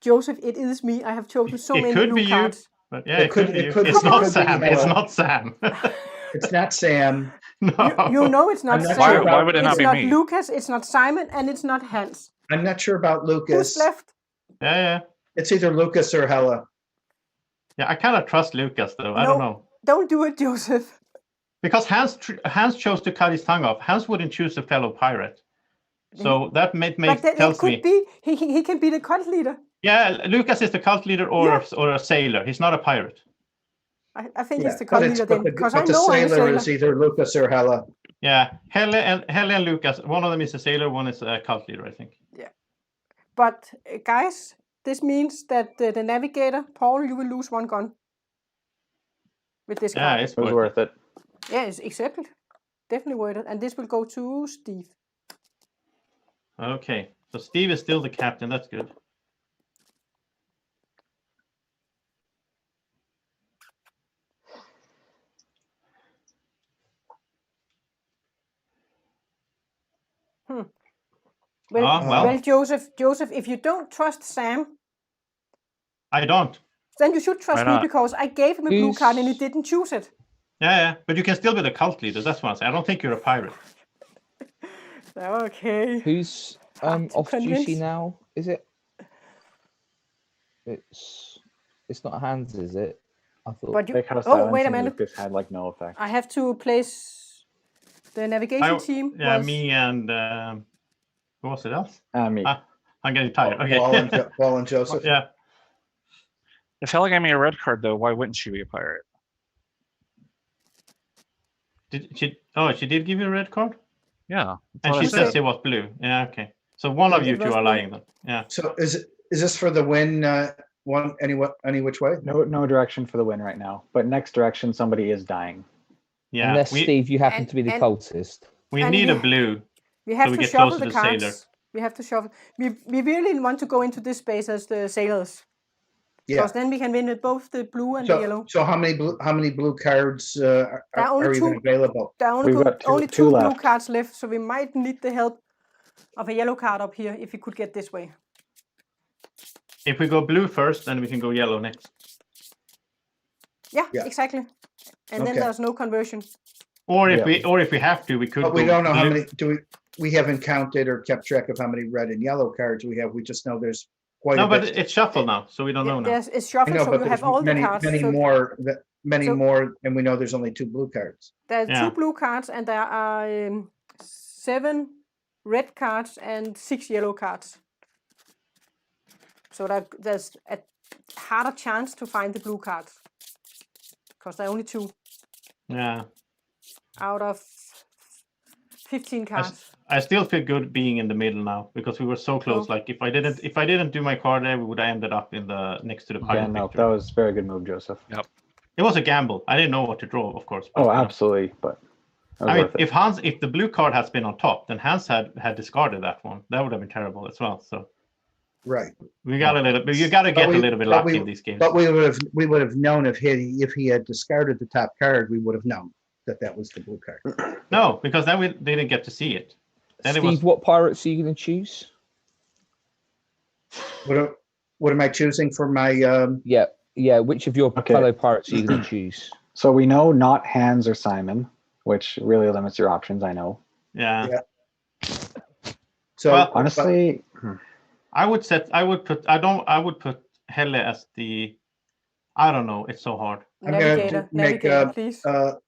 Joseph. It is me. I have chosen so many blue cards. You. But yeah, it could be you. It's not Sam. It's not Sam. It's not Sam. No. You know it's not Sam. Sure why would it not be me? It's not Lukas, it's not Simon, and it's not Hans. I'm not sure about Lukas. Who's left? Yeah. It's either Lukas or Helle. Yeah, I kind of trust Lukas, though. I don't know. Don't do it, Joseph. Because Hans chose to cut his tongue off. Hans wouldn't choose a fellow pirate. So that tells me. He can be the cult leader. Yeah, Lukas is the cult leader or a sailor. He's not a pirate. I think he's the cult leader then, because I know the sailor is either Lukas or Helle. Yeah, Helle and Lukas. One of them is a sailor, one is a cult leader, I think. Yeah. But guys, this means that the navigator, Paul, you will lose 1 gun with this card. Yeah, it was worth it. Yeah, it's exactly. Definitely worth it. And this will go to Steve. Okay, so Steve is still the captain. That's good. Well, Joseph, if you don't trust Sam, I don't. Then you should trust me, because I gave him a blue card and he didn't choose it. Yeah, but you can still be the cult leader. That's what I'm saying. I don't think you're a pirate. Okay. Who's off duty now? Is it? It's not Hans, is it? I thought. But wait a minute. Lucas had like no effect. I have to place the navigation team. Yeah, me and who was it else? Me. I'm getting tired. Okay. Paul and Joseph. Yeah. If Helle gave me a red card, though, why wouldn't she be a pirate? Did she? Oh, she did give you a red card. Yeah. And she says it was blue. Yeah. Okay. So one of you two are lying then. Yeah. So is this for the win? Any which way? No direction for the win right now. But next direction, somebody is dying. Yeah. Unless Steve, you happen to be the cultist. We need a blue. We have to shuffle the cards. Sailor. We have to shuffle. We really want to go into this space as the sailors. Yeah. Because then we can win with both the blue and the yellow. So how many blue cards are even available? There are only two blue cards left, so we might need the help of a yellow card up here if we could get this way. If we go blue first, then we can go yellow next. Yeah. Exactly. And then there's no conversion. Or if we have to, we could. But we don't know how many. We haven't counted or kept track of how many red and yellow cards we have. We just know there's. No, but it's shuffled now, so we don't know now. It's shuffled, so we have all the cards. Many more many more, and we know there's only 2 blue cards. There are 2 blue cards, and there are 7 red cards and 6 yellow cards. So there's a harder chance to find the blue cards because there are only 2. Yeah. Out of 15 cards. I still feel good being in the middle now because we were so close. Like if I didn't do my card there, we would have ended up in the next to the pirate. Yeah, no, that was a very good move, Joseph. Yep. It was a gamble. I didn't know what to draw, of course. But, absolutely. But I mean, if the blue card has been on top, then Hans had discarded that one. That would have been terrible as well. So. Right. We got a little bit. You got to get a little bit lucky in these games. But we would have known if he had discarded the top card, we would have known that was the blue card. No, because then we didn't get to see it. Then Steve, what pirates are you going to choose? What am I choosing for my? Yeah. Which of your fellow pirates are you going to choose? So we know not Hans or Simon, which really limits your options. I know. Yeah. So honestly. I would put Helle as the, I don't know, it's so hard. Navigator, please. No.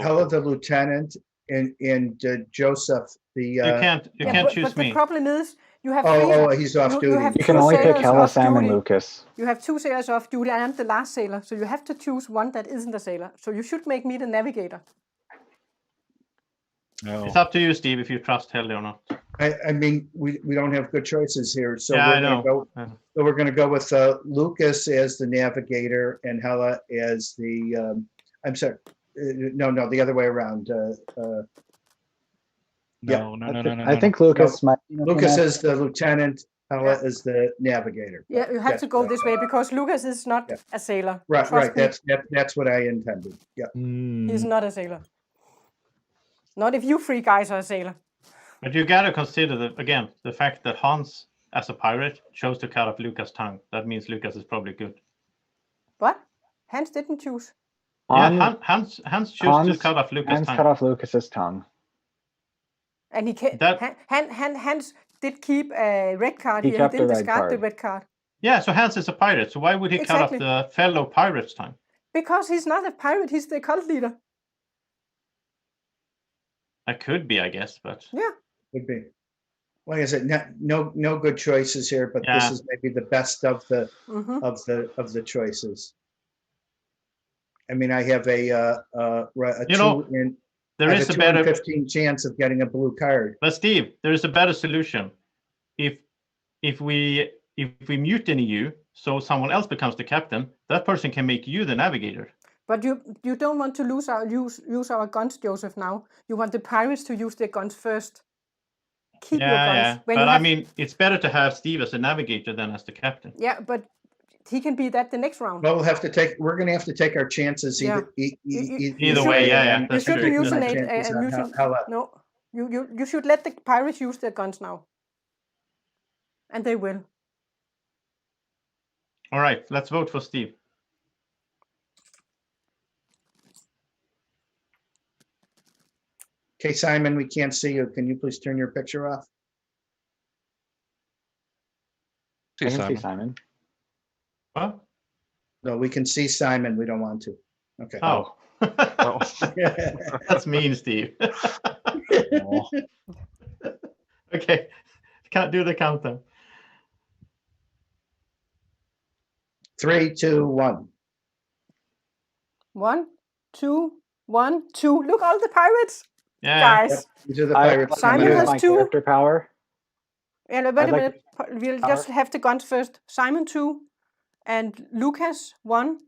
Helle the lieutenant and Joseph the. You can't choose but me. The problem is you have. He's off duty. You can only pick Helle, Sam, and Lucas. You have 2 sailors off duty. I am the last sailor, so you have to choose one that isn't a sailor. So you should make me the navigator. No. It's up to you, Steve, if you trust Helle or not. I mean, we don't have good choices here, so we're going to go with Lucas as the navigator and Helle as the. I'm sorry, no, the other way around. No. I think Lucas might. Lucas is the lieutenant. Helle is the navigator. Yeah, you have to go this way because Lucas is not a sailor. Right. That's what I intended. Yeah. He's not a sailor. Not if you 3 guys are a sailor. But you got to consider the fact that Hans, as a pirate, chose to cut off Lucas' tongue. That means Lucas is probably good. What? Hans didn't choose. Hans chose to cut off Lucas' tongue. Hans cut off Lucas's tongue. And he Hans did keep a red card here. He didn't discard the red card. Yeah, so Hans is a pirate. So why would he cut off the fellow pirate's tongue? Because he's not a pirate. He's the cult leader. That could be, I guess, but yeah, could be. Like I said, no good choices here, but this is maybe the best of the of the choices. I mean, I have a 15 chance of getting a blue card. But Steve, there is a better solution. If we mutiny you, so someone else becomes the captain, that person can make you the navigator. But you don't want to use our guns, Joseph, now. You want the pirates to use their guns first. Keep your guns. Yeah. But I mean, it's better to have Steve as a navigator than as the captain. Yeah, but he can be that the next round. Well, we're going to have to take our chances either way. Yeah. You shouldn't mutinate. No, you should let the pirates use their guns now. And they will. All right, let's vote for Steve. Okay, Simon, we can't see you. Can you please turn your picture off? I can see Simon. What? No, we can see Simon. We don't want to. Okay. Oh. That's mean, Steve. Okay. Can't do the countdown. 3, 2, 1. 1, 2, 1, 2. Look, all the pirates. Yeah. Guys. These are the pirates. Simon has 2. Character power. Yeah, wait a minute. We'll just have the guns first. Simon 2, and Lucas 1.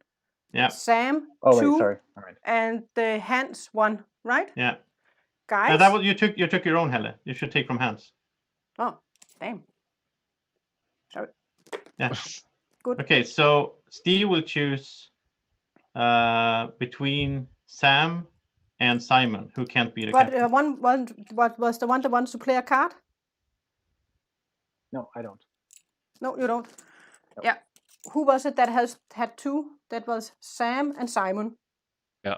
Yeah. Sam 2. Wait, sorry. All right. And Hans 1. Right? Yeah. Guys. No, that was you took your own, Helle. You should take from Hans. Oh, damn. Sorry. Yeah. Good. Okay, so Steve will choose between Sam and Simon, who can't be the captain. What was the one that wants to play a card? No, I don't. No, you don't. Nope. Yeah. Who was it that had 2? That was Sam and Simon. Yeah.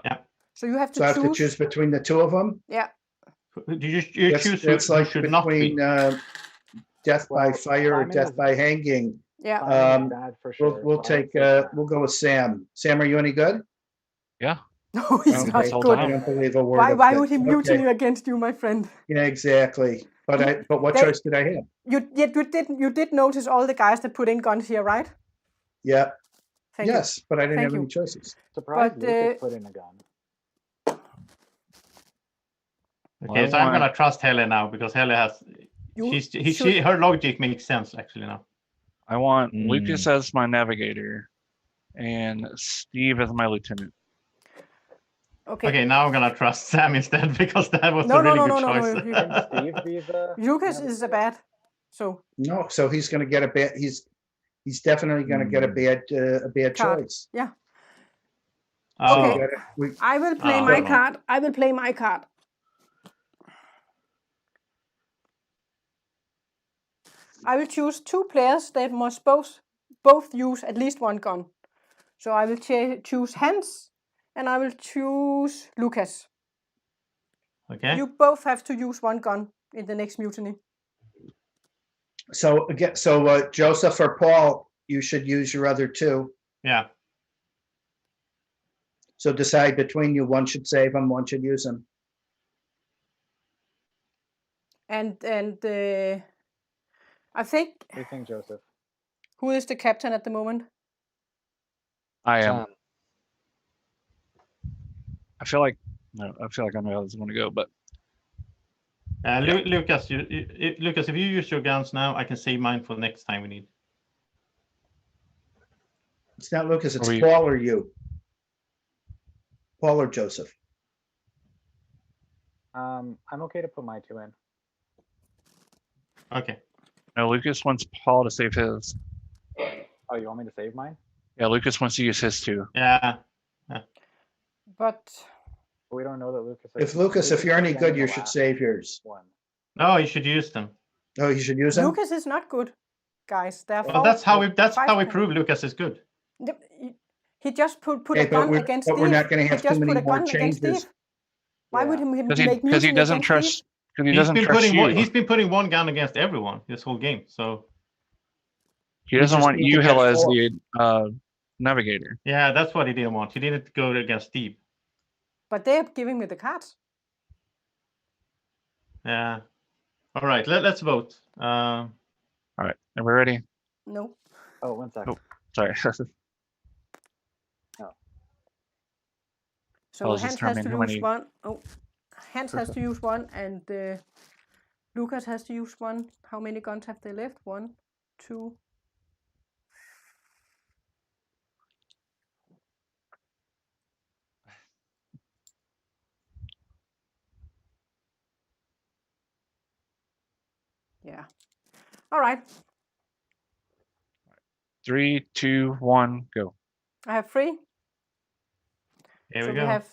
So you have to choose. I have to choose between the 2 of them? Yeah. You choose it's like should between not be. death by fire or death by hanging. Yeah. Bad for sure. We'll take. We'll go with Sam. Sam, are you any good? Yeah. No, he's Okay. not good. I don't believe a word. Why of would he it. mutiny Okay. against you, my friend? Yeah, exactly. But what They- choice did I have? You did notice all the guys that put in guns here, right? Yeah. Thank you. Yes, but I didn't Thank have you. any choices. Surprised But, Lucas put in a gun. Okay, so I'm gonna trust Helle now because Helle has. Her logic makes sense actually now. I want Lucas as my navigator, and Steve as my lieutenant. Okay. Now I'm gonna trust Sam instead because that was a really good choice. Can Steve be the? Lucas is a bad. So. No, so he's going to get a bad. He's definitely going to get a bad Card. choice. Yeah. Oh. Okay. I will play my card. I will play my card. I will choose 2 players that must both use at least 1 gun. So I will choose Hans and I will choose Lukas. Okay. You both have to use 1 gun in the next mutiny. So again, Joseph or Paul, you should use your other 2. Yeah. So decide between you. One should save them. One should use them. And I think. What do you think, Joseph? Who is the captain at the moment? I am. I feel like I know how this is going to go, but Lucas, Lucas, if you use your guns now, I can save mine for the next time we need. It's not Lucas. It's Paul or you. Paul or Joseph. I'm okay to put my 2 in. Okay. No, Lucas wants Paul to save his. Oh, you want me to save mine? Yeah, Lucas wants to use his too. Yeah. But we don't know that Lucas. If you're any good, you should save yours. No, you should use them. Oh, you should use them. Lucas is not good, guys. Well, that's how we prove Lucas is good. He just put a gun against Steve. But we're not going to have too many more changes. Why would he make Because he doesn't trust. Because he doesn't trust you. He's been putting 1 gun against everyone this whole game. So he doesn't want you, Helle, as the navigator. Yeah, that's what he didn't want. He didn't go against Steve. But they're giving me the cards. Yeah. All right. Let's vote. All right. Are we ready? No. Oh, 1 second. Oh, sorry. No. So Hans has to use 1. Oh, Hans has to use 1, and Lucas has to use 1. How many guns have they left? 1, 2. Yeah. All right. 3, 2, 1, go. I have 3. Here we so go. We have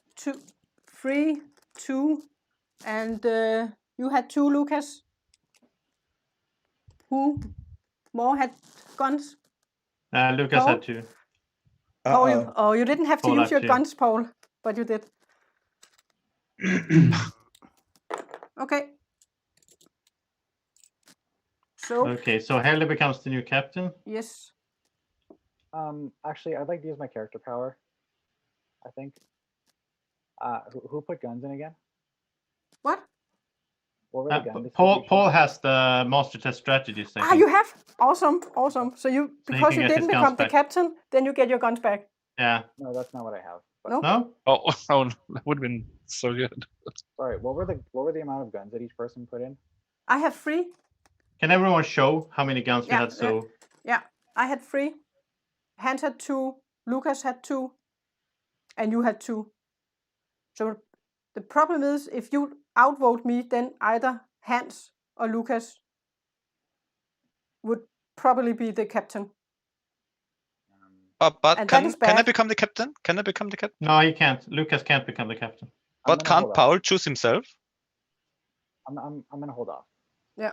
3, 2, and you had 2, Lucas. Who more had guns? Lucas Paul? had 2. Oh, you didn't have to Paul use your 2. guns, Paul, but you did. Okay. So Helle becomes the new captain. Yes. Actually, I'd like to use my character power. I think. Who put guns in again? What? What were the gun Paul has the master test strategies. You have? Awesome. So you because you didn't become the captain, then you get your guns back. Yeah. No, that's not what I have. No. No? Oh, that would have been so good. Sorry, what were the amount of guns that each person put in? I have 3. Can everyone show how many guns we had? So yeah, I had 3. Hans had 2. Lucas had 2, and you had 2. So the problem is, if you outvote me, then either Hans or Lucas would probably be the captain. But can I become the captain? Can I become the captain? No, you can't. Lucas can't become the captain. But can't Paul choose himself? I'm gonna hold off. Yeah.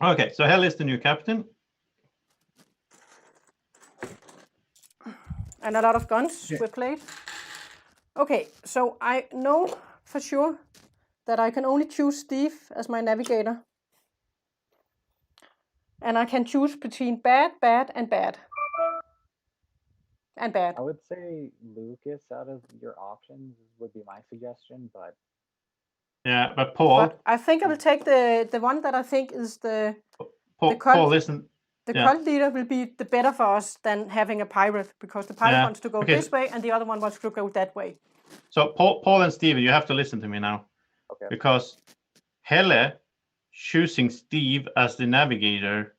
Okay, so Helle is the new captain. And a lot of guns were played. Okay, so I know for sure that I can only choose Steve as my navigator. And I can choose between bad, bad, and bad. And bad. I would say Lucas out of your options would be my suggestion, but yeah, but Paul. But I think I will take the one that I think is the cult. Paul, listen. The cult leader will be the better for us than having a pirate, because the pirate wants to go this way and the other one wants to go that way. So Paul and Steven, you have to listen to me now. Okay. Because Helle choosing Steve as the navigator,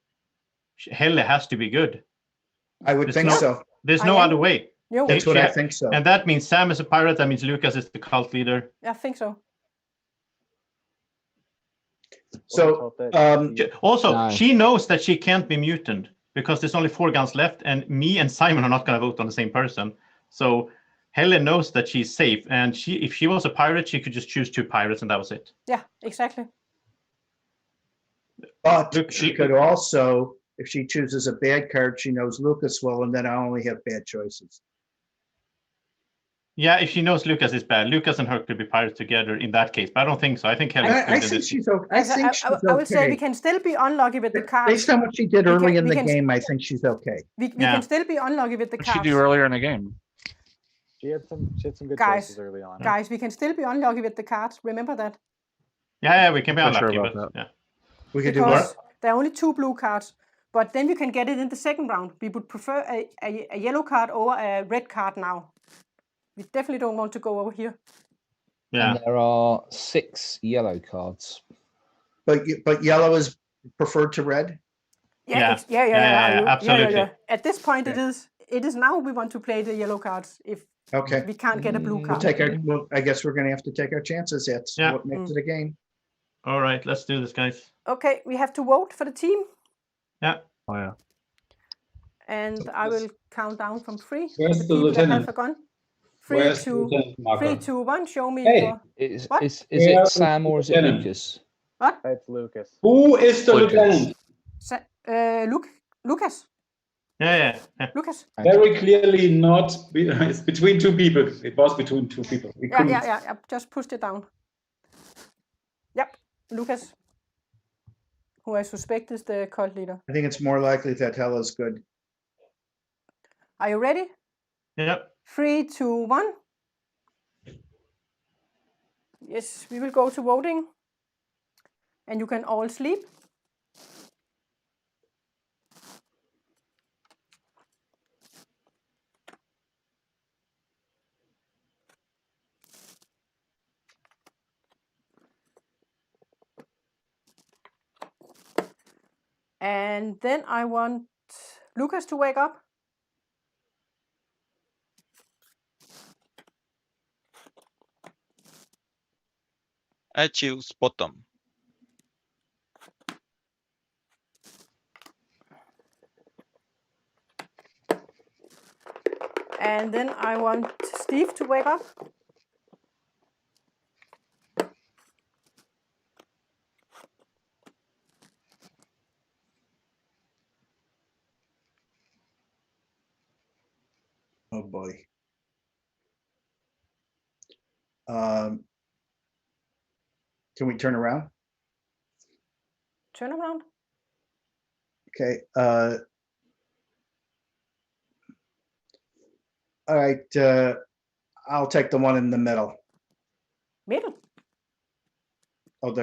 Helle has to be good. I would think so. There's no other way. No. That's what I think so. And that means Sam is a pirate. That means Lukas is the cult leader. I think so. So also, she knows that she can't be mutant because there's only 4 guns left, and me and Simon are not going to vote on the same person. So Helle knows that she's safe, and if she was a pirate, she could just choose 2 pirates, and that was it. Yeah, exactly. But she could also, if she chooses a bad card, she knows Lucas will, and then I only have bad choices. Yeah, if she knows Lukas is bad, Lukas and her could be pirates together in that case. But I don't think so. I think Helle. I think she's okay. I would say we can still be unlucky with the cards. Based on what she did early in the game, I think she's okay. We can still be unlucky with the cards. What did she do earlier in the game? She had some good choices early on. Guys, we can still be unlucky with the cards. Remember that. Yeah, we can be unlucky. Sure but, yeah. We can do what? There are only 2 blue cards, but then you can get it in the second round. We would prefer a yellow card over a red card now. We definitely don't want to go over here. Yeah. And there are 6 yellow cards. But yellow is preferred to red? Yeah, absolutely. Yeah. At this point, it is now we want to play the yellow cards if we can't get a blue card. I guess we're going to have to take our chances. That's what makes it a game. All right, let's do this, guys. Okay, we have to vote for the team. Yeah. Oh, yeah. And I will count down from 3. Where's the lieutenant? 3, 2, 1. Show me your... Is it Sam or is it Lucas? What? It's Lucas. Who is the lieutenant? Lucas. Yeah. Lucas. Very clearly not. It's between 2 people. It was between 2 people. Yeah. I just pushed it down. Yep, Lucas, who I suspect is the cult leader. I think it's more likely that Helle's good. Are you ready? Yep. 3, 2, 1. Yes, we will go to voting. And you can all sleep. And then I want Lucas to wake up. I choose bottom. And then I want Steve to wake up. Oh boy. Can we turn around? Turn around. Okay. All right. I'll take the one in the middle. Middle? Oh,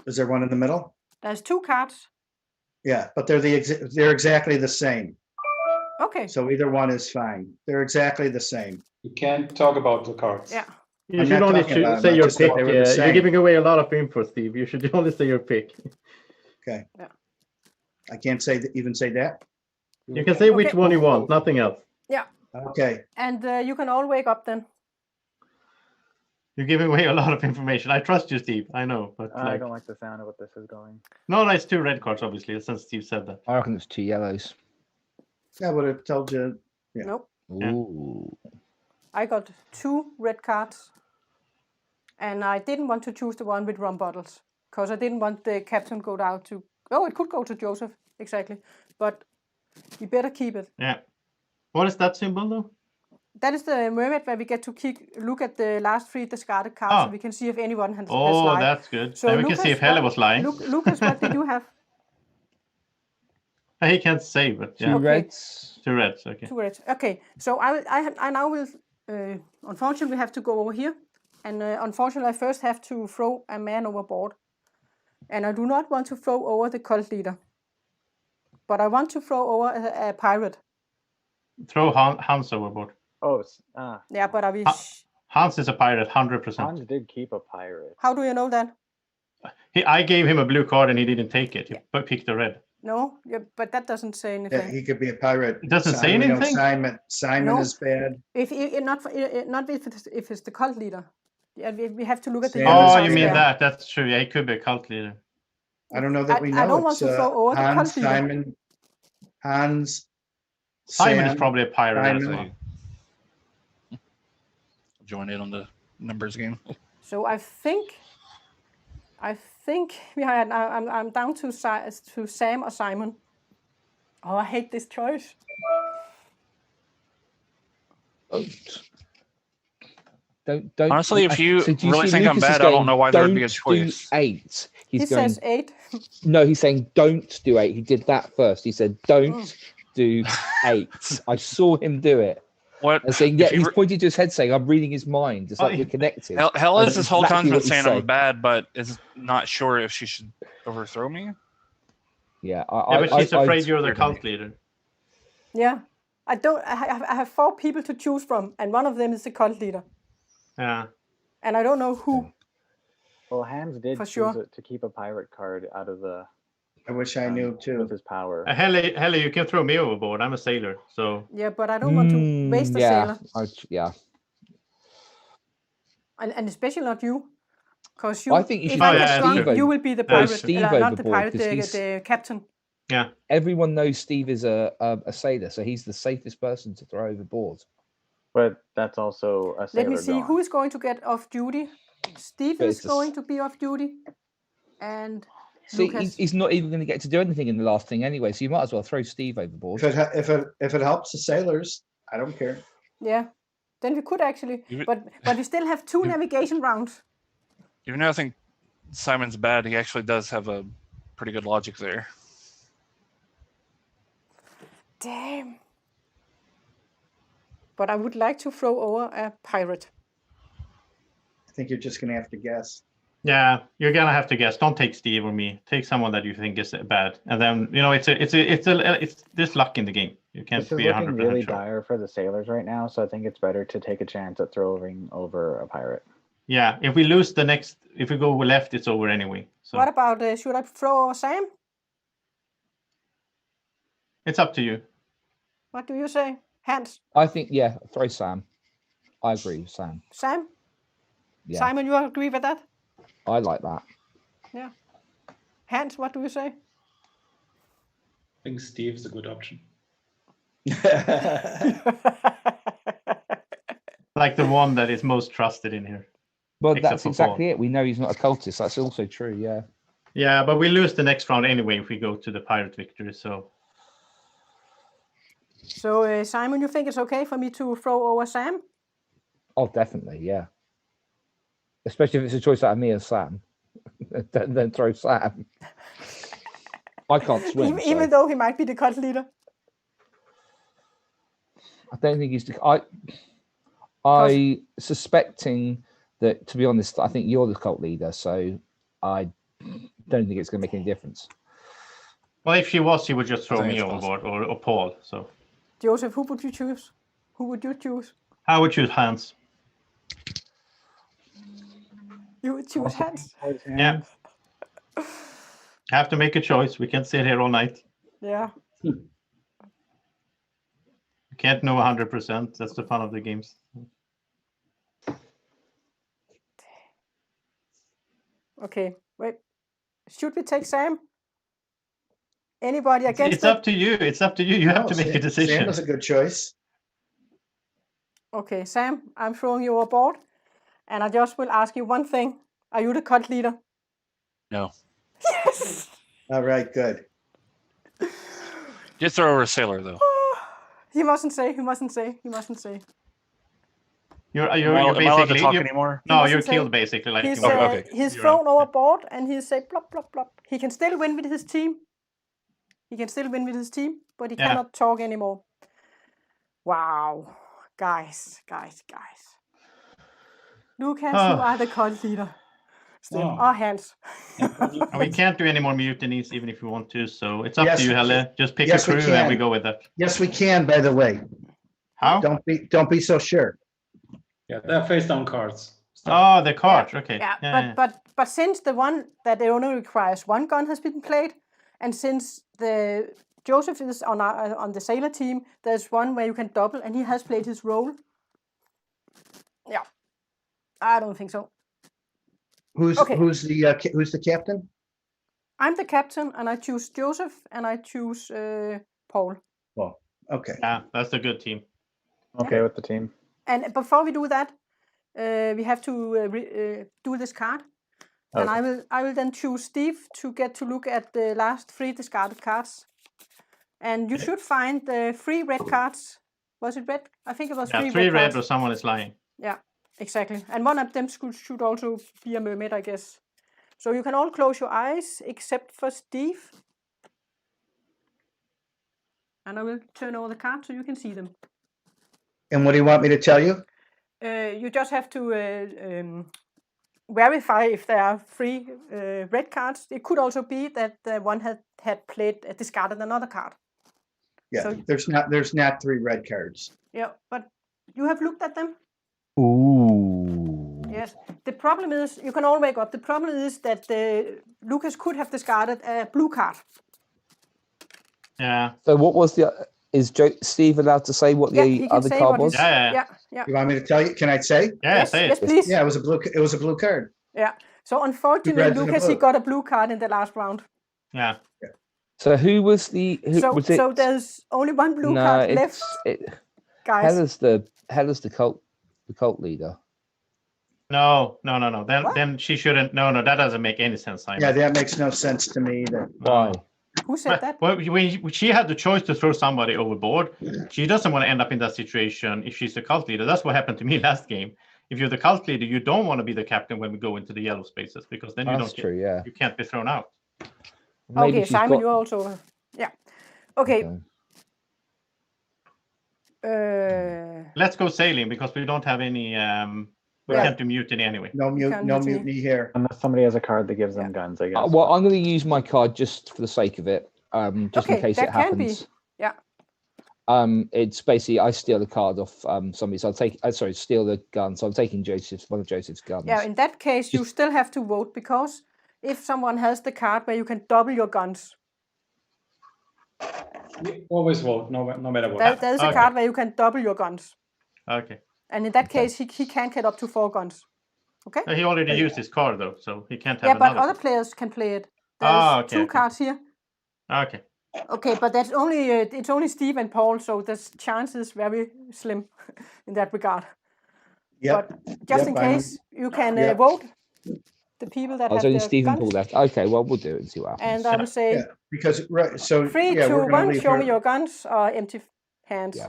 is there one in the middle? There's 2 cards. Yeah, but they're exactly the same. Okay. So either one is fine. They're exactly the same. You can't talk about the cards. Yeah. You should only say your pick. You're giving away a lot of info, Steve. You should only say your pick. Okay. Yeah. I can't even say that. You can say which one you want, nothing else. Yeah. Okay. And you can all wake up then. You're giving away a lot of information. I trust you, Steve. I know, but I don't like the sound of what this is going. No, it's 2 red cards, obviously, since Steve said that. I reckon it's 2 yellows. Yeah, but it told you. Yeah. Nope. Ooh. I got 2 red cards. And I didn't want to choose the one with rum bottles. Because I didn't want the captain go down to... Oh, it could go to Joseph. Exactly. But you better keep it. Yeah. What is that symbol, though? That is the mermaid where we get to look at the last 3 discarded cards, so we can see if anyone has lied. Oh, that's good. So then we can see if Helle was lying. Lucas, what did you have? He can't say, but yeah. Two reds. Two reds. Okay. Two reds. Okay. So I now will. Unfortunately, we have to go over here, and unfortunately, I first have to throw a man overboard, and I do not want to throw over the cult leader, but I want to throw over a pirate. Throw Hans overboard. Yeah, but I will. Hans is a pirate, 100%. Hans did keep a pirate. How do you know that? I gave him a blue card and he didn't take it. He picked a red. No, but that doesn't say anything. Yeah, he could be a pirate. It doesn't say anything. Simon is bad. If it's the cult leader. Yeah, we have to look at the. Oh, you mean that? That's true. Yeah, he could be a cult leader. I don't know that we know. I don't want to throw over the cult leader. Simon is probably a pirate as well. Join in on the numbers game. So I think I'm down to Sam or Simon. Oh, I hate this choice. Don't. Honestly, if you really think I'm bad, I don't know why there would be a choice. Do 8. He says 8. No, he's saying don't do 8. He did that first. He said don't do 8. I saw him do it. What? And saying, yeah, he's pointing to his head saying, I'm reading his mind. It's like we're connected. Helle is this whole time been saying I'm bad, but is not sure if she should overthrow me. Yeah, but she's afraid you're the cult leader. Yeah. I have 4 people to choose from, and one of them is the cult leader. Yeah. And I don't know who. Well, Hans did choose to keep a pirate card out of the... I wish I knew too. With his power. Helle, you can throw me overboard. I'm a sailor, so. Yeah, but I don't want to waste a sailor. Yeah. And especially not you, because I think you should. You will be the pirate, not the pirate, the captain. Yeah. Everyone knows Steve is a sailor, so he's the safest person to throw overboard. But that's also a sailor. Let me see who is going to get off duty. Steve is going to be off duty, and. See, he's not even going to get to do anything in the last thing anyway, so you might as well throw Steve overboard. If it helps the sailors, I don't care. Yeah, then we could actually, but we still have 2 navigation rounds. Even though I think Simon's bad, he actually does have a pretty good logic there. Damn. But I would like to throw over a pirate. I think you're just going to have to guess. Yeah, you're gonna have to guess. Don't take Steve or me. Take someone that you think is bad, and then it's there's luck in the game. You can't be 100% sure. It's looking really dire for the sailors right now, so I think it's better to take a chance at throwing over a pirate. Yeah, if we lose if we go left, it's over anyway. So. What about should I throw over Sam? It's up to you. What do you say, Hans? I think throw Sam. I agree with Sam. Sam? Yeah. Simon, you agree with that? I like that. Yeah. Hans, what do you say? I think Steve's a good option. Like the one that is most trusted in here. Well, that's exactly it. We know he's not a cultist. That's also true, yeah. Yeah, but we lose the next round anyway if we go to the pirate victory, so. So, Simon, you think it's okay for me to throw over Sam? Oh, definitely, yeah. Especially if it's a choice out of me and Sam. then throw Sam. I can't swim. Even though he might be the cult leader. I don't think he's I suspecting that, to be honest, I think you're the cult leader, so I don't think it's going to make any difference. Well, if she was, she would just throw me overboard or Paul. So, Joseph, who would you choose? Who would you choose? I would choose Hans. You would choose Hans? Yeah. Have to make a choice. We can't sit here all night. Yeah. You can't know 100%. That's the fun of the games. Okay, wait. Should we take Sam? Anybody against it? It's up to you. It's up to you. You have to make a decision. Sam is a good choice. Okay, Sam, I'm throwing you aboard. And I just will ask you one thing. Are you the cult leader? No. Yes! All right, good. Just throw over a sailor, though. He mustn't say. He mustn't say. He mustn't say. You're basically... talk anymore? No, you're killed, basically. Like he's thrown overboard, and he'll say, plop, plop, plop. He can still win with his team. He can still win with his team, but he cannot talk anymore. Wow. Guys. Lukas, you are the cult leader. Still. Hans. We can't do any more mutinies, even if we want to. So it's up to you, Helle. Just pick a crew and we go with that. Yes, we can. By the way. How? Don't be so sure. Yeah, they're face down cards. Oh, the cards. Yeah. Okay. Yeah. But since the one that only requires one gun has been played, and since the Joseph is on the sailor team, there's one where you can double, and he has played his role. Yeah, I don't think so. Who's the captain? I'm the captain, and I choose Joseph, and I choose Paul. Well, okay. Yeah, that's a good team. Okay with the team. And before we do that, we have to do this card. And I will then choose Steve to get to look at the last 3 discarded cards. And you should find the 3 red cards. Was it red? I think it was 3 3 red red cards. or someone is lying. Yeah, exactly. And one of them should also be a mermaid, I guess. So you can all close your eyes except for Steve. And I will turn over the cards so you can see them. And what do you want me to tell you? You just have to verify if there are 3 red cards. It could also be that one had discarded another card. Yeah, so, there's not 3 red cards. Yeah, but you have looked at them? Ooh. Yes. The problem is, you can all wake up. The problem is that Lukas could have discarded a blue card. Yeah. So what was is Steve allowed to say what the other card was? Yeah. You want me to tell you? Can I say? Yes, say it. Yes, please. Yeah, it was a blue card. Yeah. So unfortunately, Lukas, he got a blue card in the last round. Yeah. So who was the? Was it? So there's only one blue card left. Guys. Helle's the cult leader. No. Then she shouldn't. No, that doesn't make any sense, Simon. Yeah, that makes no sense to me either. Why? Who said that? Well, when she had the choice to throw somebody overboard, she doesn't want to end up in that situation if she's the cult leader. That's what happened to me last game. If you're the cult leader, you don't want to be the captain when we go into the yellow spaces, because then you can't be thrown out. Maybe okay, Simon, you also. Yeah. Okay. Let's go sailing, because we don't have any. We can't do mutiny anyway. No mutiny here. Unless somebody has a card that gives them guns, I guess. Well, I'm going to use my card just for the sake of it, just in case it happens. Yeah. It's basically I steal a card off somebody, so I'll take. Steal the gun. So I'm taking one of Joseph's guns. Yeah. In that case, you still have to vote, because if someone has the card where you can double your guns. We always vote, no matter what. There's a card where you can double your guns. Okay. And in that case, he can't get up to 4 guns. Okay. He already used his card though, so he can't have. Yeah, but other players can play it. There's 2 cards here. Okay. Okay, but that's only it's only Steve and Paul, so the chance is very slim in that regard. Yeah. But just in case, you can vote the people that have only their Stephen guns. pulled that. Okay, well we'll do it and see what happens. And I will say, because 3, 2, 1. Show me your guns or empty hands. Yeah.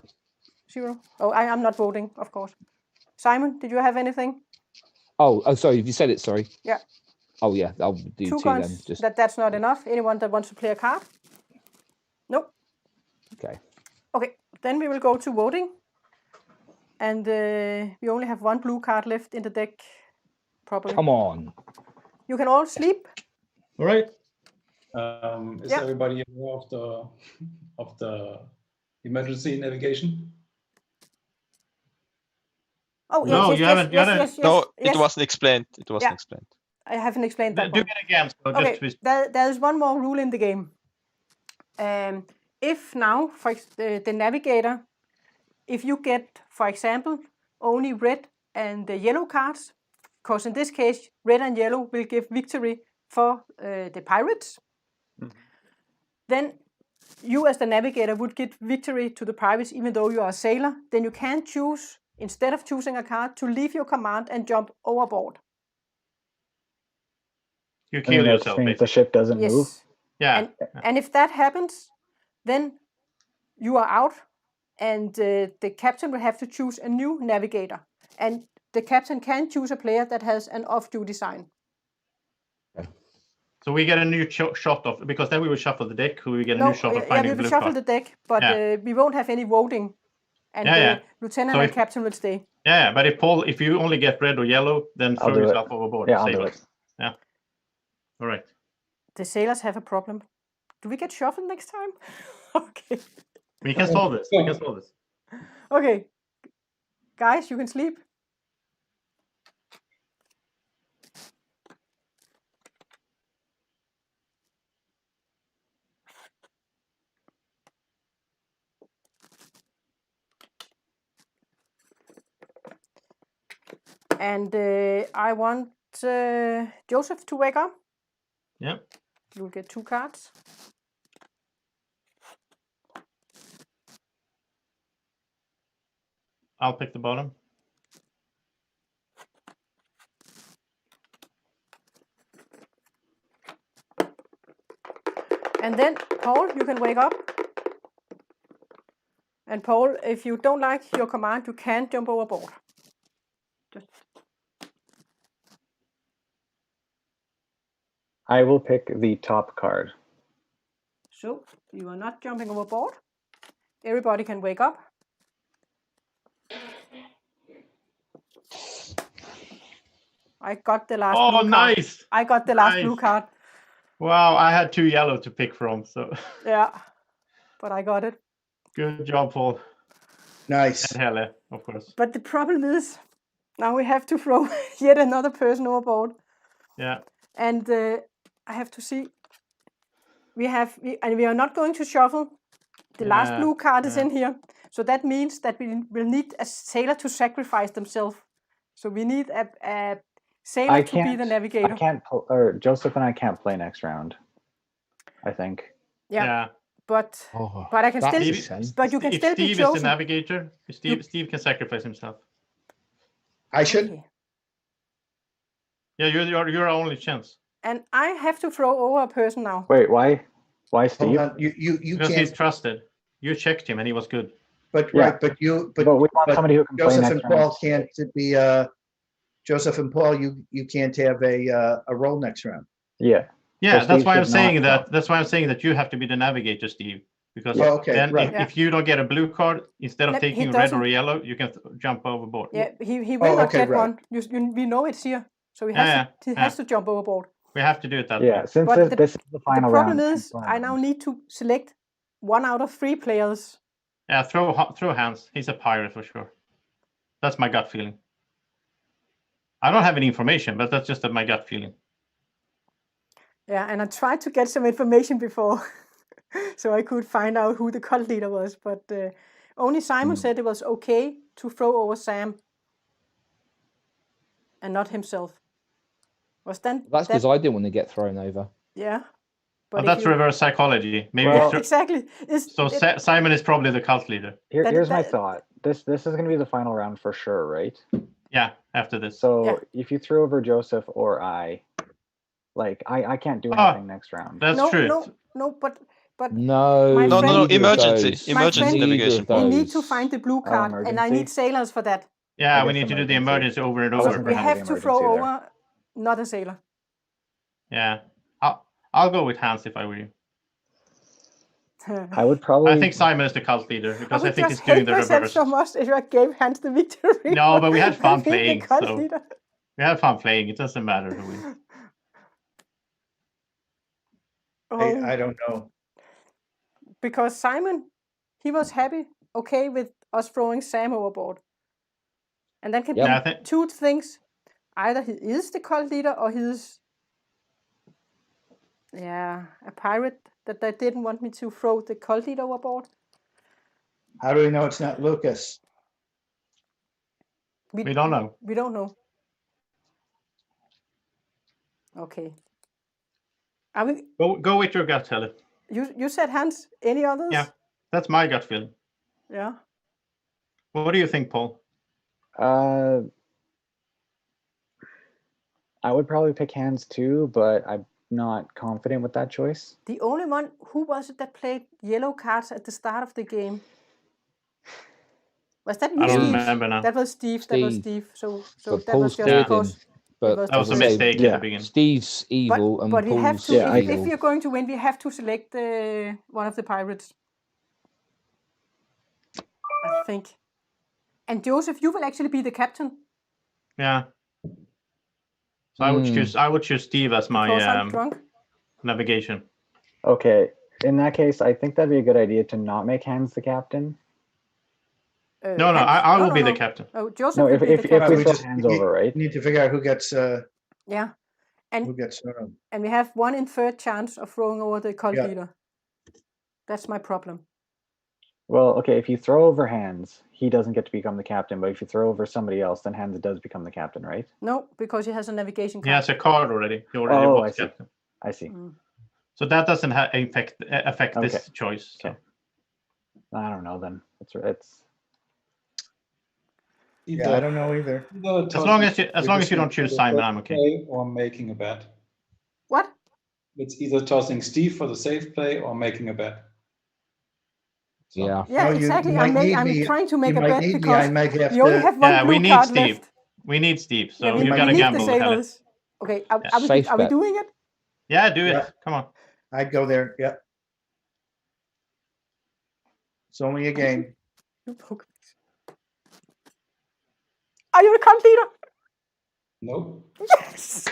0. Oh, I'm not voting, of course. Simon, did you have anything? Oh, sorry. You said it. Sorry. Yeah. Oh yeah, I'll do 2 guns, then. That's not enough. Anyone that wants to play a card? Nope. Okay. Okay, then we will go to voting. And we only have 1 blue card left in the deck. Probably. Come on. You can all sleep. All right. Is everybody aware of the emergency navigation? Oh, no, yes, you haven't. Yes, no, it wasn't explained. It wasn't explained. I haven't explained that. Do it again. So okay, there's one more rule in the game. If now, for the navigator, if you get, for example, only red and the yellow cards, because in this case, red and yellow will give victory for the pirates, then you as the navigator would give victory to the pirates even though you are a sailor. Then you can choose, instead of choosing a card, to leave your command and jump overboard. You kill yourself. Means the ship doesn't move. Yeah. And if that happens, then you are out, and the captain will have to choose a new navigator. And the captain can choose a player that has an off-duty sign. Okay. So we get a new shot of, because then we will shuffle the deck. We get a new shot of finding we blue will shuffle card. the deck, but we won't have any voting, and lieutenant and captain will stay. Yeah, but if you only get red or yellow, then throw yourself overboard. Yeah, I'll do it. Yeah. All right. The sailors have a problem. Do we get shuffled next time? Okay. We can solve this. We can solve this. Okay. Guys, you can sleep. And I want Joseph to wake up. Yeah. You'll get 2 cards. I'll pick the bottom. And then, Paul, you can wake up. And Paul, if you don't like your command, you can jump overboard. Just... I will pick the top card. So, you are not jumping overboard. Everybody can wake up. I got the last blue card. Nice! I got the last blue card. Wow, I had 2 yellow to pick from, so... Yeah, but I got it. Good job, Paul. Nice. And Helle, of course. But the problem is, now we have to throw yet another person overboard. Yeah. And I have to see. We are not going to shuffle. The last blue card is in here. So that means that we will need a sailor to sacrifice themselves. So we need a sailor to be the navigator. I can't, or Joseph and I can't play next round, I think. Yeah. But I can still. But you can still be chosen. If Steve is the navigator, Steve can sacrifice himself. I should. Okay. Yeah, you're our only chance. And I have to throw over a person now. Wait, why? Why Steve? You because can't. he's trusted. You checked him and he was good. But Yeah. right, but we want somebody who can play Joseph next and round. Paul can't be. Joseph and Paul, you can't have a role next round. Yeah. Yeah, So that's Steve why I'm should saying not that. That's why I'm saying that you have to be the navigator, Steve. Because then if you don't get a blue card, instead of taking a red or a yellow, you can jump overboard. Yeah, he will not get one. We know it's here. So he has to jump overboard. We have to do it that way. Yeah, since this is the final round. The problem is, I now need to select 1 out of 3 players. Yeah, throw Hans. He's a pirate for sure. That's my gut feeling. I don't have any information, but that's just my gut feeling. Yeah, and I tried to get some information before, so I could find out who the cult leader was. But only Simon said it was okay to throw over Sam, and not himself. That's because I didn't want to get thrown over. Yeah. But that's reverse psychology. Maybe exactly. Simon is probably the cult leader. Here's my thought. This is going to be the final round for sure, right? Yeah, after this. So if you threw over Joseph or I can't do anything next round. That's true. No, but no, emergency navigation. We need to find the blue card, and I need sailors for that. Yeah, we need to do the emergency over and over. So we have to throw over not a sailor. Yeah, I'll go with Hans if I were you. I would probably. I think Simon is the cult leader because I think he's doing the reverse. So much if I gave Hans the victory. No, but we had fun playing. So we had fun playing. It doesn't matter who wins. I don't know. Because Simon, he was okay with us throwing Sam overboard. And that can be 2 things. Either he is the cult leader or he's a pirate that they didn't want me to throw the cult leader overboard. How do we know it's not Lukas? We don't know. We don't know. Okay. Go with your gut, Helle. You said Hans. Any others? Yeah, that's my gut feeling. Yeah. What do you think, Paul? I would probably pick Hans too, but I'm not confident with that choice. The only one, who was it that played yellow cards at the start of the game? Was that you, I don't Steve? remember now. That was Steve. That was Steve. So that Paul was just because. But that was a mistake in the beginning. Steve's evil and but we have Paul's to. evil. If you're going to win, we have to select one of the pirates. I think. And Joseph, you will actually be the captain. Yeah. So I would choose Steve as my navigation. Okay. In that case, I think that'd be a good idea to not make Hans the captain. No, I will be the captain. Oh, Joseph. No, if we throw Hans over, right? Need to figure out who gets. Yeah. And who gets and we have 1 in 3rd chance of throwing over the cult leader. That's my problem. Well, okay, if you throw over Hans, he doesn't get to become the captain, but if you throw over somebody else, then Hans does become the captain, right? No, because he has a navigation card. He has a card already. He already was captain. I see. So that doesn't affect this choice. So. I don't know then. It's I don't know either. As long as you don't choose Simon, I'm okay. Or making a bet. What? It's either tossing Steve for the safe play or making a bet. So. Yeah, Oh, exactly. I'm trying to make a bet because we only have one blue card left. We need Steve, so we you got to gamble with Helle. Okay, are we doing it? Yeah, do it. Come on. I'd go there. Yeah. It's only a game. Are you the cult leader? No. Yes.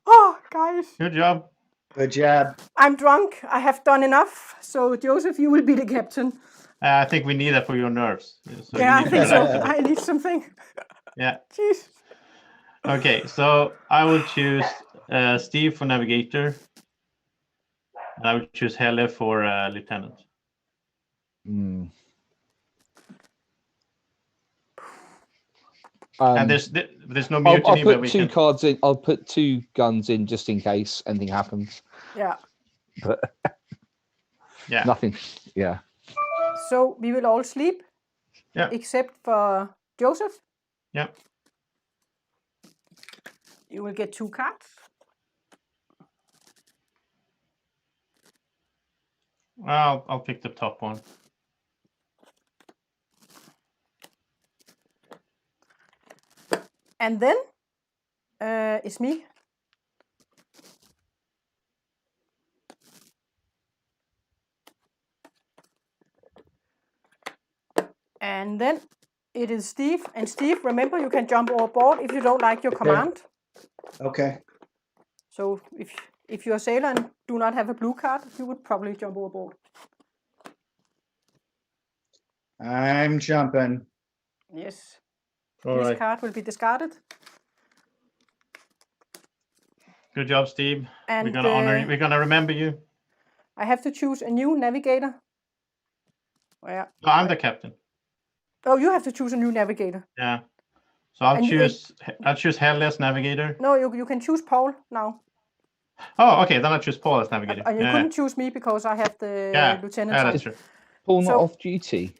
Oh, guys. Good job. Good job. I'm drunk. I have done enough. So, Joseph, you will be the captain. I think we need that for your nerves. So yeah, I think so. I need something. Yeah. Jeez. Okay, so I will choose Steve for navigator. And I would choose Helle for lieutenant. And there's no mutiny. I'll put two cards in. I'll put 2 guns in just in case anything happens. Yeah. But yeah, nothing. Yeah. So we will all sleep. Yeah. Except for Joseph. Yeah. You will get 2 cards. I'll pick the top one. And then it's me. And then it is Steve. And Steve, remember, you can jump overboard if you don't like your command. Okay. So if you're a sailor and do not have a blue card, you would probably jump overboard. I'm jumping. Yes. All this right. card will be discarded. Good job, Steve. And we're gonna honor you. We're gonna remember you. I have to choose a new navigator. Yeah. No, I'm the captain. Oh, you have to choose a new navigator. Yeah. So I'll choose Helle as navigator. No, you can choose Paul now. Oh, okay. Then I'll choose Paul as navigator. And you couldn't choose me because I have the lieutenant. Yeah, that's true. Paul not off duty.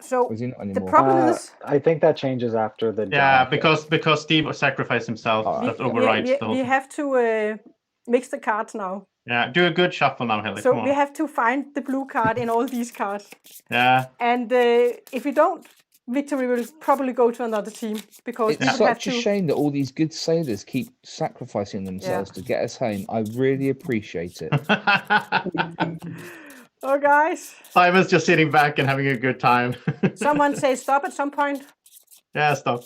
So is he not the problem is, I think that changes after the. Yeah, because Steve sacrificed himself. That overrides the whole we have to mix the cards now. Yeah, do a good shuffle now, Helle. So we have to find the blue card in all these cards. Yeah. And if we don't, victory will probably go to another team because it's such a shame that all these good sailors keep sacrificing themselves to get us home. I really appreciate it. Oh, guys. Simon's just sitting back and having a good time. Someone say stop at some point. Yeah, stop.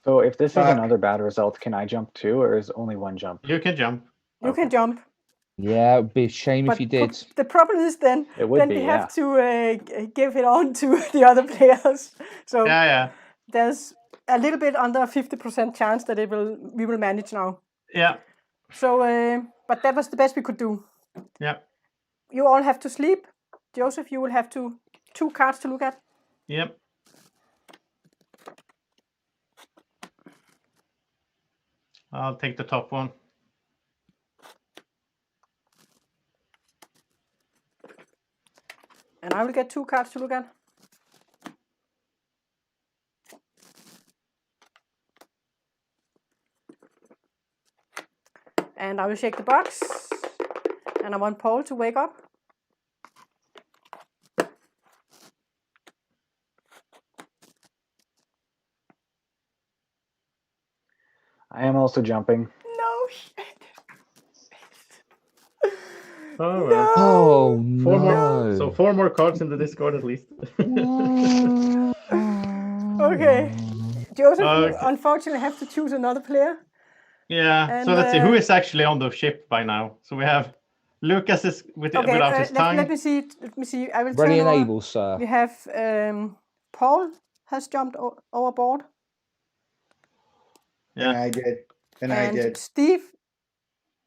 So if this is another bad result, can I jump too, or is only one jump? You can jump. You can jump. Yeah, it would be a shame if you did. The problem is then we have to give it on to the other players. So there's a little bit under 50% chance that we will manage now. Yeah. So, but that was the best we could do. Yeah. You all have to sleep. Joseph, you will have 2 cards to look at. Yep. I'll take the top one. And I will get 2 cards to look at. And I will shake the box. And I want Paul to wake up. I am also jumping. No shit. All right. No. Oh Four more. no! So 4 more cards in the Discord at least. Okay. Joseph, you Okay. unfortunately have to choose another player. Yeah. And, So let's see who is actually on the ship by now. So we have Lukas is without his tongue. Let me see. Let me see. I will Ready turn and over. able, sir. We have Paul has jumped overboard. And I did. And I did. Steve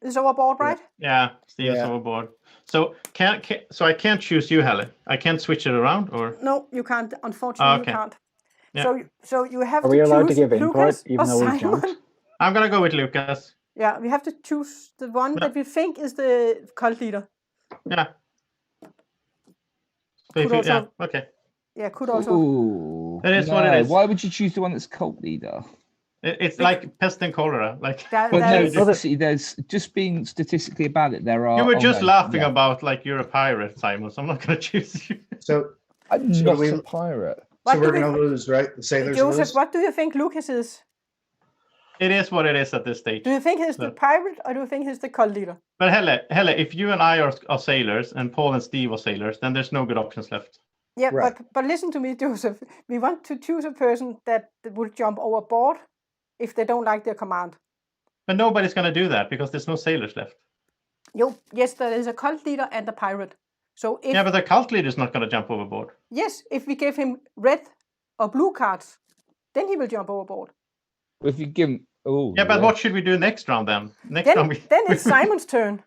is overboard, right? Yeah, Steve is overboard. So so I can't choose you, Helle. I can't switch it around, or no, you can't. Unfortunately, you can't. Yeah. So you have. Are we allowed to give input even though we jumped? I'm gonna go with Lukas. Yeah, we have to choose the one that we think is the cult leader. Yeah. Okay. Yeah, could also. Ooh, it is what it is. Why would you choose the one that's cult leader? It's like pest and cholera. Like, but no, there's just being statistically about it. There are. You were just laughing about like you're a pirate, Simon. So I'm not going to choose you. So I'm not a pirate. So we're going to lose, right? The sailors Joseph, lose. what do you think Lukas is? It is what it is at this stage. Do you think he's the pirate or do you think he's the cult leader? But Helle, if you and I are sailors and Paul and Steve are sailors, then there's no good options left. Yeah, right. but listen to me, Joseph. We want to choose a person that will jump overboard if they don't like their command. But nobody's going to do that because there's no sailors left. Yes, there is a cult leader and a pirate. So if, yeah, but the cult leader is not going to jump overboard. Yes, if we give him red or blue cards, then he will jump overboard. If you give him, yeah, but what should we do next round then? Then it's Simon's turn.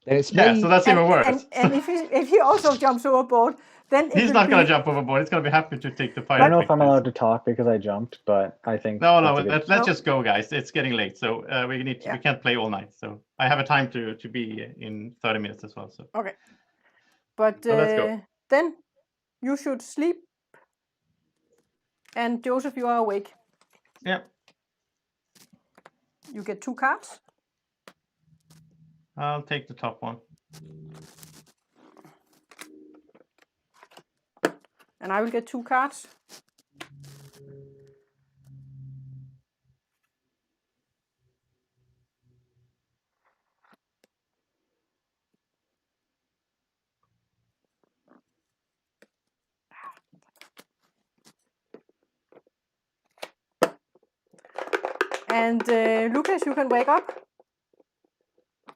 Then it's me. Yeah, so that's even worse. And if he also jumps overboard, then he's not going to jump overboard. He's going to be happy to take the pirate. I don't know if I'm allowed to talk because I jumped, but I think no. Let's just go, guys. It's getting late, so we can't play all night. So I have a time to be in 30 minutes as well. So okay, but so let's go. Then you should sleep, and Joseph, you are awake. Yeah. You get 2 cards. I'll take the top one. And I will get 2 cards. And Lukas, you can wake up.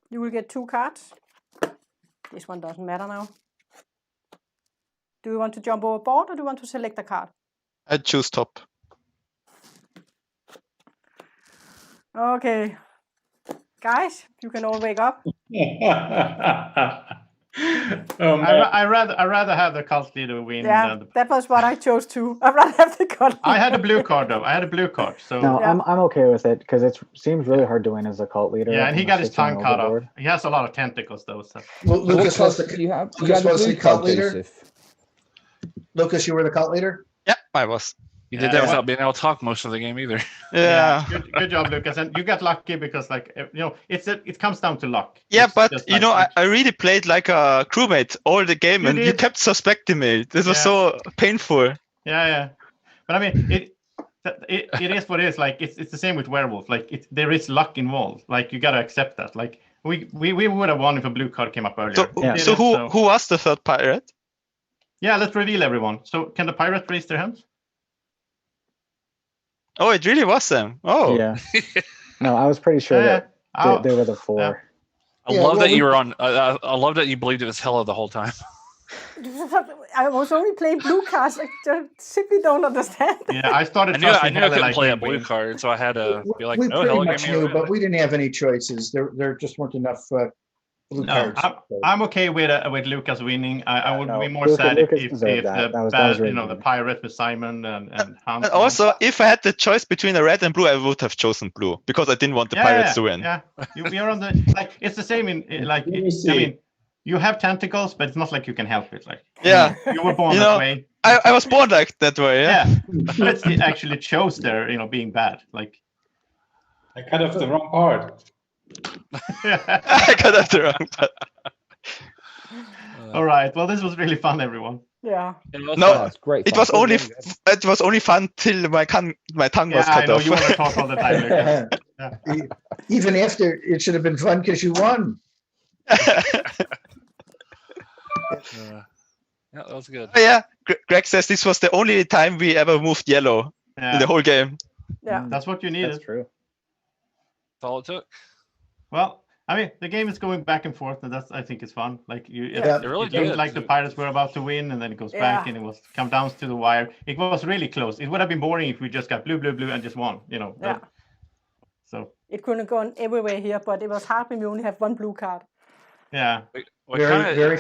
You will get 2 cards. This one doesn't matter now. Do you want to jump overboard or do you want to select a card? I choose top. Okay. Guys, you can all wake up. I rather have the cult leader win. Yeah, that was what I chose too. I'd rather have the cult leader. I had a blue card though. I had a blue card. So no, I'm okay with it because it seems really hard to win as a cult leader. Yeah, and he got his tongue cut off. He has a lot of tentacles though. So. Well, Lukas was the cult leader. Lucas, you were the cult leader? Yeah, I was. You did that without being able to talk most of the game either. Yeah. Good job, Lukas. And you got lucky because, like, it comes down to luck. Yeah, but you know, I really played like a crewmate all the game, and you kept suspecting me. This was so painful. Yeah. But I mean, it is what it is. Like, it's the same with werewolf. Like, there is luck involved. Like, you gotta accept that. Like, we would have won if a blue card came up earlier. So who was the third pirate? Yeah, let's reveal everyone. So can the pirate raise their hands? Oh, it really was them. Oh. Yeah. No, I was pretty sure that they were the 4. Yeah. I love that you were on. I love that you believed it was Helle the whole time. I was only playing blue cards. I just simply don't understand. Yeah, I started. I knew I couldn't play a blue card, so I had to be like, we "No, pretty Helle much knew, but we didn't have any choices. There just weren't enough blue cards. I'm okay with Lukas winning. I would be more sad if the pirate with Simon and Hans. And also, if I had the choice between the red and blue, I would have chosen blue because I didn't want the pirates to win. Yeah, we are on the it's the same in like. I mean, you have tentacles, but it's not like you can help it. Like you were born that way. I was born like that way. Yeah. But it actually chose their being bad. Like I cut off the wrong part. I cut off the wrong part. All right. Well, this was really fun, everyone. Yeah. No, great. It was only fun till my tongue was cut off. You want to talk all the time. Even after, it should have been fun because you won. Yeah, that was good. Oh, yeah, Greg says this was the only time we ever moved yellow in the whole game. Yeah, that's what you needed. That's true. That's all it took. Well, I mean, the game is going back and forth, and that's, I think, it's fun. Like it really did. Like the Pirates were about to win, and then it goes back, and it was come down to the wire. It was really close. It would have been boring if we just got blue, blue, blue, and just won. You know. Yeah. So it couldn't have gone everywhere here, but it was hard when we only have one blue card. Yeah. Very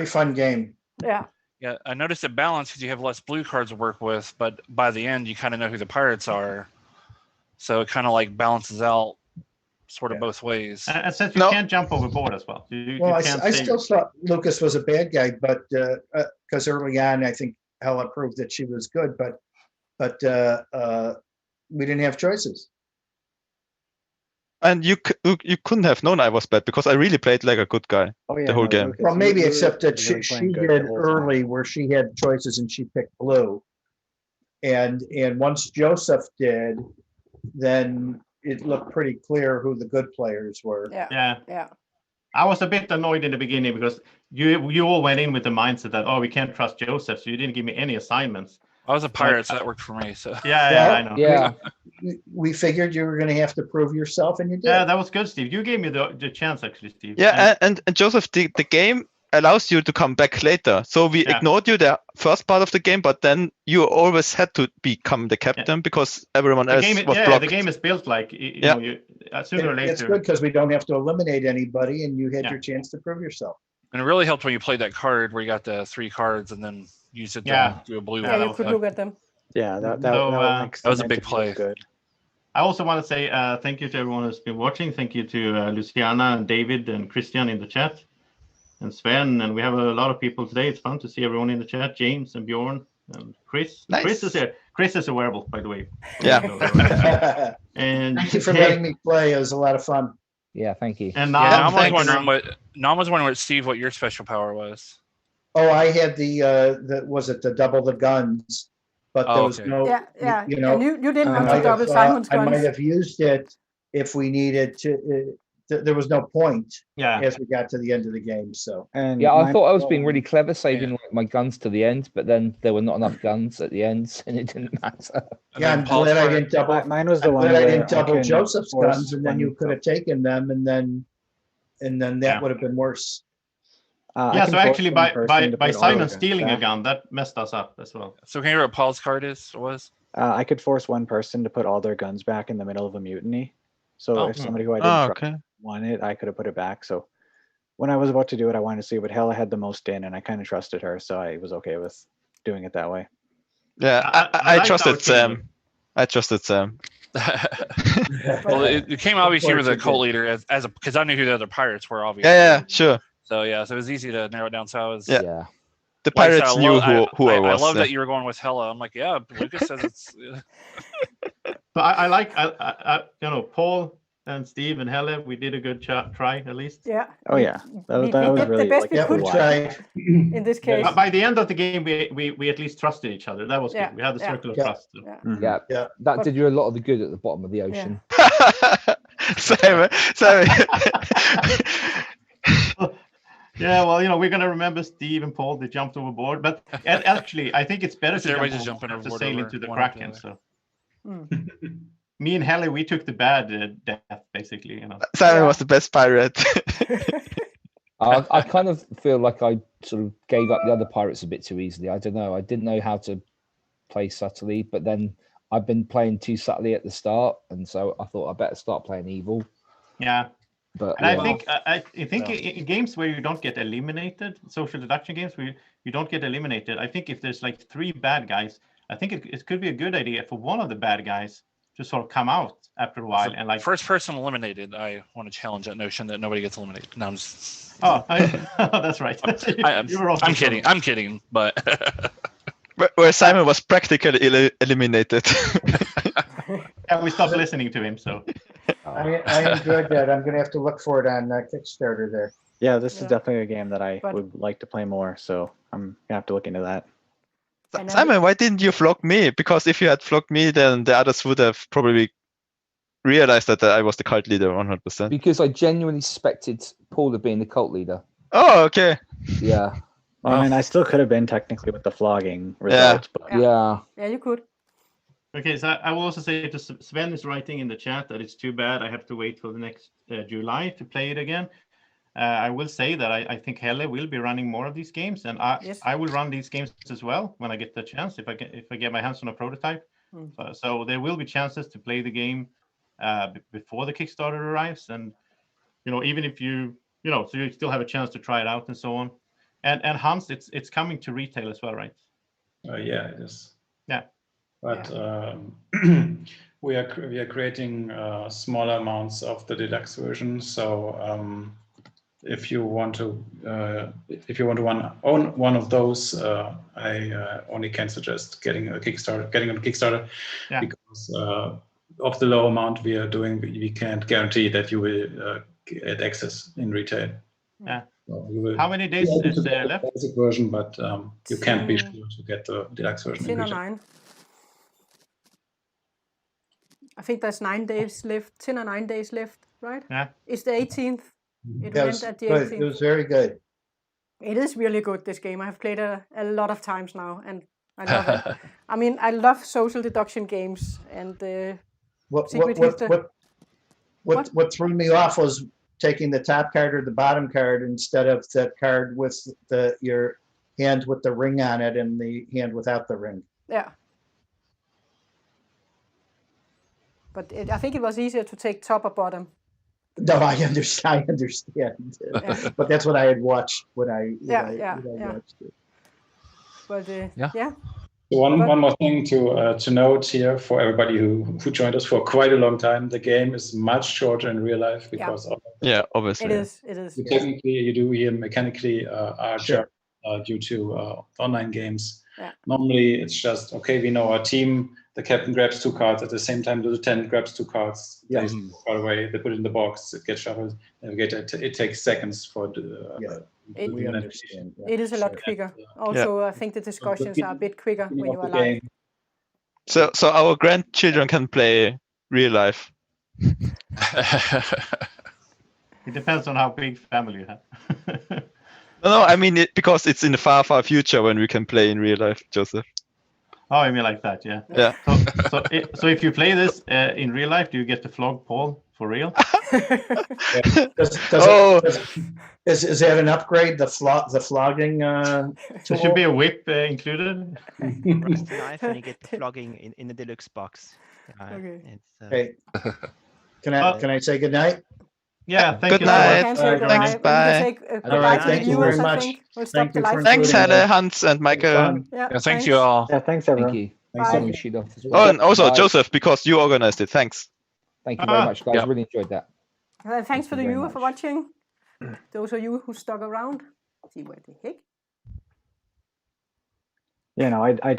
fun game. Yeah. Yeah, I noticed it balanced because you have less blue cards to work with, but by the end you kind of know who the pirates are, so it kind of like balances out, sort of both ways. And since you can't jump overboard as well. I still thought Lukas was a bad guy, but because early on I think Helle proved that she was good, but we didn't have choices. And you couldn't have known I was bad because I really played like a good guy the whole game. Well, maybe except that she did early where she had choices and she picked blue. And once Josef did, then it looked pretty clear who the good players were. Yeah. I was a bit annoyed in the beginning because you all went in with the mindset that, we can't trust Josef, so you didn't give me any assignments. I was a pirate, so that worked for me. So I know. Yeah. We figured you were going to have to prove yourself, and you did. Yeah, that was good, Steve. You gave me the chance, actually, Steve. Yeah, and Josef, the game allows you to come back later. So we ignored you the first part of the game, but then you always had to become the captain because everyone else was blocked. The game is built like, you know, sooner or later. It's good because we don't have to eliminate anybody, and you had your chance to prove yourself. And it really helped when you played that card where you got the 3 cards and then use it to do a blue one. Yeah, you could look at them. Yeah, that was a big play. Good. I also want to say thank you to everyone who's been watching. Thank you to Luciana and David and Christian in the chat, and Sven. And we have a lot of people today. It's fun to see everyone in the chat. James and Bjorn and Chris. Nice. Chris is here. Chris is a werewolf, by the way. Yeah. And thank you for letting me play. It was a lot of fun. Yeah, thank you. And Nam was wondering Steve, what your special power was. Oh, I had the double the guns, but there was no. Yeah. You know, and you didn't have to double Simon's guns. I might have used it if we needed to. There was no point. As we got to the end of the game, so. And I thought I was being really clever, saving like, my guns to the end, but then there were not enough guns at the end, and it didn't matter. Yeah, I'm glad I didn't double. Mine was the one I didn't double can Joseph's guns, and then you could have taken them, and then that would have been worse. So actually, by Simon stealing a gun, that messed us up as well. So can you hear what Paul's card was? I could force one person to put all their guns back in the middle of a mutiny. So if somebody who I didn't trust wanted, I could have put it back. So when I was about to do it, I wanted to see what Helle had the most in, and I kind of trusted her, so I was okay with doing it that way. Yeah, I trusted Sam. I trusted Sam. Well, it came obvious you were the cult leader because I knew who the other pirates were, obviously. Yeah, sure. So so it was easy to narrow it down. So I was the pirates knew who I was. I love that you were going with Helle. I'm like, yeah, Lukas says it's. But I like Paul and Steve and Helle. We did a good try at least. Yeah. Oh yeah, that was really the best we could try in this case. By the end of the game, we at least trusted each other. That was good. We had the circle of trust. Yeah. That did you a lot of the good at the bottom of the ocean. Sorry. Yeah, well, we're gonna remember Steve and Paul. They jumped overboard, but actually, I think it's better to jump overboard to sail into the Kraken. So, me and Helle, we took the bad death, basically. Simon was the best pirate. I kind of feel like I sort of gave up the other pirates a bit too easily. I don't know. I didn't know how to play subtly, but then I've been playing too subtly at the start, and so I thought I better start playing evil. Yeah. But I think in games where you don't get eliminated, social deduction games where you don't get eliminated, I think if there's like 3 bad guys, I think it could be a good idea for one of the bad guys to sort of come out after a while and like first person eliminated. I want to challenge that notion that nobody gets eliminated. No, I'm just... that's right. I'm kidding. I'm kidding, but where Simon was practically eliminated. And we stopped listening to him, so. I enjoyed that. I'm going to have to look for it on Kickstarter there. Yeah, this is definitely a game that I would like to play more, so I'm going to have to look into that. Simon, why didn't you flog me? Because if you had flogged me, then the others would have probably realize that I was the cult leader 100%. Because I genuinely suspected Paul of being the cult leader. Oh, okay. Yeah. Well, I mean, I still could have been technically with the flogging results, but Yeah. Yeah, you could. Okay, so I will also say to Sven is writing in the chat that it's too bad I have to wait till the next July to play it again. I will say that I think Helle will be running more of these games, and I will run these games as well when I get the chance, if I get my hands on a prototype. So there will be chances to play the game before the Kickstarter arrives, and even if so you still have a chance to try it out and so on. And Hans, it's coming to retail as well, right? Yeah, it is. Yeah. But we are creating smaller amounts of the deluxe version. So if you want to own one of those, I only can suggest getting on Kickstarter, because of the low amount we are doing, we can't guarantee that you will get access in retail. Yeah. So how many days is there left? The basic version, but you can't be sure to get the deluxe version. 10 or 9. I think there's 9 days left, 10 or 9 days left, right? Yeah. It's the 18th. It Yeah, went at the 18th. it was very good. It is really good, this game. I've played it a lot of times now, and I love it. I mean, I love social deduction games, and What threw me off was taking the top card or the bottom card instead of the card with your hand with the ring on it and the hand without the ring. Yeah. But I think it was easier to take top or bottom. No, I understand. Yeah. But that's what I had watched when I watched it. But So one more thing to note here for everybody who joined us for quite a long time. The game is much shorter in real life because of obviously. It is. Technically, you do here mechanically are due to online games. Yeah. Normally, it's just we know our team. The captain grabs 2 cards at the same time. The lieutenant grabs 2 cards. They far away. They put it in the box. It gets shuffled. It takes seconds for the. We understand. It is a lot quicker. Also, I think the discussions are a bit quicker when you are live. So our grandchildren can play real life. It depends on how big family you have. No, I mean because it's in the far, far future when we can play in real life, Joseph. Oh, I mean like that, yeah. Yeah. So if you play this in real life, do you get to flog Paul for real? Is that an upgrade? The flogging. There should be a whip included. Rusty knife, and you get the flogging in the deluxe box. Okay. Can I say good night? Yeah. Thank you. Good night. Thanks. Bye. All right. Thank you very much. Thank you. Thanks, Helle, Hans, and Maikel. Yeah, thanks you all. Yeah, thanks everyone. Thank you. Oh, and also Joseph, because you organized it. Thanks. Thank you very much, guys. Yeah. Really enjoyed that. Thanks for the viewer for watching. Those of you who stuck around. See what the heck. I definitely